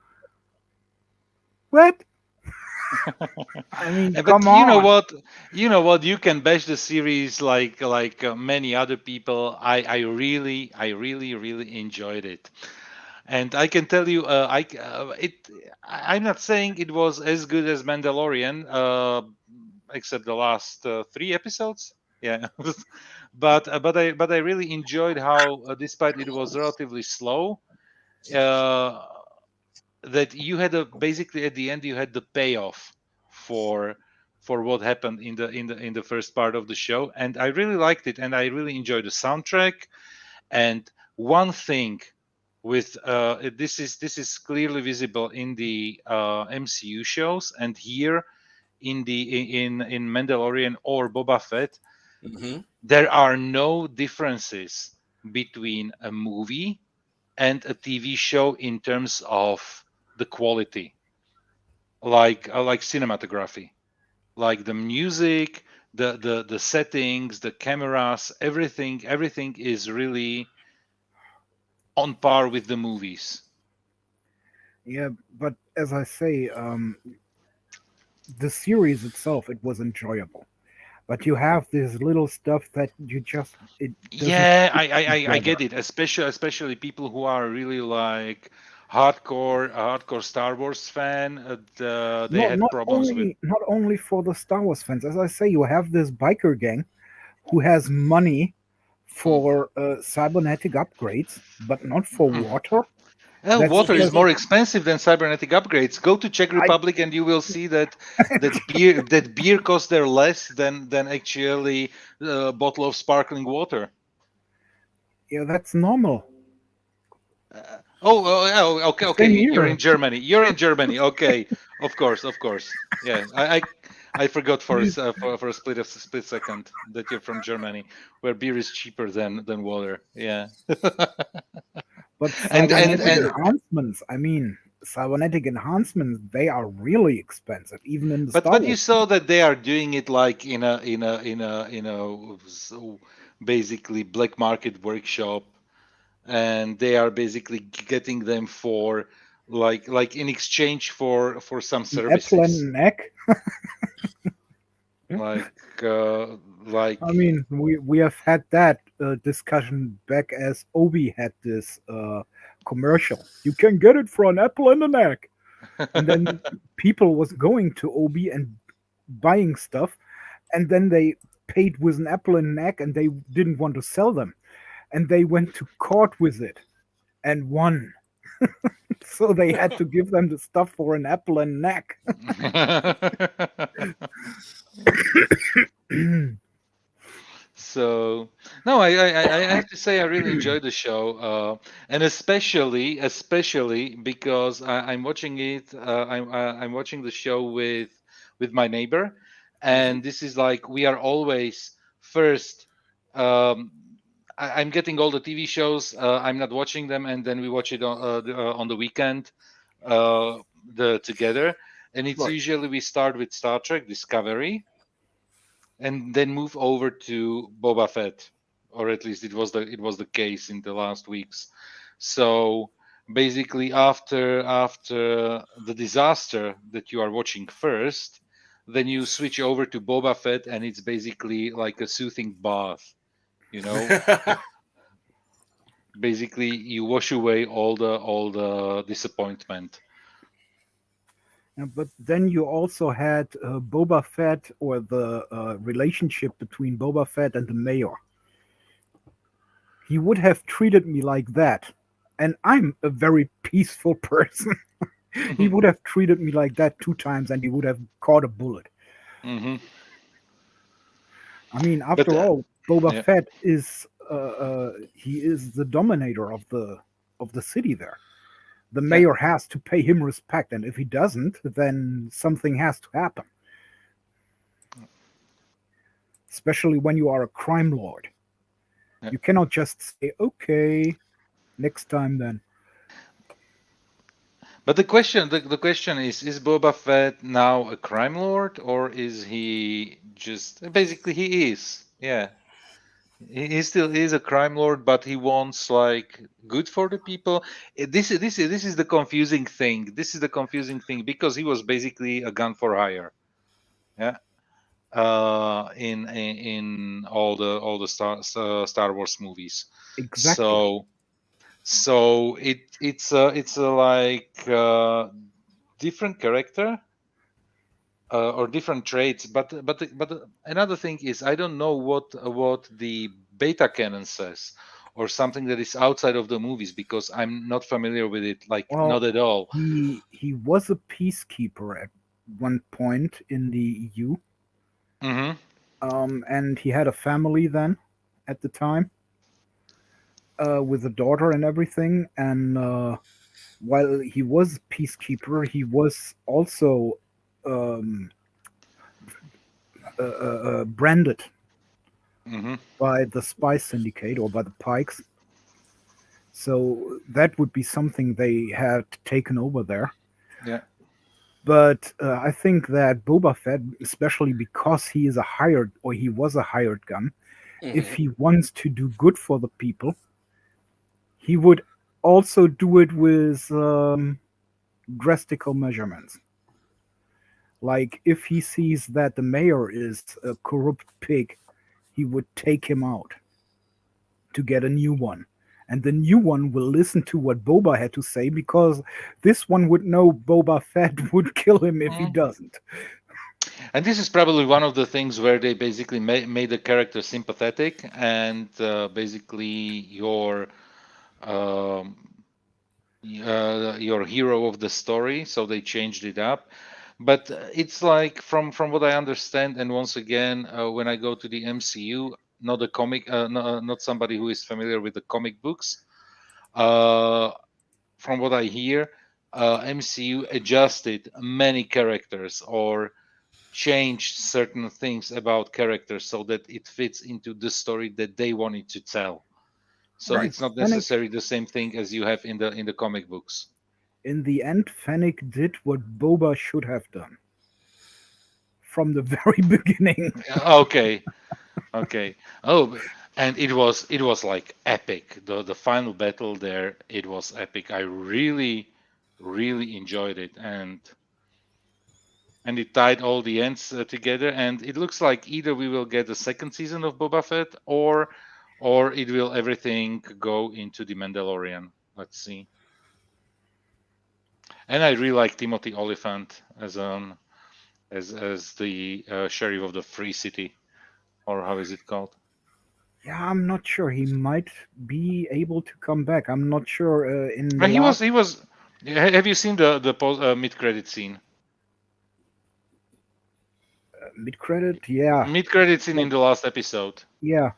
What? I mean, But come you know on. what? You know what? You can bash the series like many other people. I really enjoyed it, and I can tell you, I'm not saying it was as good as Mandalorian, except the last 3 episodes. Yeah, but I really enjoyed how, despite it was relatively slow, uh, that you had a basically at the end you had the payoff for what happened in the first part of the show, and I really liked it, and I really enjoyed the soundtrack. And one thing with this is clearly visible in the MCU shows, and here in Mandalorian or Boba Fett, Mm-hmm. there are no differences between a movie and a TV show in terms of the quality, like cinematography, like the music, the settings, the cameras, everything is really on par with the movies. Yeah, but as I say, the series itself, it was enjoyable. But you have this little stuff that it doesn't Yeah, I, fit I, I I together. get it, especially people who are really like hardcore Star Wars fan. They Not had not problems with. only not only for the Star Wars fans. As I say, you have this biker gang who has money for cybernetic upgrades, but not for water. Oh, That's water is just more expensive than cybernetic upgrades. Go to Czech I. Republic and you will see that beer costs there less than actually a bottle of sparkling water. Yeah, that's normal. Okay, okay. Same You're here. in Germany. You're in Germany. Okay, of course, of course. Yeah, I forgot for a split second that you're from Germany, where beer is cheaper than water. Yeah. But and cybernetic and enhancements, I mean, cybernetic enhancements, they are really expensive, even in the Star but you Wars. saw that they are doing it like in a basically black market workshop, and they are basically getting them for like in exchange for some An apple and services, an egg. like uh, like I mean, we have had that discussion back as Obi had this commercial. You can get it for an apple and an egg, and then people was going to Obi and buying stuff, and then they paid with an apple and an egg, and they didn't want to sell them, and they went to court with it and won. So they had to give them the stuff for an apple and an egg. So no, I have to say I really enjoyed the show, and especially because I'm watching it. I'm watching the show with my neighbor, Mm-hmm. and this is like we are always first. Um, I'm getting all the TV shows. I'm not watching them, and then we watch it on the weekend, the together. And it's Right. usually we start with Star Trek Discovery, and then move over to Boba Fett, or at least it was the case in the last weeks. So basically, after the disaster that you are watching first, then you switch over to Boba Fett, and it's basically like a soothing bath. You know, basically you wash away all the disappointment. Yeah, but then you also had Boba Fett, or the relationship between Boba Fett and the mayor. He would have treated me like that. And I'm a very peaceful person. He would have treated me like that 2 times and he would have caught a bullet. Hmm. I mean, But after all, Boba yeah. Fett is he is the dominator of the city there. The Yeah. mayor has to pay him respect, and if he doesn't, then something has to happen. Especially when you are a crime lord. Yeah. You cannot just say, okay, next time then. But the question is Boba Fett now a crime lord, or is he just basically he is? Yeah. He still is a crime lord, but he wants like good for the people. This is the confusing thing. This is the confusing thing because he was basically a gun for hire. Yeah. In all the Star Wars movies. Exactly. So it's a like different character or different traits. But another thing is I don't know what the beta canon says or something that is outside of the movies because I'm not familiar with it, like Well, not at all. he was a peacekeeper at one point in the EU, Hmm. and he had a family then at the time, with a daughter and everything. And while he was peacekeeper, he was also um, branded Hmm. by the Spy Syndicate or by the Pikes. So that would be something they had taken over there. Yeah. But I think that Boba Fett, especially because he is a hired, or he was a hired gun, if Mhm. he wants to do good for the people, he would also do it with drastical measurements. Like if he sees that the mayor is a corrupt pig, he would take him out to get a new one. And the new one will listen to what Boba had to say because this one would know Boba Fett would kill him if he doesn't. And this is probably one of the things where they basically made the character sympathetic and basically um, your hero of the story. So they changed it up. But it's like from what I understand, and once again, when I go to the MCU, not a comic, not somebody who is familiar with the comic books. Uh, from what I hear, MCU adjusted many characters or changed certain things about characters so that it fits into the story that they wanted to tell. So Right. it's not Fennec, necessarily the same thing as you have in the comic books. in the end, Fennec did what Boba should have done from the very beginning. Okay, okay. And it was like epic. The final battle there, it was epic. I really enjoyed it, and it tied all the ends together. And it looks like either we will get a second season of Boba Fett, or it will everything go into the Mandalorian. Let's see. And I really like Timothy Oliphant as the sheriff of the Free City, or how is it called? Yeah, I'm not sure. He might be able to come back. I'm not sure. In the He was last he was. Have you seen the mid credit scene? mid credit, yeah, Mid credit scene but in the last episode yeah,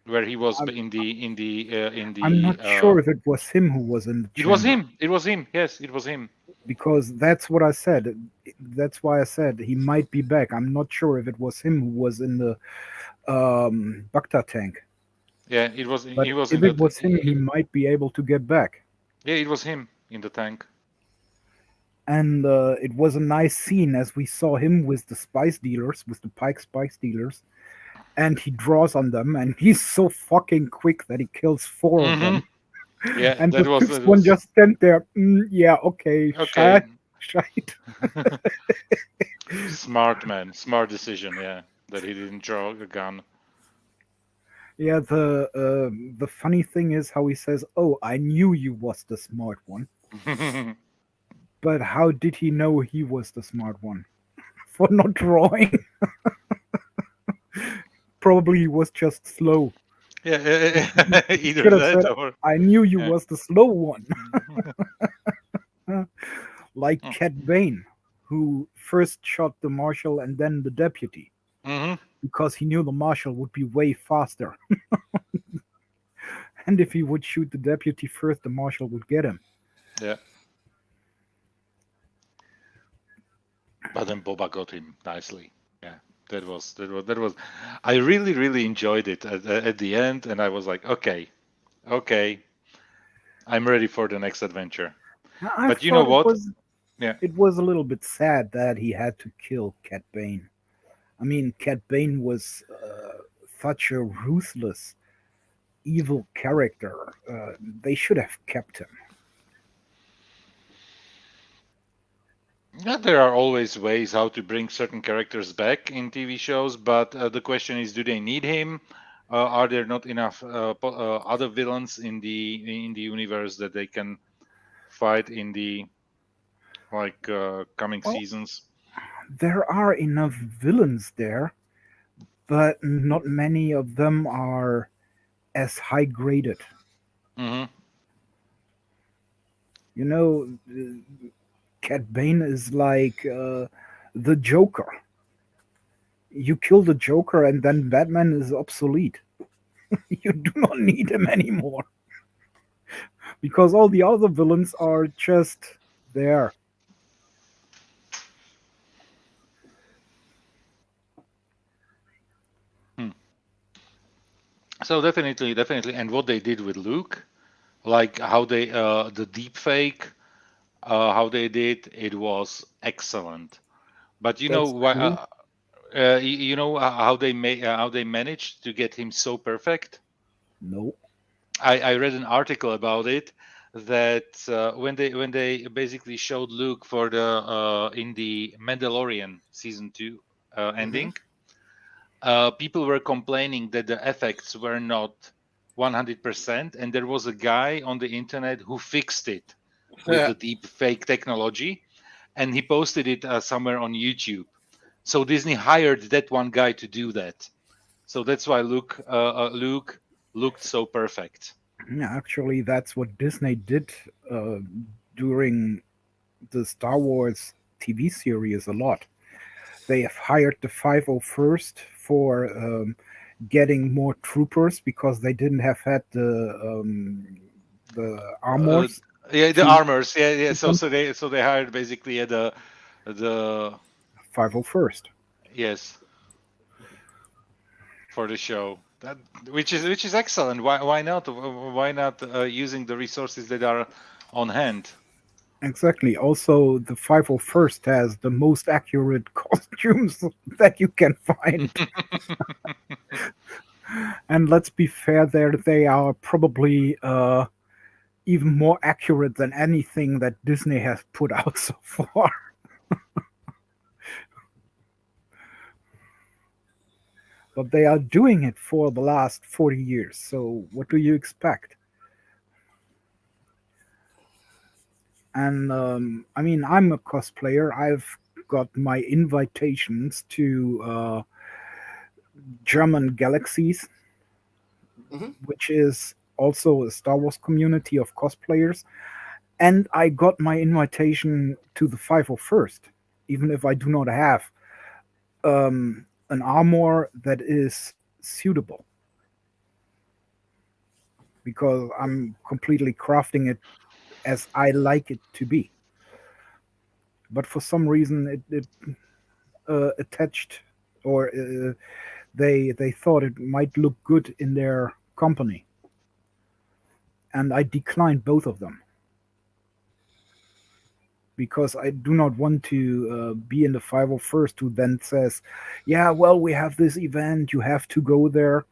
where he was I'm, in the I'm not sure if it was him who was in the It was chamber him. It was him. Yes, it was him. because that's what I said. That's why I said he might be back. I'm not sure if it was him who was in the Bacta tank, Yeah, but he was in if it that. was him, he might be able to get back. Yeah, it was him in the tank. And it was a nice scene as we saw him with the spice dealers, with the Pike spice dealers, and he draws on them, and he's so fucking quick that he kills four of Hmm. them, Yeah, and the fifth that one was just stand there. Yeah, okay, okay. shite. Smart man, smart decision. Yeah, that he didn't draw a gun. Yeah, the funny thing is how he says, "Oh, I knew you was the smart one," but how did he know he was the smart one for not drawing? Probably he was just slow. Yeah, He either should have said, that or "I knew you yeah. was the slow one," like Hmm. Cat Bane, who first shot the marshal and then the deputy Hmm. because he knew the marshal would be way faster, and if he would shoot the deputy first, the marshal would get him. Yeah, but then Boba got him nicely. Yeah, that was. I really enjoyed it at the end, and I was like, okay, I'm ready for the next adventure. I But you know thought it what? was Yeah. it was a little bit sad that he had to kill Cat Bane. I mean, Cat Bane was such a ruthless, evil character. They should have kept him. Yeah, there are always ways how to bring certain characters back in TV shows, but the question is, do they need him? Are there not enough other villains in the universe that they can fight in the coming Well, seasons? there are enough villains there, but not many of them are as high graded. Hmm. You know, Cat Bane is like the Joker. You kill the Joker, and then Batman is obsolete. You do not need him anymore because all the other villains are just there. So definitely, and what they did with Luke, like how they the deep fake, how they did it was excellent. But you know That's why? true. You know how they managed to get him so perfect. No. I read an article about it that when they basically showed Luke for the in the Mandalorian season 2 ending, people were complaining that the effects were not 100%, and there was a guy on the internet who fixed it with the deep fake technology, and he posted it somewhere on YouTube. So Disney hired that one guy to do that. So that's why Luke looked so perfect. Yeah, actually, that's what Disney did uh, during the Star Wars TV series a lot. They have hired the 501st for getting more troopers because they didn't have had the Uh, armors yeah, the to armors. Yeah. keep So them. they hired basically the 501st. yes, for the show. That which is excellent. Why not? Why not using the resources that are on hand? Exactly. Also, the 501st has the most accurate costumes that you can find. And let's be fair, there they are probably even more accurate than anything that Disney has put out so far. But they are doing it for the last 40 years. So what do you expect? And I mean, I'm a cosplayer. I've got my invitations to German Galaxies, which is also a Star Wars community of cosplayers. And I got my invitation to the 501st, even if I do not have an armor that is suitable, because I'm completely crafting it as I like it to be. But for some reason, it attached, or they thought it might look good in their company, and I declined both of them because I do not want to be in the 501st who then says, "Yeah, well, we have this event, you have to go there,"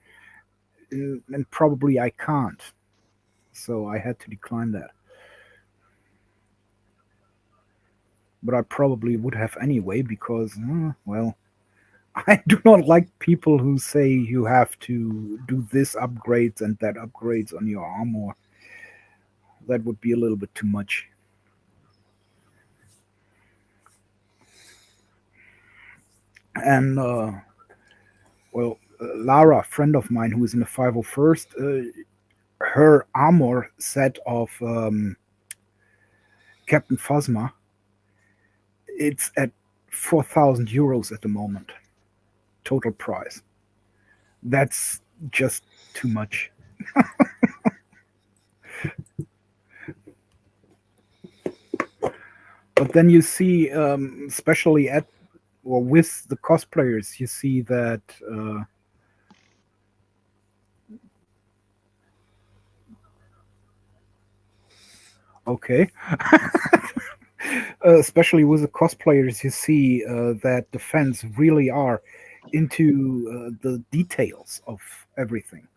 and probably I can't. So I had to decline that. But I probably would have anyway because, well, I do not like people who say you have to do this upgrades and that upgrades on your armor. That would be a little bit too much. And well, Lara, a friend of mine who is in the 501st, her armor set of Captain Phasma, it's at 4,000 euros at the moment, total price. That's just too much. But then you see, especially at or with the cosplayers, you see that Okay. Especially with the cosplayers, you see that the fans really are into the details of everything.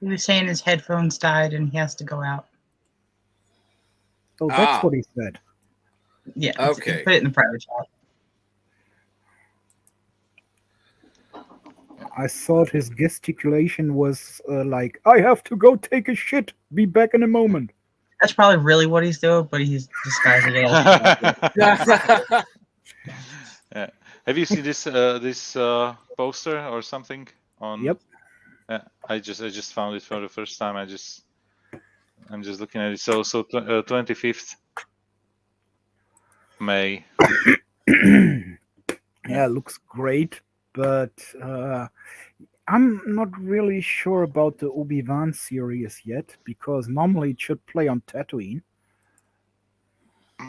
He was saying his headphones died and he has to go out. Oh, that's Ah, what he said. Yeah, okay. put it in the private chat. I thought his gesticulation was like, I have to go take a shit. Be back in a moment. That's probably really what he's doing, but he's disguising it as. Yeah. Have you seen this poster or something on? Yep. I just found it for the first time. I'm just looking at it. So 25th May. Yeah, it looks great, but I'm not really sure about the Obi-Wan series yet because normally it should play on Tatooine.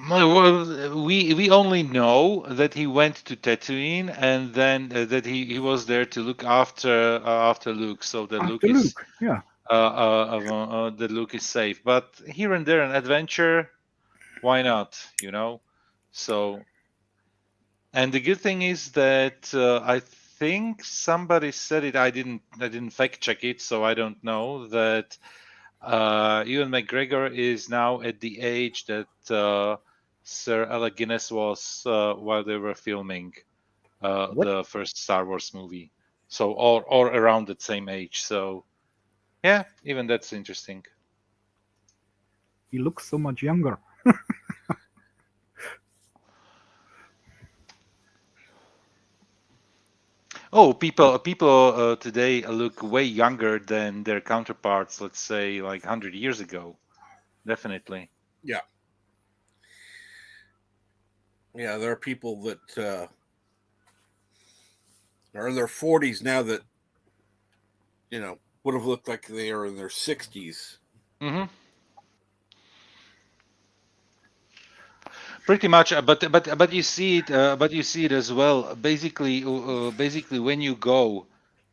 Well, we only know that he went to Tatooine and then that he was there to look after Luke, so that After Luke, yeah. that Luke is safe. But here and there, an adventure, why not? You know. So, and the good thing is that I think somebody said it. I didn't fact check it, so I don't know that. Ewan McGregor is now at the age that Sir Alec Guinness was while they were filming What? the first Star Wars movie. So, or around that same age. So, yeah, even that's interesting. He looks so much younger. Oh, people today look way younger than their counterparts. Let's say like 100 years ago. Definitely. Yeah. Yeah, there are people that are in their 40s now that, would have looked like they are in their 60s. Mm-hmm. Pretty much, but you see it, as well. Basically, when you go,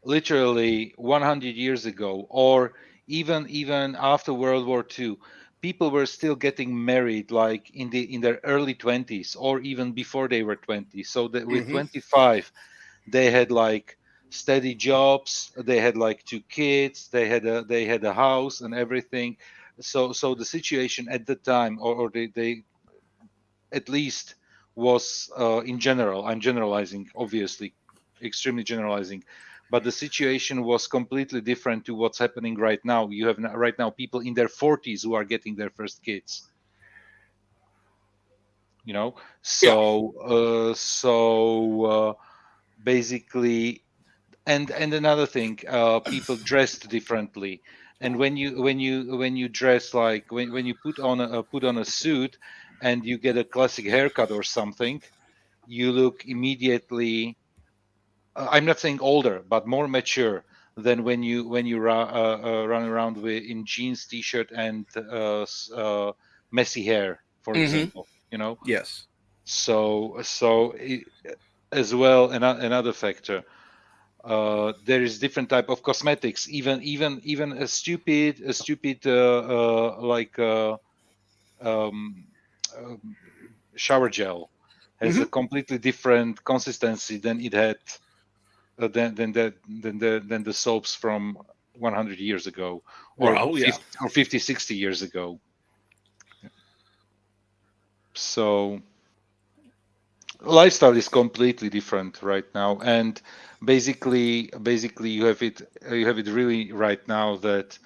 literally 100 years ago, or even after World War II, people were still getting married like in their early 20s, or even before they were 20. So that with 25, they had like steady jobs, they had like 2 kids, they had a house and everything. So the situation at the time, or they at least was in general, I'm generalizing, obviously, extremely generalizing, but the situation was completely different to what's happening right now. You have right now people in their 40s who are getting their first kids, Yeah. So basically, and another thing, people dressed differently. And when you dress, like when you put on a suit and you get a classic haircut or something, you look immediately, I'm not saying older, but more mature than when you run around with in jeans, t-shirt, and messy hair, for example. Yes. So as well, another factor, there is different type of cosmetics, even a stupid like um, um, shower gel has a completely different consistency than it had than the soaps from 100 years ago, or Well, yeah. 50 60 years ago. So lifestyle is completely different right now, and basically you have it really right now that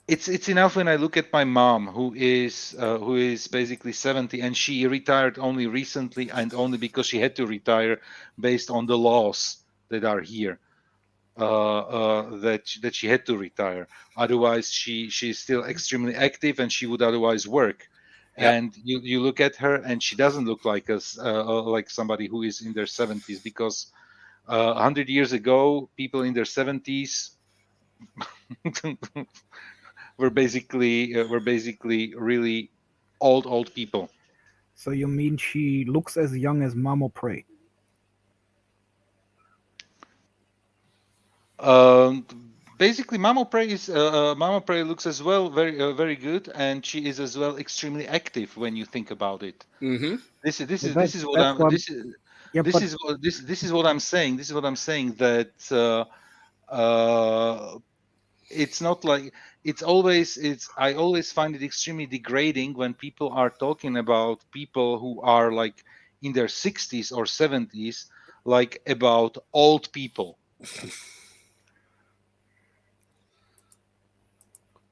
it's enough when I look at my mom, who is basically 70, and she retired only recently, and only because she had to retire based on the laws that are here, that she had to retire. Otherwise, she's still extremely active, and she would otherwise work. Yep. And you look at her, and she doesn't look like us, like somebody who is in their 70s, because 100 years ago, people in their 70s were basically really old people. So you mean she looks as young as Mamo Prey? Um, basically Mama Prey is Mama Prey looks as well very good, and she is as well extremely active when you think about it. Mm-hmm. This is But this is what that's I'm what. this is Yeah, this but is what this is what I'm saying. This is what I'm saying that it's not like it's I always find it extremely degrading when people are talking about people who are like in their 60s or 70s like about old people.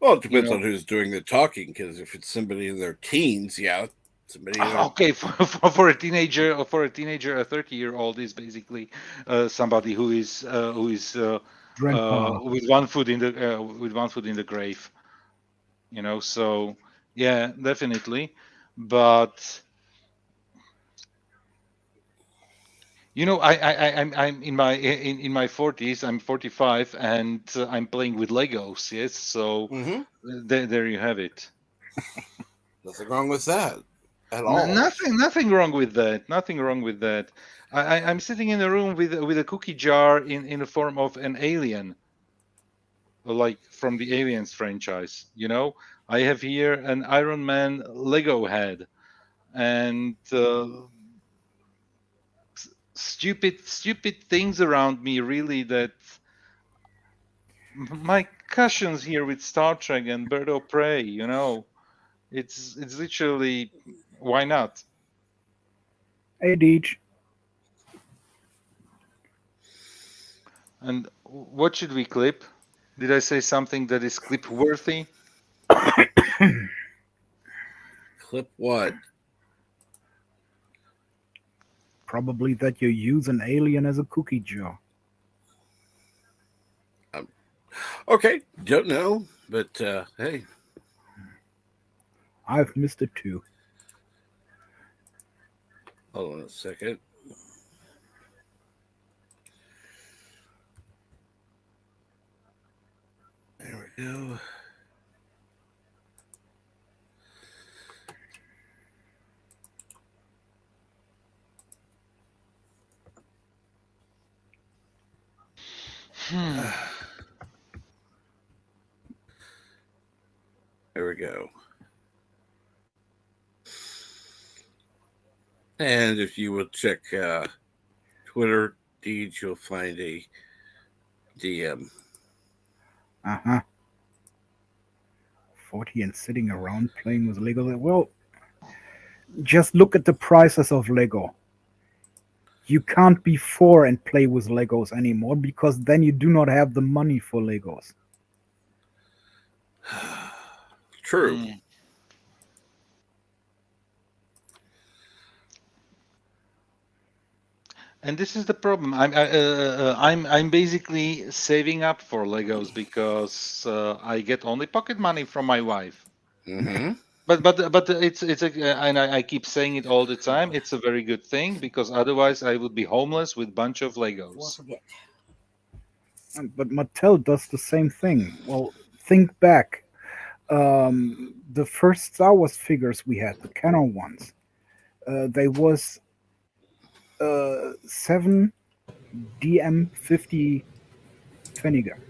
Well, it You depends know, on who's doing the talking, because if it's somebody in their teens, yeah, somebody in their okay, for a teenager, or for a teenager, a 30-year-old is basically somebody who is grandpa. with one foot in the grave. You know, so yeah, definitely. But you know, I'm in my 40s. I'm 45, and I'm playing with Legos. Yes, so Mm-hmm. there you have it. Nothing wrong with that at all. Nothing wrong with that. Nothing wrong with that. I'm sitting in a room with a cookie jar in the form of an alien, like from the Aliens franchise. You know, I have here an Iron Man Lego head, and stupid things around me. Really, that my cushions here with Star Trek and Bird of Prey. You know, it's literally why not? Hey, Deej. And what should we clip? Did I say something that is clip worthy? Clip what? Probably that you use an alien as a cookie jar. Okay, don't know, but hey, I've missed it too. hold on a second. There we go. There we go. And if you will check Twitter, Deej, you'll find a DM. 40 and sitting around playing with Lego. Well, just look at the prices of Lego. You can't be 4 and play with Legos anymore because then you do not have the money for Legos. True. And this is the problem. I'm basically saving up for Legos because I get only pocket money from my wife. Mm-hmm. But it's and I keep saying it all the time. It's a very good thing because otherwise I would be homeless with a bunch of Legos. But Mattel does the same thing. Well, think back. The first Star Wars figures we had, the canon ones, they was 7 DM50 Pfenniger.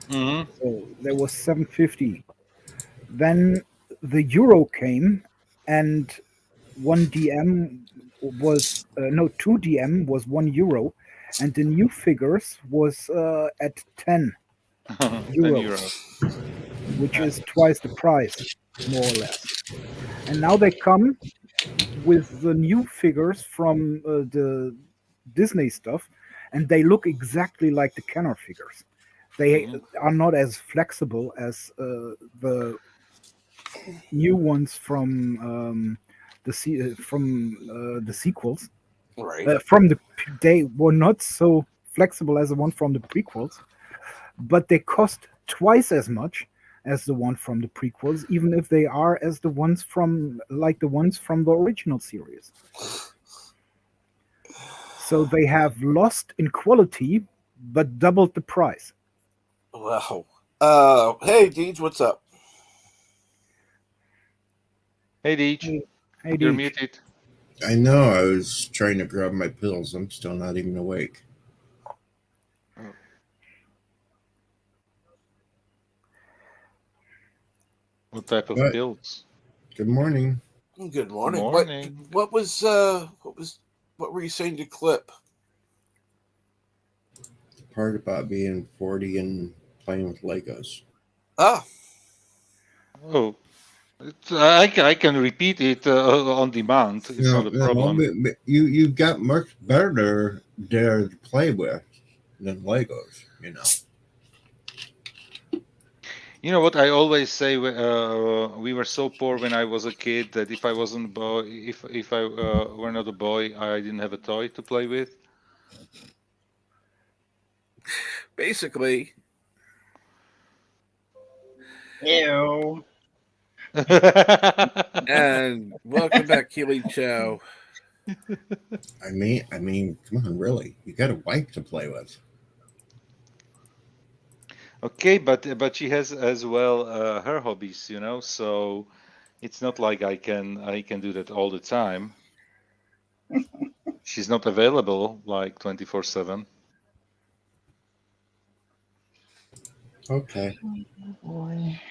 Mm-hmm. So there was 750. Then the Euro came, and 1 DM was no 2 DM was €1, and the new figures was at 10 €10, which is twice the price, more or less. And now they come with the new figures from the Disney stuff, and they look exactly like the Kenner figures. They are not as flexible as the new ones from the sequels. Right. They were not so flexible as the one from the prequels, but they cost twice as much as the one from the prequels, even if they are as the ones from the original series. So they have lost in quality, but doubled the price. Wow. Hey, Deej, what's up? Hey, Deej. Hey, You're Deej. muted. I know. I was trying to grab my pills. I'm still not even awake. What type of What? builds? Good morning. Good morning. Morning. What were you saying to Clip? The part about being 40 and playing with Legos. Ah, Oh, I can repeat it on demand. It's not a problem. But you've got much better there to play with than Legos, you know. You know what I always say? We were so poor when I was a kid that if I wasn't a boy, if I were not a boy, I didn't have a toy to play with. basically. Ew. And welcome back, Keely Chow. I mean, come on, really? You got a wife to play with. Okay, but she has as well her hobbies, you know. So it's not like I can do that all the time. She's not available like 24/7. Okay. Oh boy,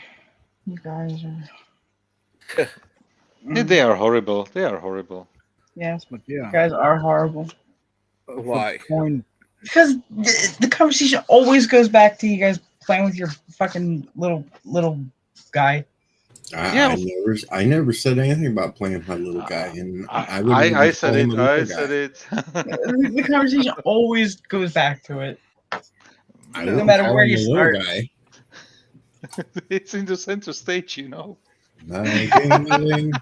you guys are. They are horrible. They are horrible. Yes, But you yeah, guys are horrible. Why? Because the conversation always goes back to you guys playing with your fucking little guy. I never said anything about playing with my little guy, and I would I never said call him it. a little I guy. said it. The conversation always goes back to it. I No wouldn't matter call where him you a little start. guy. It's in the center stage, you know. My ding-a-ling,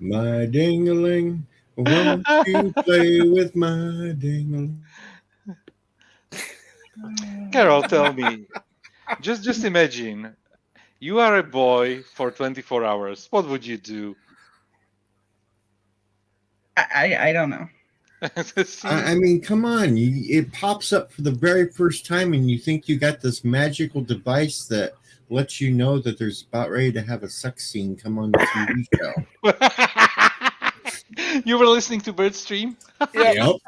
my ding-a-ling, won't you play with my ding-a-ling? Carol, tell me. Just imagine. You are a boy for 24 hours. What would you do? I don't know. I mean, come on. It pops up for the very first time, and you think you got this magical device that lets you know that there's about ready to have a sex scene come on the TV show. You were listening to Birdstream? Yep.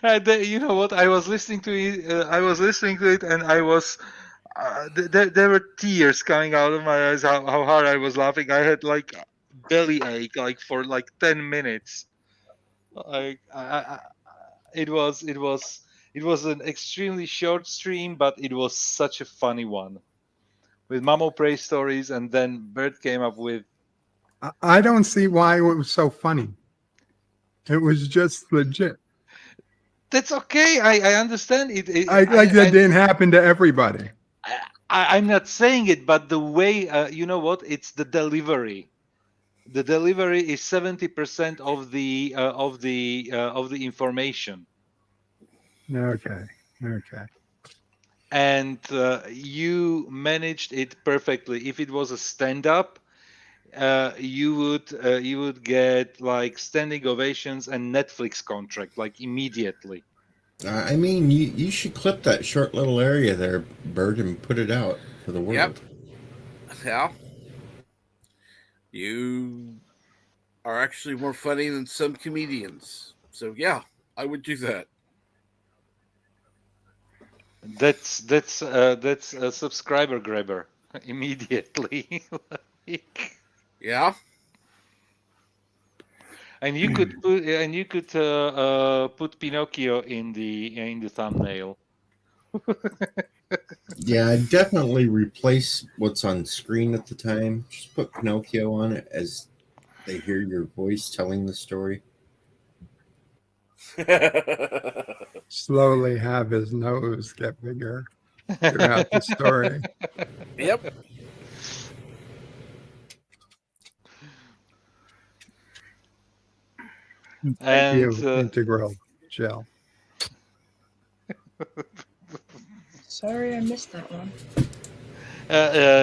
And you know what? I was listening to it. And I was. There were tears coming out of my eyes. How hard I was laughing. I had like belly ache like for like 10 minutes. Like it was an extremely short stream, but it was such a funny one with Mamo Prey stories, and then Bird came up with. I don't see why it was so funny. It was just legit. That's okay. I understand it. That didn't happen to everybody. I'm not saying it, but the way you know what? It's the delivery. The delivery is 70% of the information. Okay. And you managed it perfectly. If it was a stand-up, you would get like standing ovations and Netflix contract like immediately. I mean, you should clip that short little area there, Bird, and put it out for the world. Yep. Yeah. You are actually more funny than some comedians. So yeah, I would do that. That's a subscriber grabber immediately. Yeah. And you could put Pinocchio in the thumbnail. Yeah, I'd definitely replace what's on screen at the time. Just put Pinocchio on it as they hear your voice telling the story. Slowly have his nose get bigger throughout the story. Yep. Thank you, Integral Gel. Sorry, I missed that one.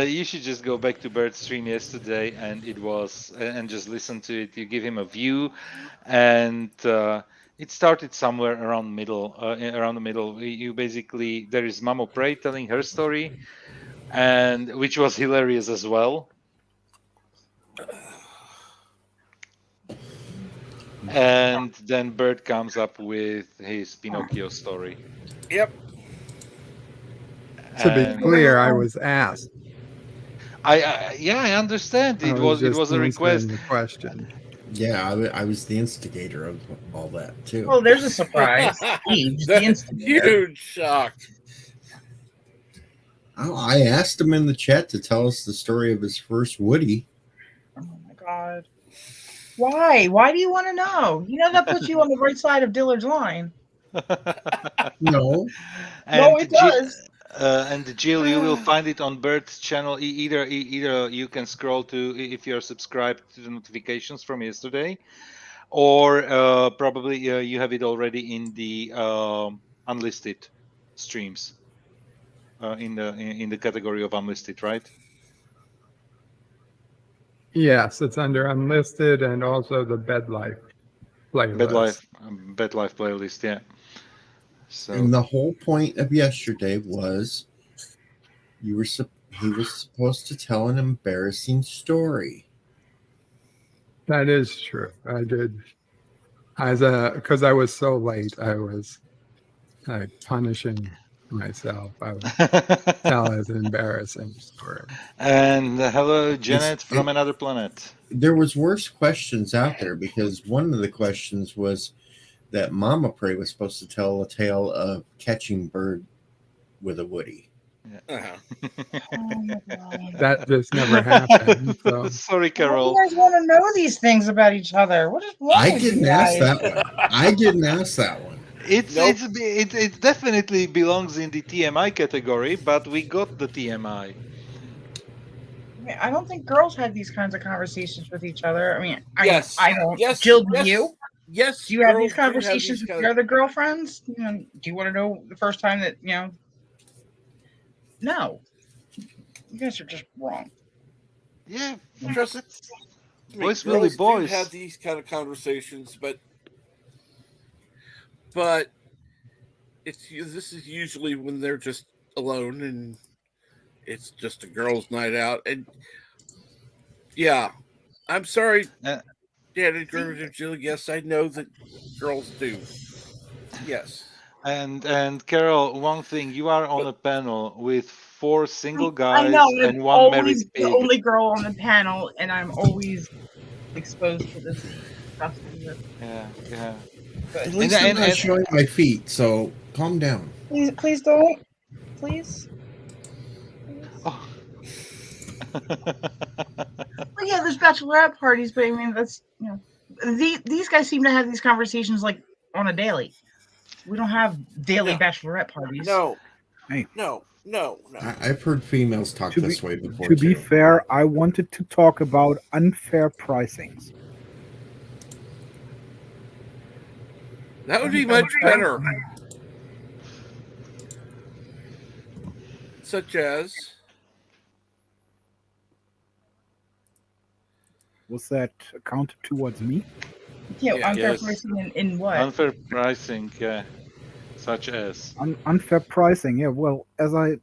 You should just go back to Bird's stream yesterday, and just listen to it. You give him a view, and it started somewhere around the middle. You basically there is Mamo Prey telling her story, and which was hilarious as well. And then Bird comes up with his Pinocchio story. Yep. To be clear, I was asked. I understand. It was a request. The question. Yeah, I was the instigator of all that too. Oh, there's a surprise. Steve's the instigator. Huge shock. I asked him in the chat to tell us the story of his first Woody. Oh my god. Why? Why do you want to know? You know that puts you on the right side of Dillard's line. No. No, it does. And Jill, you will find it on Bird's channel. Either you can scroll to, if you're subscribed to the notifications from yesterday, or probably you have it already in the unlisted streams, in the category of unlisted, right? Yes, it's under unlisted and also the Bed Life playlist. Bed Life playlist, yeah. So And the whole point of yesterday was he was supposed to tell an embarrassing story. That is true. I did. Because I was so late, I was punishing myself. I would tell an embarrassing story. And hello, Janet from another planet. There was worse questions out there, because one of the questions was that Mama Prey was supposed to tell a tale of catching bird with a Woody. Yeah. That just never happened. So. Sorry, Carol. You guys want to know these things about each other? What is wrong I with didn't you ask guys? that one. I didn't ask that one. It definitely belongs in the TMI category, but we got the TMI. I don't think girls had these kinds of conversations with each other. I mean, Yes. I don't. Yes. Jill, do yes, you? Yes. Do you have girls these do have conversations these with your other girlfriends? You know, do you want to know the first time that, you know? No. You guys are just wrong. Yeah. Trust, Boys will be girls boys. do have these kind of conversations, but this is usually when they're just alone and it's just a girls' night out. And yeah, I'm sorry, Danny, Derivative Jill. Yes, I know that girls do. Yes. And Carol, one thing, you are on a panel with 4 single I guys know. and I'm 1 married always pig. the only girl on the panel, and I'm always exposed to this stuff. Yeah. At least I'm not showing my feet, so calm down. Please don't. Please. Oh. Well, yeah, there's bachelorette parties, but I mean, that's, you know, these guys seem to have these conversations like on a daily. We don't have daily bachelorette parties. No. Hey. No. I've heard females talk this way before. To be fair, I wanted to talk about unfair pricings. That would be much better. Such as. Was that counted towards me? Yeah, unfair pricing in what? Unfair pricing, yeah. Such as? Unfair pricing, yeah. Well, as I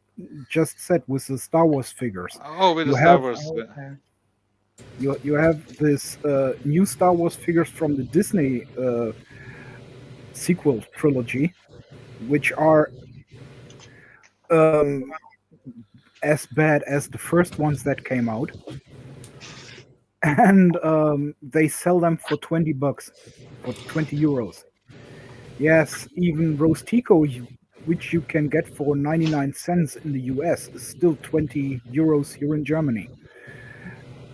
just said, with the Star Wars figures. Oh, with the Star Wars. You have this new Star Wars figures from the Disney sequel trilogy, which are as bad as the first ones that came out. And they sell them for $20 or 20 euros. Yes, even Rostico, which you can get for 99 cents in the US, is still 20 euros here in Germany.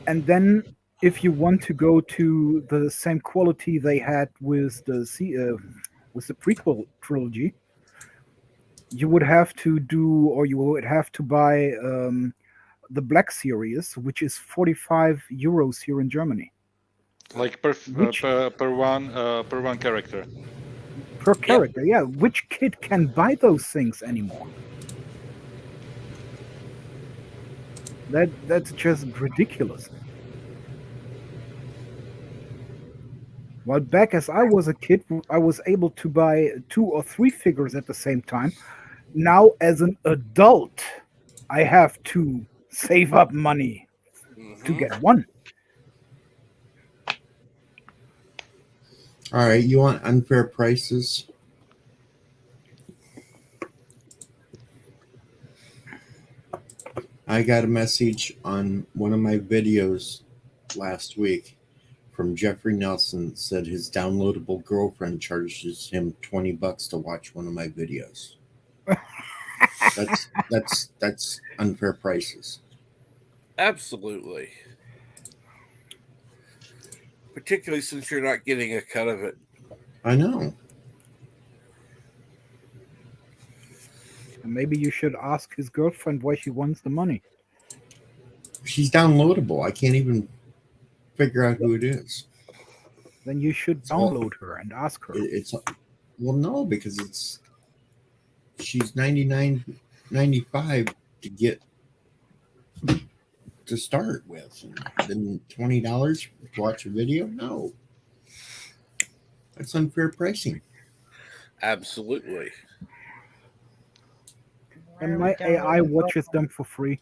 And then if you want to go to the same quality they had with the prequel trilogy, you would have to buy the Black Series, which is 45 euros here in Germany. Like per one character. Per character, yeah. Which kid can buy those things anymore? That's just ridiculous. While back as I was a kid, I was able to buy 2 or 3 figures at the same time. Now, as an adult, I have to save up money to get one. All right, you want unfair prices? I got a message on one of my videos last week from Jeffrey Nelson that said his downloadable girlfriend charges him $20 to watch one of my videos. That's unfair prices. Absolutely. Particularly since you're not getting a cut of it. I know. And maybe you should ask his girlfriend why she wants the money. She's downloadable. I can't even figure out who it is. Then you should download her and ask her. Well, no, because she's $99.95 to get to start with. And then $20 to watch a video? No. That's unfair pricing. Absolutely. And my AI watches them for free.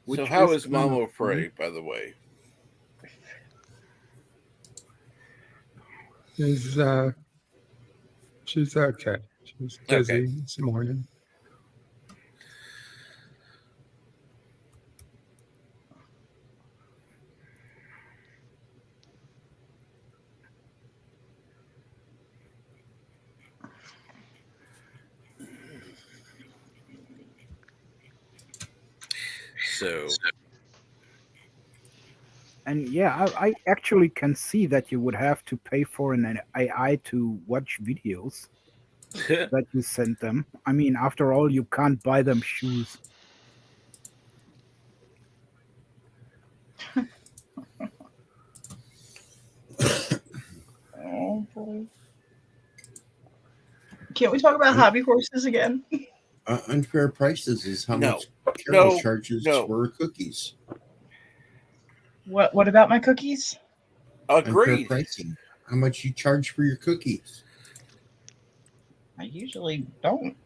So how is Mama Prey, by the way? She's okay. She's busy this morning. So, and yeah, I actually can see that you would have to pay for an AI to watch videos that you send them. I mean, after all, you can't buy them shoes. Oh, boy. Can't we talk about hobby horses again? Unfair prices is how much Carol charges for cookies. What about my cookies? Agreed. Unfair pricing. How much you charge for your cookies? I usually don't,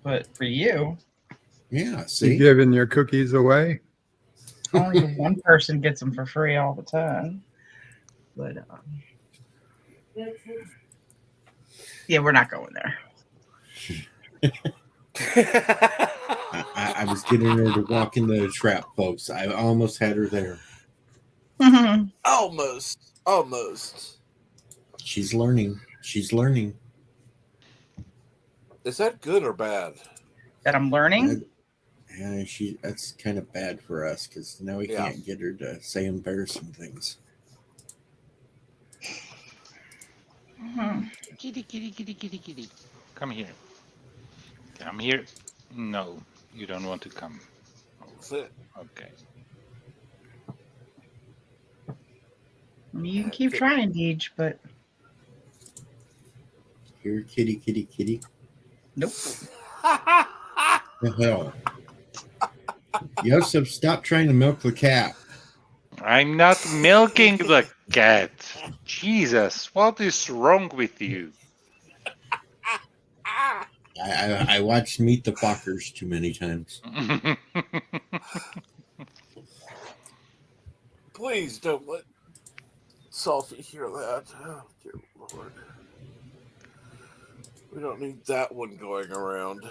but for you, yeah. See, you giving your cookies away? only one person gets them for free all the time. But yeah, we're not going there. I was getting her to walk into the trap, folks. I almost had her there. Almost. She's learning. Is that good or bad? That I'm learning? Yeah, that's kind of bad for us because now we can't get her to say embarrassing things. Kitty. Come here. Come here. No, you don't want to come. That's it. Okay. You can keep trying, Deej, but Here, kitty. nope. The hell. Yosef, stop trying to milk the cat. I'm not milking the cat. Jesus, what is wrong with you? I watched Meet the Fockers too many times. Please don't let Sophie hear that. Oh, dear Lord. We don't need that one going around.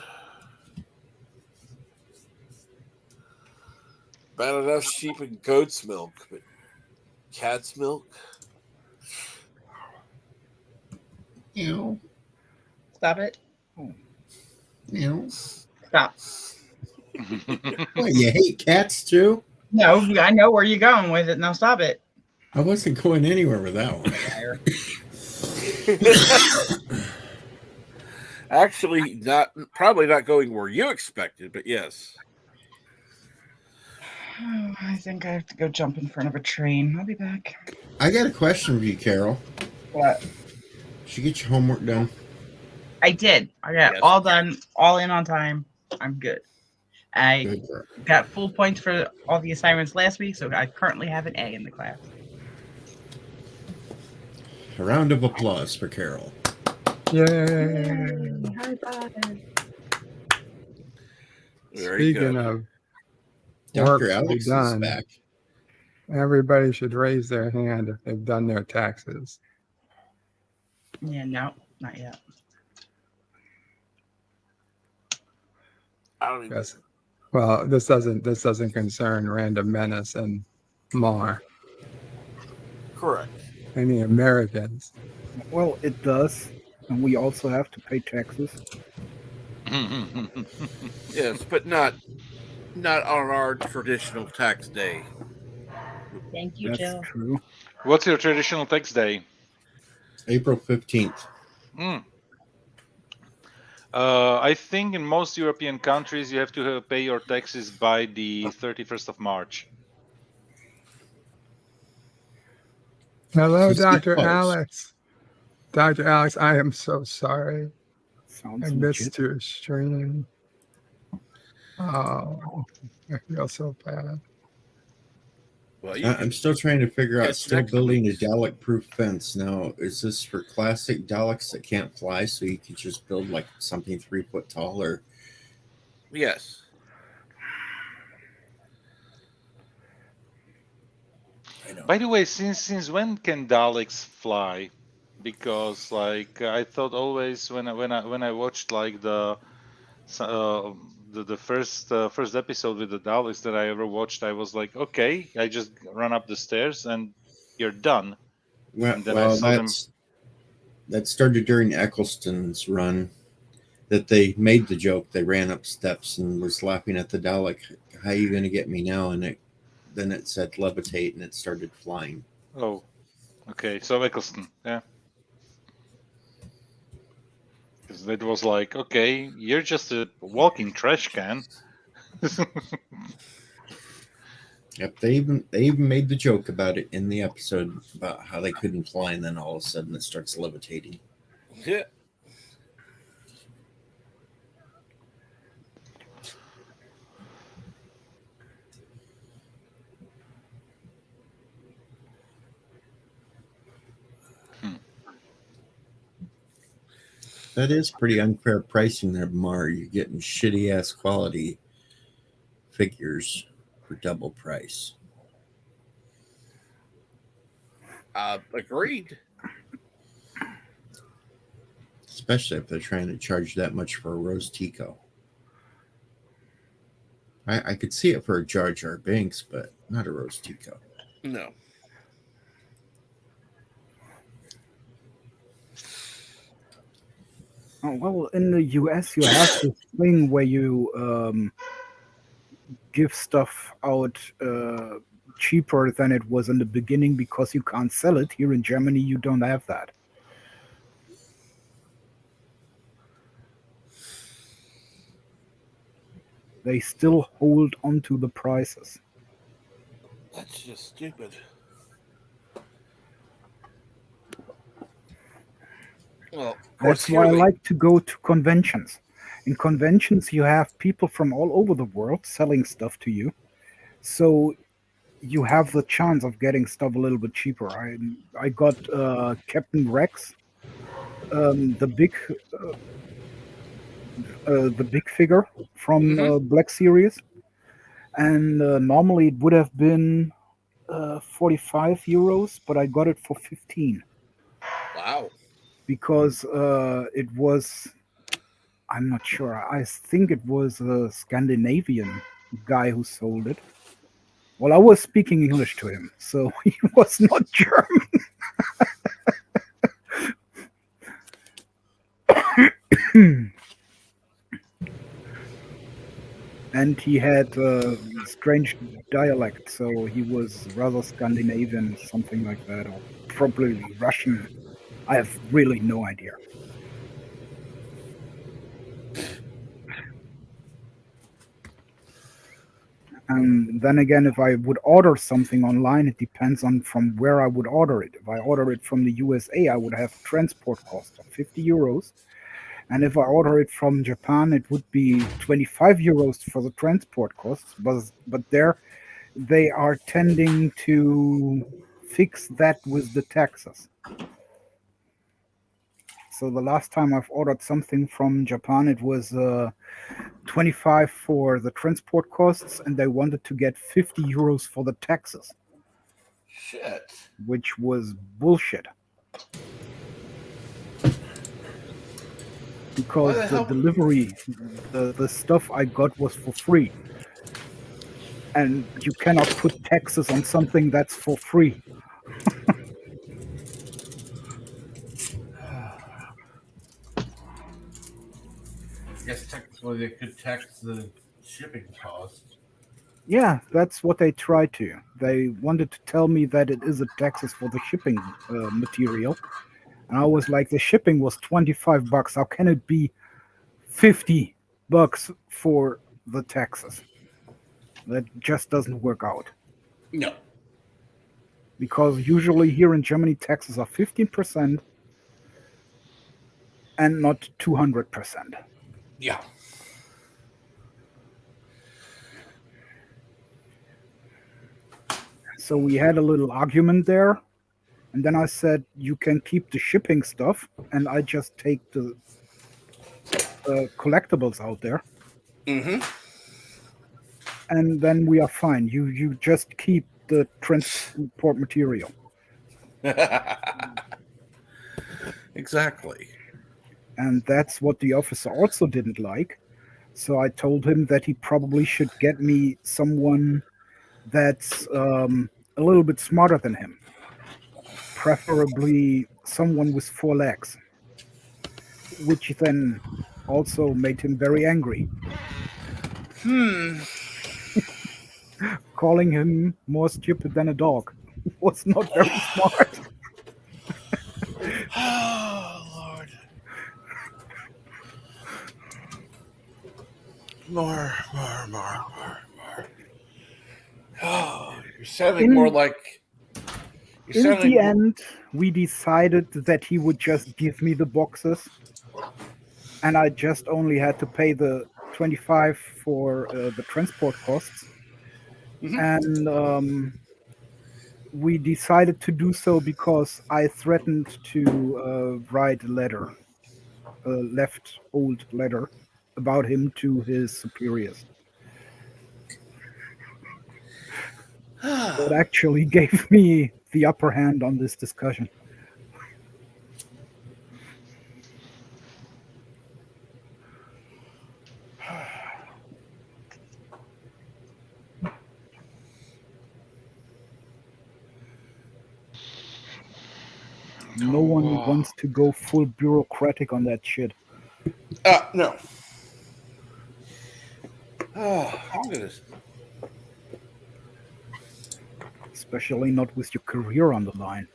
Bad enough sheep and goat's milk, but cat's milk? Ew. Stop it. Ew. Stop. What, you hate cats too? No, I know where you're going with it. Now stop it. I wasn't going anywhere with that one. Actually, probably not going where you expected, but yes. Oh, I think I have to go jump in front of a train. I'll be back. I got a question for you, Carol. What? Did you get your homework done? I did. I got it all done, all in on time. I'm good. I got full points for all the assignments last week, so I currently have an A in the class. A round of applause for Carol. Yay! High five. Speaking of Dr. work Alex to be is done, back. everybody should raise their hand if they've done their taxes. Yeah, no, not yet. I don't even. Yes. Well, this doesn't concern Random Menace and Mar, Correct. any Americans. Well, it does, and we also have to pay taxes. Yes, but not on our traditional tax day. Thank you, That's Joe. true. What's your traditional tax day? April 15th. Mm. I think in most European countries you have to pay your taxes by the 31st of March. Hello, She's getting Dr. close. Alex. Dr. Alex, I am so sorry. Sounds I legit. missed your stream. Oh, I feel so bad. Well, you I'm can still trying to figure out, catch still next building a week's. Dalek-proof fence. Now, is this for classic Daleks that can't fly, so you could just build like something 3 foot tall, or Yes. By the way, since when can Daleks fly? Because like I thought always when I watched like the first episode with the Daleks that I ever watched, I was like, okay, I just run up the stairs and you're done. And then I saw them. that started during Eccleston's run. That they made the joke. They ran up steps and was laughing at the Dalek. How are you going to get me now? And then it said levitate, and it started flying. Oh, okay. So Eccleston, yeah. Because it was like, okay, you're just a walking trash can. Yep, they even made the joke about it in the episode about how they couldn't fly, and then all of a sudden it starts levitating. Yeah. That is pretty unfair pricing there, Mar. You're getting shitty ass quality figures for double price. Agreed. Especially if they're trying to charge that much for a Rose Tico. I could see it for a Jar Jar Binks, but not a Rose Tico. No. Oh, well, in the US, you have this thing where you give stuff out cheaper than it was in the beginning because you can't sell it. Here in Germany, you don't have that. They still hold on to the prices. That's just stupid. Well, of course, That's why I like to go to conventions. In conventions, you have people from all over the world selling stuff to you. So you have the chance of getting stuff a little bit cheaper. I got Captain Rex, the big figure from Black Series, and normally it would have been 45 euros, but I got it for 15. Wow. Because it was, I'm not sure, I think it was a Scandinavian guy who sold it. Well, I was speaking English to him, so he was not German. And he had a strange dialect, so he was rather Scandinavian, something like that, or probably Russian. I have really no idea. And then again, if I would order something online, it depends on from where I would order it. If I order it from the USA, I would have transport cost of 50 euros. And if I order it from Japan, it would be 25 euros for the transport costs. But there, they are tending to fix that with the taxes. So the last time I've ordered something from Japan, it was 25 for the transport costs, and they wanted to get 50 euros for the taxes. Shit. Which was bullshit. because Why the the hell? delivery, the stuff I got was for free. And you cannot put taxes on something that's for free. I guess technically they could tax the shipping cost. Yeah, that's what they tried to. They wanted to tell me that it is a taxes for the shipping material. And I was like, the shipping was $25. How can it be $50 for the taxes? That just doesn't work out. No. Because usually here in Germany, taxes are 15% and not 200%. Yeah. So we had a little argument there. And then I said, you can keep the shipping stuff, and I just take the collectibles out there. Mm-hmm. And then we are fine. You just keep the transport material. Exactly. And that's what the officer also didn't like. So I told him that he probably should get me someone that's a little bit smarter than him. Preferably someone with 4 legs. Which then also made him very angry. Calling him more stupid than a dog was not very smart. Oh, Lord. More. Oh, you're sounding more like... In the end, we decided that he would just give me the boxes. And I just only had to pay the 25 for the transport costs. Mm-hmm. And we decided to do so because I threatened to write a letter, a left old letter about him to his superiors. That actually gave me the upper hand on this discussion. No one wants to go full bureaucratic on that shit. No. Oh, I'm gonna... Especially not with your career on the line.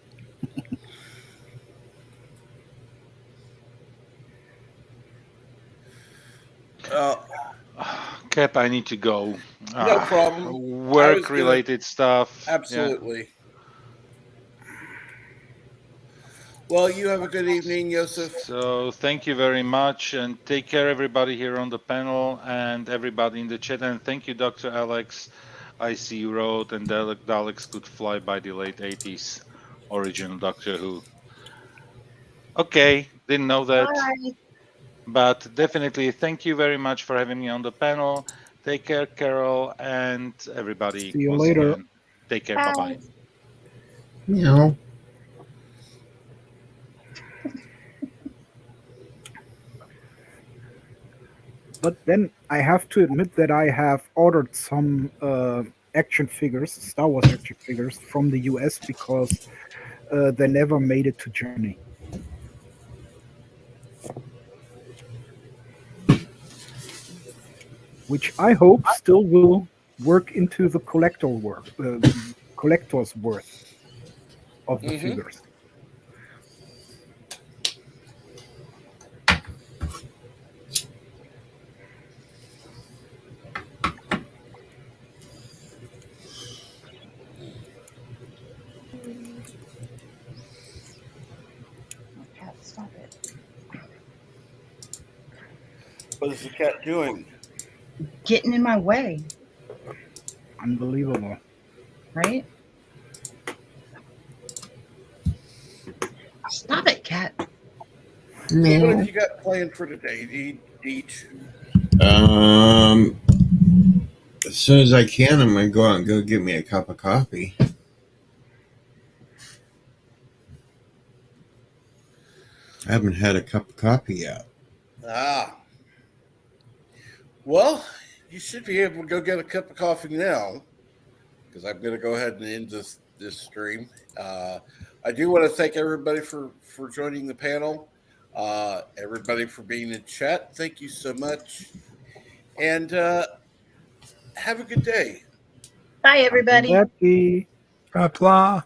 Cap, I need to go. No problem. Work-related stuff. Absolutely. Yeah. Well, you have a good evening, Joseph. So thank you very much, and take care, everybody here on the panel and everybody in the chat. And thank you, Dr. Alex. I see you wrote, and Daleks could fly by the late 80s original Doctor Who. Okay, didn't know that. Bye. But definitely, thank you very much for having me on the panel. Take care, Carol, and everybody. See you later. Again. Take care. Bye-bye. Meow. But then I have to admit that I have ordered some action figures, Star Wars action figures, from the US because they never made it to Germany. Which I hope still will work into the collector's worth of the figures. Stop it. What is the cat doing? Getting in my way. Unbelievable. Right? Stop it, cat. So what have you got planned for today, Deej? As soon as I can, I'm going to go out and go get me a cup of coffee. I haven't had a cup of coffee yet. Ah. Well, you should be able to go get a cup of coffee now, because I'm going to go ahead and end this stream. I do want to thank everybody for joining the panel. Everybody for being in chat. Thank you so much. And have a good day. Bye, everybody. Blah, blah.